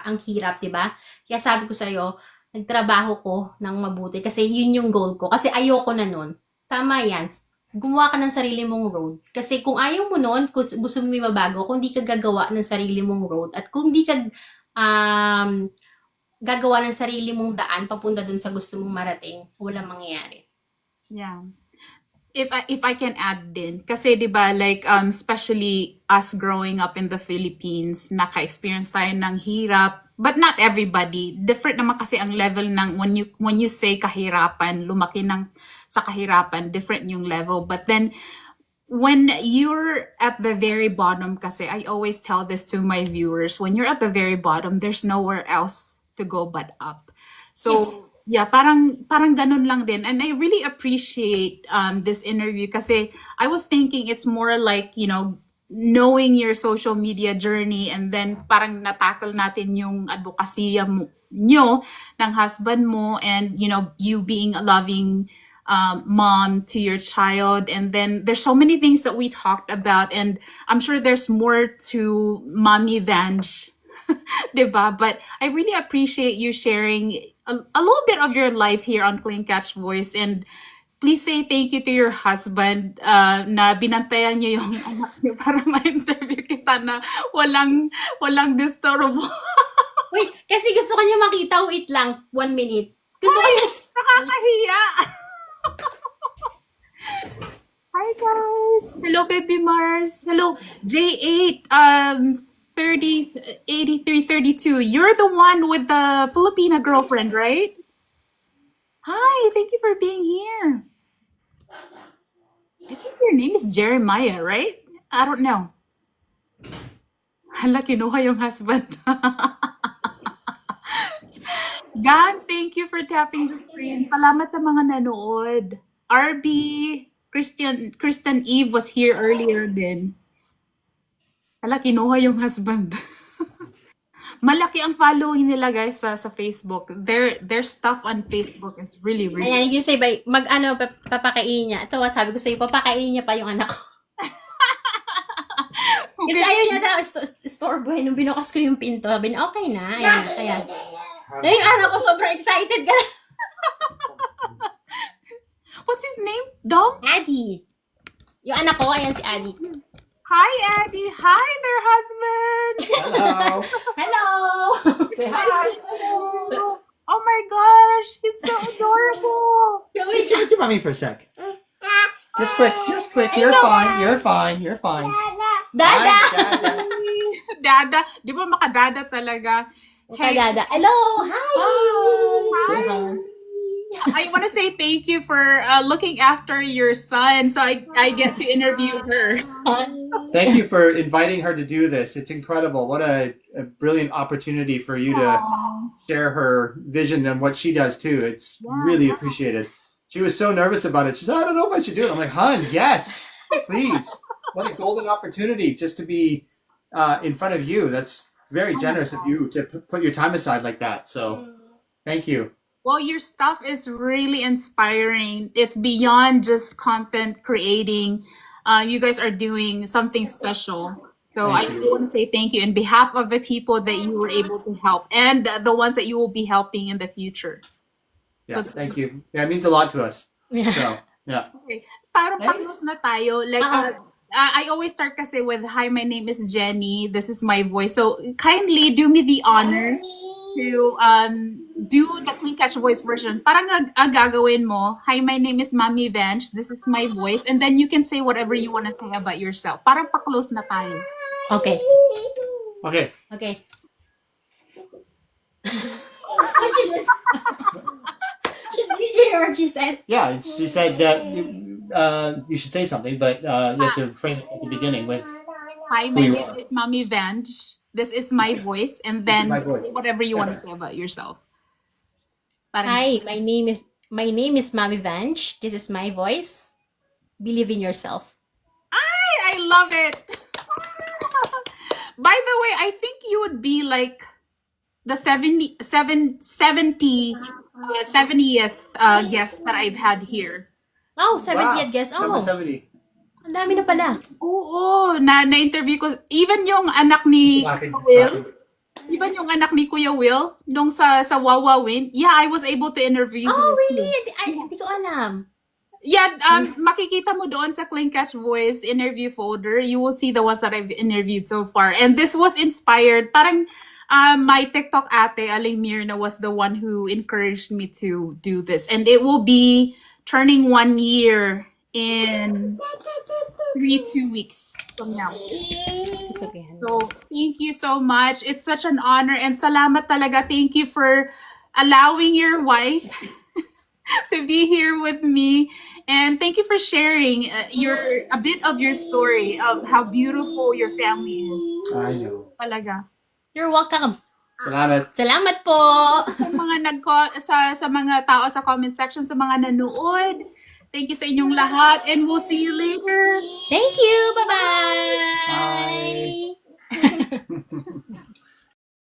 Speaker 2: ang hirap, di ba? Kaya sabi ko sa'yo, nagtrabaho ko ng mabuti kasi yun yung goal ko. Kasi ayoko na nun. Tama yan. Gumawa ka ng sarili mong road. Kasi kung ayaw mo nun, kung gusto mo may mabago, kung di ka gagawa ng sarili mong road, at kung di ka gagawa ng sarili mong daan papunta dun sa gusto mong marating, walang mangyayari.
Speaker 1: Yeah. If I can add din, kasi 'di ba like especially us growing up in the Philippines, naka-experience tayo ng hirap, but not everybody. Different naman kasi ang level ng when you say kahirapan, lumaki ng sa kahirapan, different yung level. But then when you're at the very bottom, kasi I always tell this to my viewers, when you're at the very bottom, there's nowhere else to go but up. So yeah, parang ganun lang din. And I really appreciate this interview kasi I was thinking it's more like, knowing your social media journey and then parang natakal natin yung advokasya nyo ng husband mo and, you being a loving mom to your child. And then there's so many things that we talked about and I'm sure there's more to Mommy Vange. Diba? But I really appreciate you sharing a little bit of your life here on Clean Catch Voice, and please say thank you to your husband na binantayan niyo yung anak niyo para ma-interview kita na walang disturbo.
Speaker 2: Wait, kasi gusto ko niya makita. Wait lang, 1 minute. Gusto ko niya.
Speaker 1: Nakakahiya. Hi guys. Hello Baby Mars. Hello J8 8332. You're the one with the Filipina girlfriend, right? Hi, thank you for being here. I think your name is Jeremiah, right? I don't know. Hala, kinuha yung husband. Gan, thank you for tapping the screen. Salamat sa mga nanood. RB, Kristen Eve was here earlier din. Hala, kinuha yung husband. Malaki ang following nila guys sa Facebook. Their stuff on Facebook is really.
Speaker 2: Ayan, yung say, papakainin niya. Ito, sabi ko sa'yo, papakainin niya pa yung anak ko. Kasi ayaw niya na istorbohin. Nung binukas ko yung pinto, sabi niya, okay na. Ayan. Na yung anak ko, sobrang excited ka.
Speaker 1: What's his name? Dom?
Speaker 2: Addy. Yung anak ko, ayan si Addy.
Speaker 1: Hi, Addy. Hi there, husband.
Speaker 3: Hello.
Speaker 2: Hello!
Speaker 3: Say hi.
Speaker 2: Hello!
Speaker 1: Oh my gosh, he's so adorable.
Speaker 3: Just with your mommy for a sec. Just quick. You're fine.
Speaker 2: Dada!
Speaker 3: Hi, Dada.
Speaker 1: Dada. Di ba makadada talaga?
Speaker 2: Okay, Dada. Hello! Hi!
Speaker 3: Say hi.
Speaker 1: I want to say thank you for looking after your son, so I get to interview her.
Speaker 3: Thank you for inviting her to do this. It's incredible. What a brilliant opportunity for you to share her vision and what she does too. It's really appreciated. She was so nervous about it. She said, I don't know if I should do it. I'm like, hun, yes, please. What a golden opportunity just to be in front of you. That's very generous of you to put your time aside like that. So thank you.
Speaker 1: Well, your stuff is really inspiring. It's beyond just content creating. You guys are doing something special. So I
Speaker 3: Thank you.
Speaker 1: really want to say thank you in behalf of the people that you were able to help and the ones that you will be helping in the future.
Speaker 3: Yeah, thank you. Yeah, it means a lot to us.
Speaker 2: Yeah.
Speaker 3: So, yeah.
Speaker 1: Parang pa-close na tayo. Like, I always start kasi with, hi, my name is Jenny. This is my voice. So kindly do me the honor to do the Clean Catch voice version. Parang gagawin mo, hi, my name is Mommy Venge. This is my voice. And then you can say whatever you want to say about yourself. Parang pa-close na tayo.
Speaker 2: Okay.
Speaker 3: Okay.
Speaker 2: Okay. What she just... Did you hear what she said?
Speaker 3: Yeah, she said that you should say something, but you have to frame it at the beginning with
Speaker 1: Hi,
Speaker 3: who
Speaker 1: my
Speaker 3: you
Speaker 1: name
Speaker 3: are.
Speaker 1: is Mommy Venge. This is my voice. And then
Speaker 3: my voice.
Speaker 1: whatever you want to say about yourself. Parang,
Speaker 2: Hi, my name is Mommy Venge. This is my voice. Believe in yourself.
Speaker 1: I love it. By the way, I think you would be like the 70th guest that I've had here.
Speaker 2: Oh, 70th
Speaker 3: Wow.
Speaker 2: guest.
Speaker 3: Number
Speaker 2: Oh,
Speaker 3: 70.
Speaker 2: ang dami na pala.
Speaker 1: Oo, na-interview ko. Even yung anak ni Will, even yung anak ni Kuya Will, nung sa Wawa Win, yeah, I was able to interview
Speaker 2: Oh,
Speaker 1: him.
Speaker 2: really? Hindi ko alam.
Speaker 1: Yeah, makikita mo doon sa Clinkcast Voice interview folder, you will see the ones that I've interviewed so far. And this was inspired, parang my TikTok ate, Aling Mirna, was the one who encouraged me to do this. And it will be turning 1 year in 2 weeks from now.
Speaker 2: It's okay.
Speaker 1: So, thank you so much. It's such an honor and salamat talaga. Thank you for allowing your wife to be here with me. And thank you for sharing a bit of your story of how beautiful your family is.
Speaker 3: I know.
Speaker 1: Talaga.
Speaker 2: You're welcome.
Speaker 3: Salamat.
Speaker 2: Salamat po.
Speaker 1: Sa mga sa mga tao sa comment section, sa mga nanood, thank you sa inyong lahat and we'll see you later.
Speaker 2: Thank